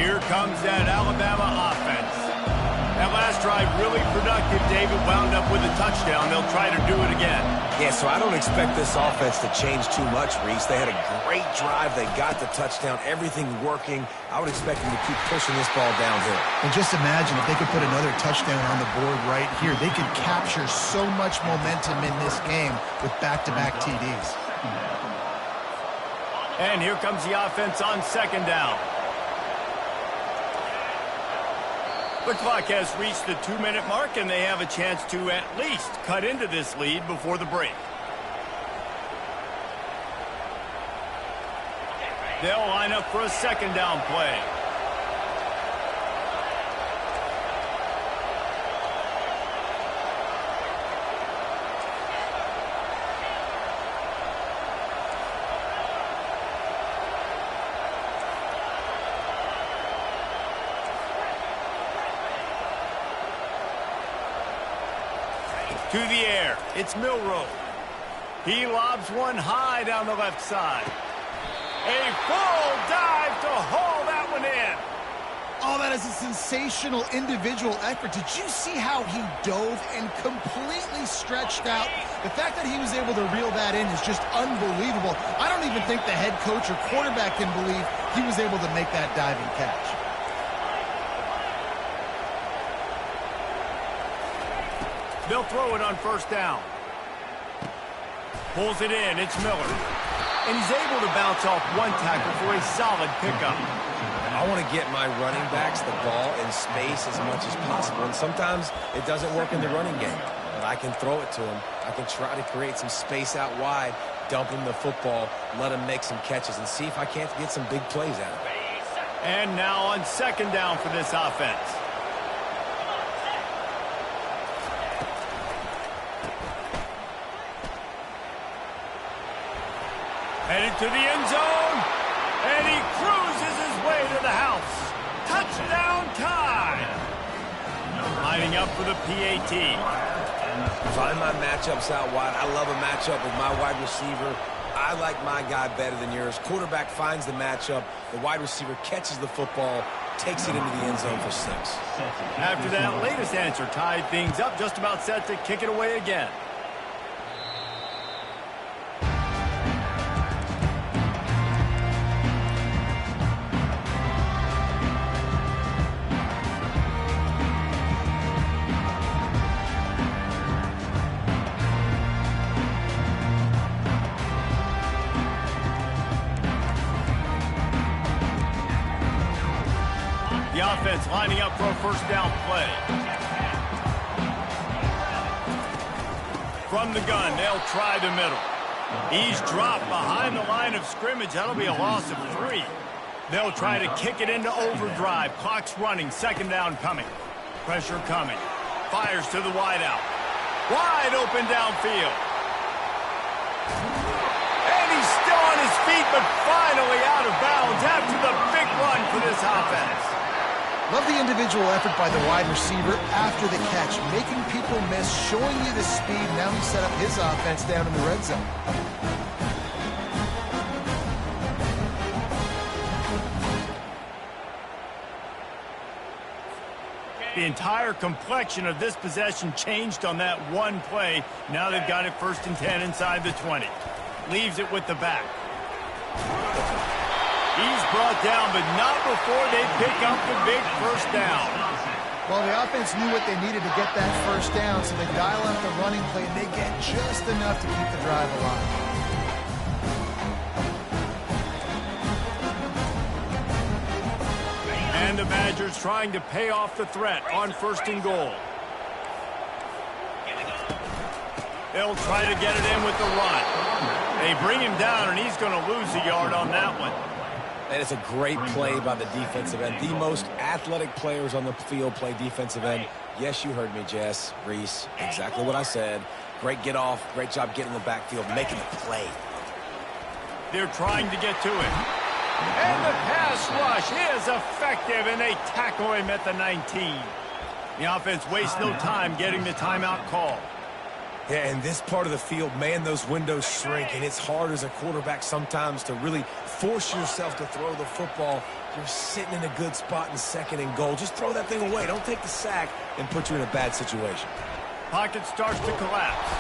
Here comes that Alabama offense. That last drive really productive. David wound up with a touchdown. They'll try to do it again. Yeah, so I don't expect this offense to change too much, Reese. They had a great drive. They got the touchdown. Everything working. I would expect them to keep pushing this ball downhill. And just imagine if they could put another touchdown on the board right here. They could capture so much momentum in this game with back-to-back TDs. And here comes the offense on second down. The clock has reached the 2-minute mark, and they have a chance to at least cut into this lead before the break. They'll line up for a second down play. To the air, it's Milroe. He lobs one high down the left side. A full dive to haul that one in. Oh, that is a sensational individual effort. Did you see how he dove and completely stretched out? The fact that he was able to reel that in is just unbelievable. I don't even think the head coach or quarterback can believe he was able to make that diving catch. They'll throw it on first down. Pulls it in. It's Miller. And he's able to bounce off one tackle for a solid pickup. I want to get my running backs the ball in space as much as possible. And sometimes it doesn't work in the running game. But I can throw it to him. I can try to create some space out wide, dump him the football, let him make some catches, and see if I can't get some big plays out of it. And now on second down for this offense. Headed to the end zone, and he cruises his way to the house. Touchdown time! Lining up for the PAT. Find my matchups out wide. I love a matchup with my wide receiver. I like my guy better than yours. Quarterback finds the matchup. The wide receiver catches the football, takes it into the end zone for 6. After that latest answer tied things up, just about set to kick it away again. The offense lining up for a first down play. From the gun, they'll try the middle. He's dropped behind the line of scrimmage. That'll be a loss of 3. They'll try to kick it into overdrive. Clock's running. Second down coming. Pressure coming. Fires to the wideout. Wide open downfield. And he's still on his feet, but finally out of bounds after the big run for this offense. Love the individual effort by the wide receiver after the catch, making people miss, showing you the speed. Now he set up his offense down in the red zone. The entire complexion of this possession changed on that one play. Now they've got it 1st and 10 inside the 20. Leaves it with the back. He's brought down, but not before they pick up the big first down. Well, the offense knew what they needed to get that first down, so they dial up the running play, and they get just enough to keep the drive alive. And the Badgers trying to pay off the threat on 1st and goal. They'll try to get it in with the run. They bring him down, and he's going to lose a yard on that one. And it's a great play by the defensive end. The most athletic players on the field play defensive end. Yes, you heard me, Jess, Reese. Exactly what I said. Great get off. Great job getting in the backfield, making the play. They're trying to get to it. And the pass rush is effective, and they tackle him at the 19. The offense wastes no time getting the timeout call. Yeah, in this part of the field, man, those windows shrink, and it's hard as a quarterback sometimes to really force yourself to throw the football. You're sitting in a good spot in second and goal. Just throw that thing away. Don't take the sack and put you in a bad situation. Pocket starts to collapse.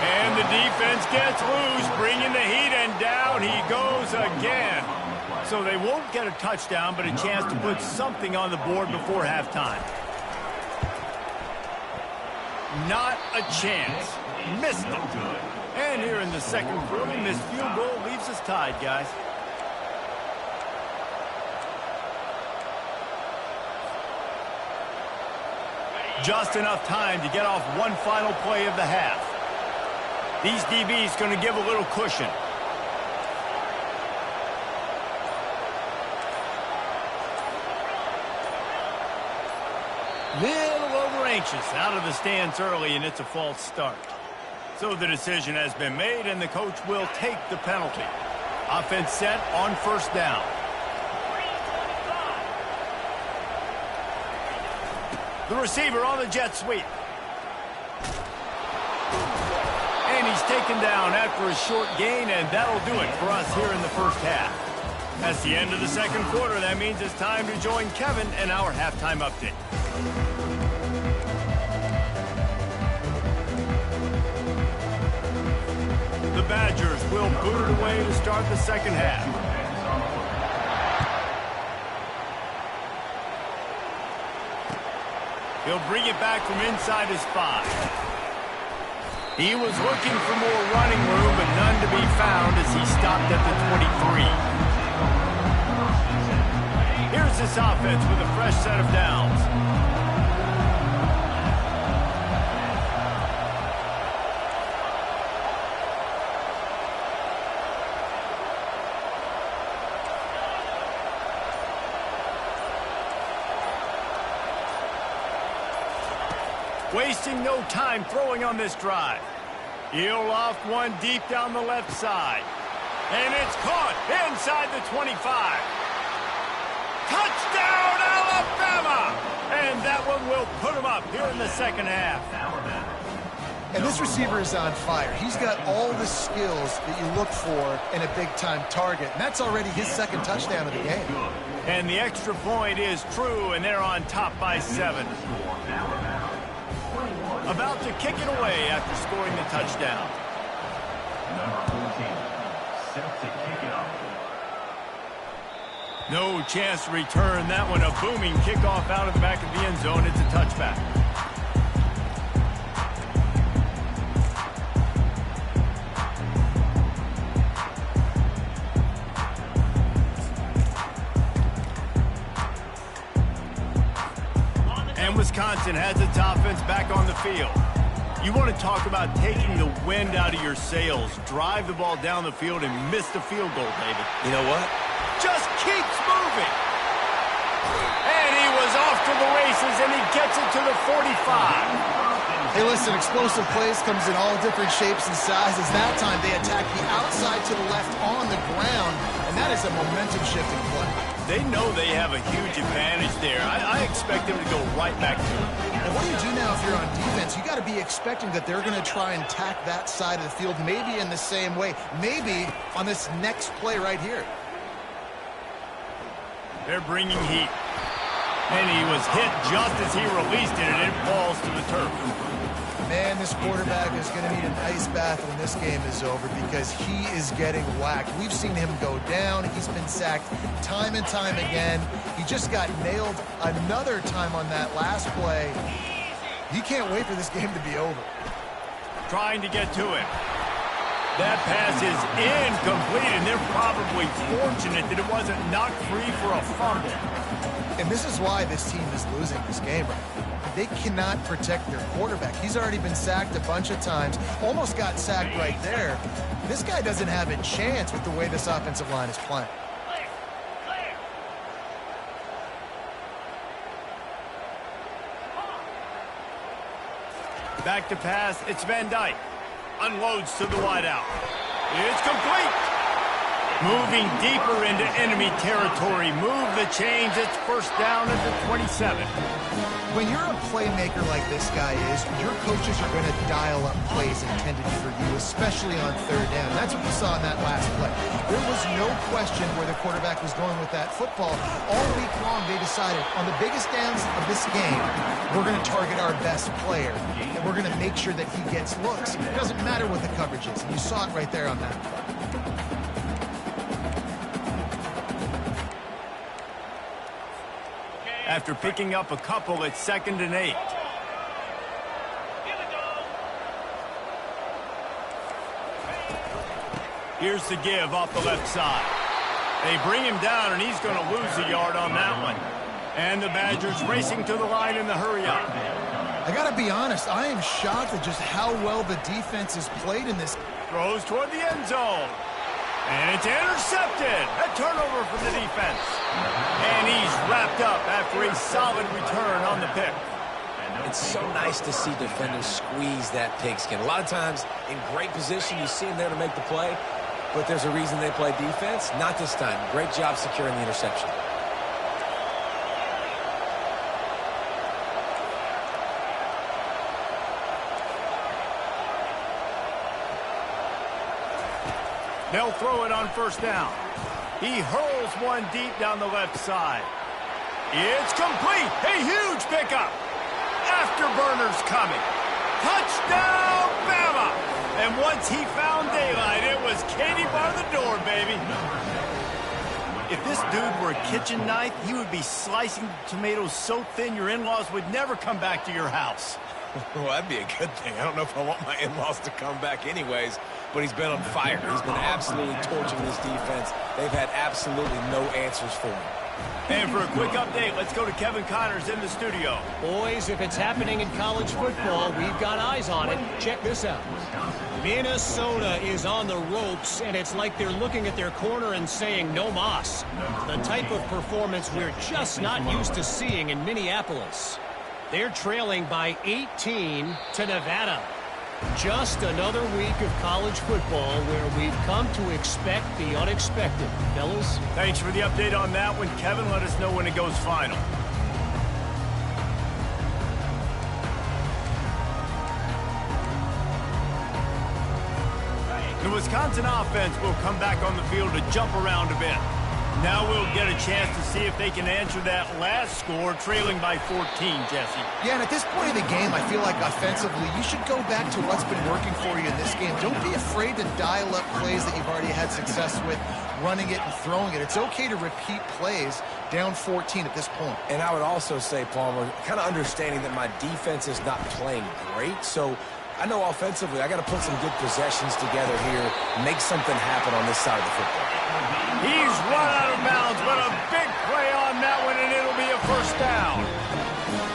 And the defense gets loose, bringing the heat, and down he goes again. So they won't get a touchdown, but a chance to put something on the board before halftime. Not a chance. Missed it. And here in the second quarter, missed field goal leaves us tied, guys. Just enough time to get off one final play of the half. These DBs going to give a little cushion. Little over anxious out of the stands early, and it's a false start. So the decision has been made, and the coach will take the penalty. Offense set on first down. The receiver on the jet sweep. And he's taken down after a short gain, and that'll do it for us here in the first half. That's the end of the second quarter. That means it's time to join Kevin in our halftime update. The Badgers will boot it away to start the second half. He'll bring it back from inside his 5. He was looking for more running room, but none to be found as he stopped at the 23. Here's this offense with a fresh set of downs. Wasting no time throwing on this drive. He'll loft one deep down the left side. And it's caught inside the 25. Touchdown, Alabama! And that one will put him up here in the second half. And this receiver is on fire. He's got all the skills that you look for in a big-time target. And that's already his second touchdown of the game. And the extra point is true, and they're on top by 7. About to kick it away after scoring the touchdown. Number 14, set to kick it off. No chance to return that one. A booming kickoff out of the back of the end zone. It's a touchback. And Wisconsin has its offense back on the field. You want to talk about taking the wind out of your sails. Drive the ball down the field and miss the field goal, David. You know what? Just keeps moving. And he was off to the races, and he gets it to the 45. Hey, listen, explosive plays comes in all different shapes and sizes. That time they attack the outside to the left on the ground, and that is a momentum-shifting play. They know they have a huge advantage there. I expect them to go right back to it. And what do you do now if you're on defense? You got to be expecting that they're going to try and tack that side of the field, maybe in the same way, maybe on this next play right here. They're bringing heat. And he was hit just as he released it, and it falls to the turf. Man, this quarterback is going to need an ice bath when this game is over because he is getting whacked. We've seen him go down. He's been sacked time and time again. He just got nailed another time on that last play. He can't wait for this game to be over. Trying to get to it. That pass is incomplete, and they're probably fortunate that it wasn't knocked free for a fumble. And this is why this team is losing this game right now. They cannot protect their quarterback. He's already been sacked a bunch of times, almost got sacked right there. This guy doesn't have a chance with the way this offensive line is playing. Back to pass, it's Van Dyke. Unloads to the wideout. It's complete. Moving deeper into enemy territory. Move the change. It's first down at the 27. When you're a playmaker like this guy is, your coaches are going to dial up plays intended for you, especially on third down. That's what we saw in that last play. There was no question where the quarterback was going with that football. All week long, they decided on the biggest downs of this game, we're going to target our best player, and we're going to make sure that he gets looks. It doesn't matter what the coverage is. And you saw it right there on that play. After picking up a couple, it's 2nd and 8. Here's the give off the left side. They bring him down, and he's going to lose a yard on that one. And the Badgers racing to the line in the hurry-up. I got to be honest, I am shocked at just how well the defense has played in this. Throws toward the end zone. And it's intercepted. A turnover from the defense. And he's wrapped up after a solid return on the pick. It's so nice to see defenders squeeze that pigskin. A lot of times in great position, you see them there to make the play, but there's a reason they play defense. Not this time. Great job securing the interception. They'll throw it on first down. He hurls one deep down the left side. It's complete. A huge pickup. Afterburners coming. Touchdown, Bama! And once he found daylight, it was Katie bar the door, baby. If this dude were a kitchen knife, he would be slicing tomatoes so thin your in-laws would never come back to your house. Well, that'd be a good thing. I don't know if I want my in-laws to come back anyways, but he's been on fire. He's been absolutely torching this defense. They've had absolutely no answers for him. And for a quick update, let's go to Kevin Connors in the studio. Boys, if it's happening in college football, we've got eyes on it. Check this out. Minnesota is on the ropes, and it's like they're looking at their corner and saying, no mas. The type of performance we're just not used to seeing in Minneapolis. They're trailing by 18 to Nevada. Just another week of college football where we've come to expect the unexpected. Fellas? Thanks for the update on that one, Kevin. Let us know when it goes final. The Wisconsin offense will come back on the field to jump around a bit. Now we'll get a chance to see if they can answer that last score, trailing by 14, Jesse. Yeah, and at this point in the game, I feel like offensively, you should go back to what's been working for you in this game. Don't be afraid to dial up plays that you've already had success with, running it and throwing it. It's okay to repeat plays down 14 at this point. And I would also say, Palmer, kind of understanding that my defense is not playing great, so I know offensively I got to put some good possessions together here, make something happen on this side of the football. He's run out of bounds, but a big play on that one, and it'll be a first down.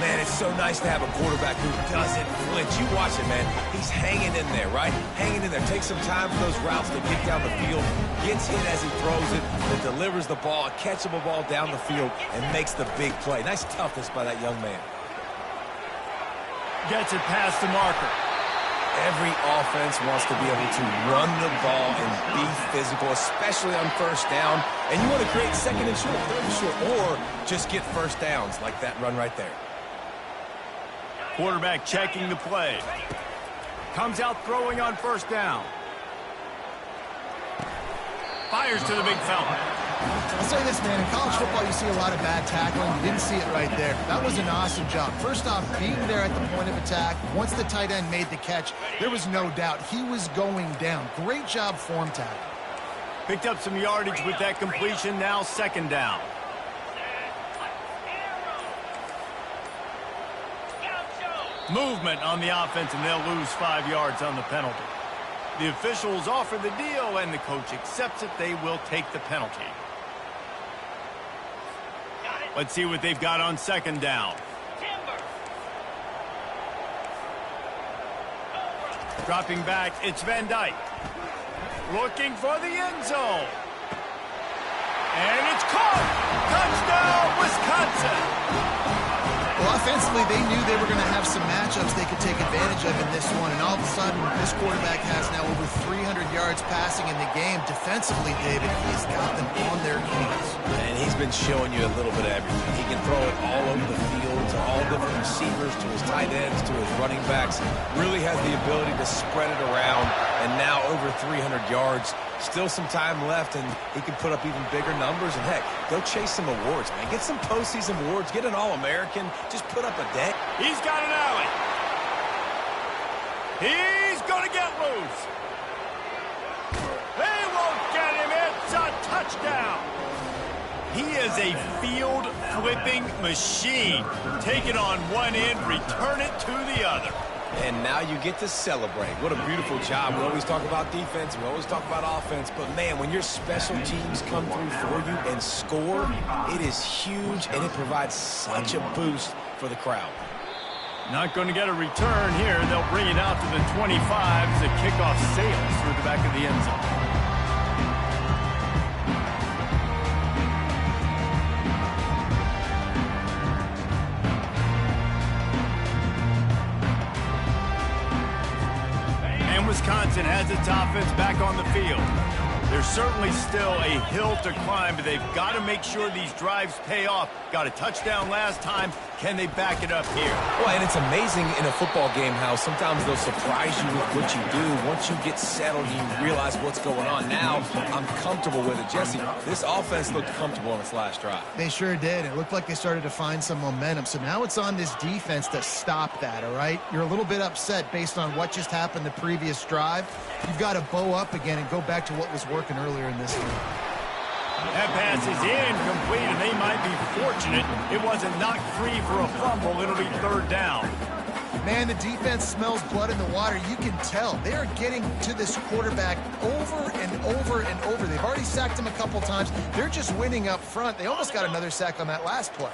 Man, it's so nice to have a quarterback who doesn't flinch. You watch it, man. He's hanging in there, right? Hanging in there. Takes some time for those routes to get down the field. Gets hit as he throws it, but delivers the ball, a catchable ball down the field, and makes the big play. Nice toughness by that young man. Gets it past the marker. Every offense wants to be able to run the ball and be physical, especially on first down. And you want to create second and short, third and short, or just get first downs like that run right there. Quarterback checking the play. Comes out throwing on first down. Fires to the big fella. I'll say this, man. In college football, you see a lot of bad tackling. You didn't see it right there. That was an awesome job. First off, being there at the point of attack. Once the tight end made the catch, there was no doubt he was going down. Great job form tackle. Picked up some yardage with that completion. Now second down. Movement on the offense, and they'll lose 5 yards on the penalty. The officials offer the deal, and the coach accepts it. They will take the penalty. Let's see what they've got on second down. Dropping back, it's Van Dyke. Looking for the end zone. And it's caught! Touchdown, Wisconsin! Well, Defensively, they knew they were going to have some matchups they could take advantage of in this one, and all of a sudden, this quarterback has now over 300 yards passing in the game. Defensively, David, he's got them on their heels. And he's been showing you a little bit of everything. He can throw it all over the field to all different receivers, to his tight ends, to his running backs. Really has the ability to spread it around, and now over 300 yards. Still some time left, and he can put up even bigger numbers. And, heck, go chase some awards, man. Get some postseason awards. Get an All-American. Just put up a day. He's got an alley. He's going to get loose. They won't get him. It's a touchdown. He is a field-flipping machine. Take it on one end, return it to the other. And now you get to celebrate. What a beautiful job. We always talk about defense. We always talk about offense. But, man, when your special teams come through for you and score, it is huge, and it provides such a boost for the crowd. Not going to get a return here. They'll bring it out to the 25 as the kickoff sails through the back of the end zone. Wisconsin has its offense back on the field. There's certainly still a hill to climb, but they've got to make sure these drives pay off. Got a touchdown last time. Can they back it up here? Well, and it's amazing in a football game how sometimes they'll surprise you with what you do. Once you get settled, you realize what's going on. Now, I'm comfortable with it. Jesse, this offense looked comfortable on its last drive. They sure did. It looked like they started to find some momentum. So now it's on this defense to stop that, all right? You're a little bit upset based on what just happened the previous drive. You've got to bow up again and go back to what was working earlier in this game. That pass is incomplete, and they might be fortunate it wasn't knocked free for a fumble. It'll be third down. Man, the defense smells blood in the water. You can tell. They are getting to this quarterback over and over and over. They've already sacked him a couple times. They're just winning up front. They almost got another sack on that last play.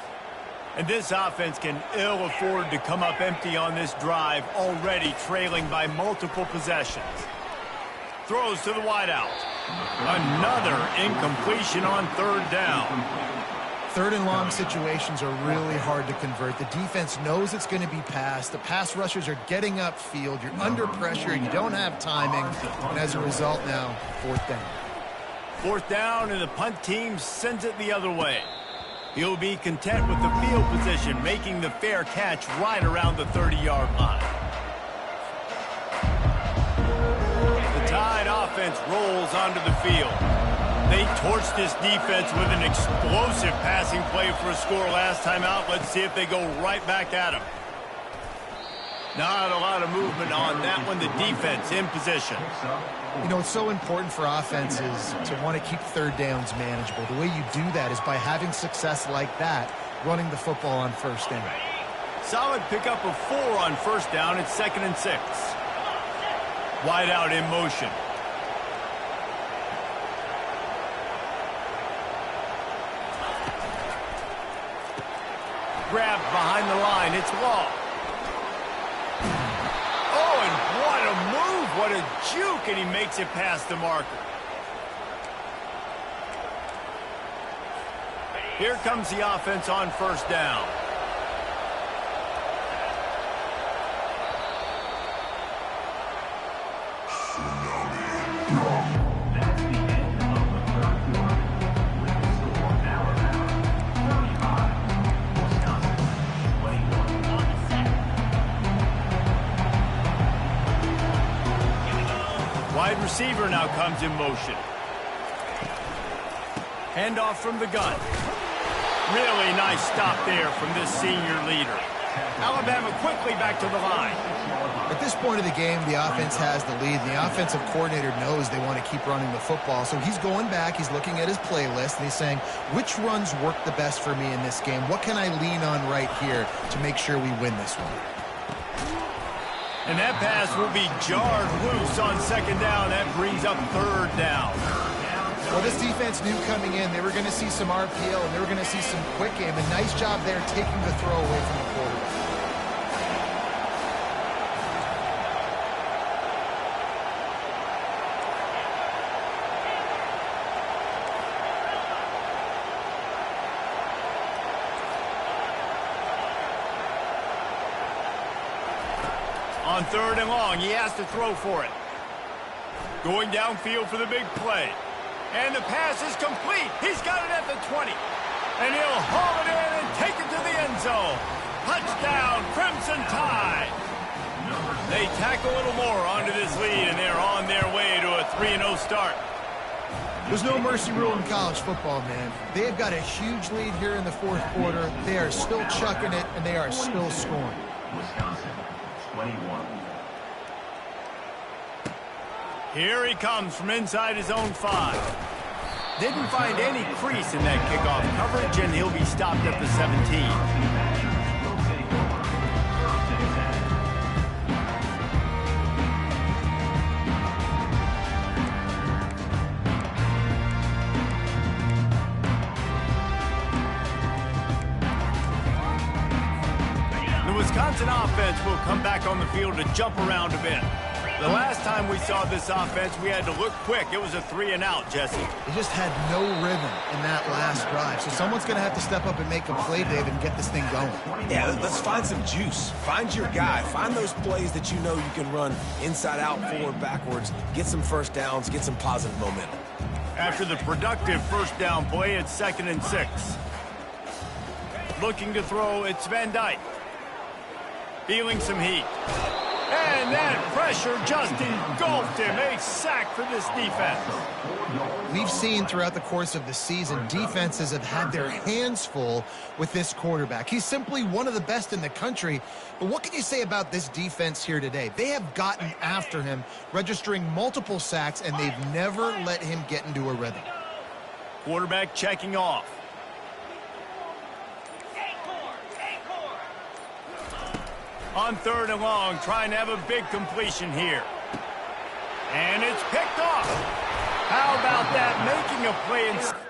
And this offense can ill afford to come up empty on this drive, already trailing by multiple possessions. Throws to the wideout. Another incompletion on third down. Third and long situations are really hard to convert. The defense knows it's going to be passed. The pass rushers are getting upfield. You're under pressure. You don't have timing. And as a result now, fourth down. Fourth down, and the punt team sends it the other way. He'll be content with the field position, making the fair catch right around the 30-yard line. Tide offense rolls onto the field. They torched this defense with an explosive passing play for a score last time out. Let's see if they go right back at him. Not a lot of movement on that one. The defense in position. You know, it's so important for offenses to want to keep third downs manageable. The way you do that is by having success like that, running the football on first down. Solid pickup of 4 on first down. It's 2nd and 6. Wide out in motion. Grabbed behind the line. It's Law. Oh, and what a move. What a juke. And he makes it past the marker. Here comes the offense on first down. That's the end of the third quarter. With the score now about 35, Wisconsin 21. On the set. Here we go. Wide receiver now comes in motion. Handoff from the gun. Really nice stop there from this senior leader. Alabama quickly back to the line. At this point of the game, the offense has the lead. The offensive coordinator knows they want to keep running the football. So he's going back, he's looking at his playlist, and he's saying, which runs work the best for me in this game? What can I lean on right here to make sure we win this one? And that pass will be jarred loose on second down. That brings up third down. Well, this defense knew coming in they were going to see some RPO and they were going to see some quick game. A nice job there taking the throw away from the quarterback. On 3rd and long, he has to throw for it. Going downfield for the big play. And the pass is complete. He's got it at the 20. And he'll haul it in and take it to the end zone. Touchdown, Crimson Tide. They tack a little more onto this lead, and they're on their way to a 3-0 start. There's no mercy rule in college football, man. They've got a huge lead here in the 4th quarter. They are still chucking it, and they are still scoring. Wisconsin, 21. Here he comes from inside his own 5. Didn't find any crease in that kickoff coverage, and he'll be stopped at the 17. The Wisconsin offense will come back on the field to jump around a bit. The last time we saw this offense, we had to look quick. It was a 3-and-out, Jesse. They just had no rhythm in that last drive. So someone's going to have to step up and make a play, David, and get this thing going. Yeah, let's find some juice. Find your guy. Find those plays that you know you can run inside out, forward, backwards. Get some first downs. Get some positive momentum. After the productive first down play, it's 2nd and 6. Looking to throw, it's Van Dyke. Feeling some heat. And that pressure just engulfed him. A sack for this defense. We've seen throughout the course of the season, defenses have had their hands full with this quarterback. He's simply one of the best in the country. But what can you say about this defense here today? They have gotten after him, registering multiple sacks, and they've never let him get into a rhythm. Quarterback checking off. On 3rd and long, trying to have a big completion here. And it's picked off. How about that? Making a play.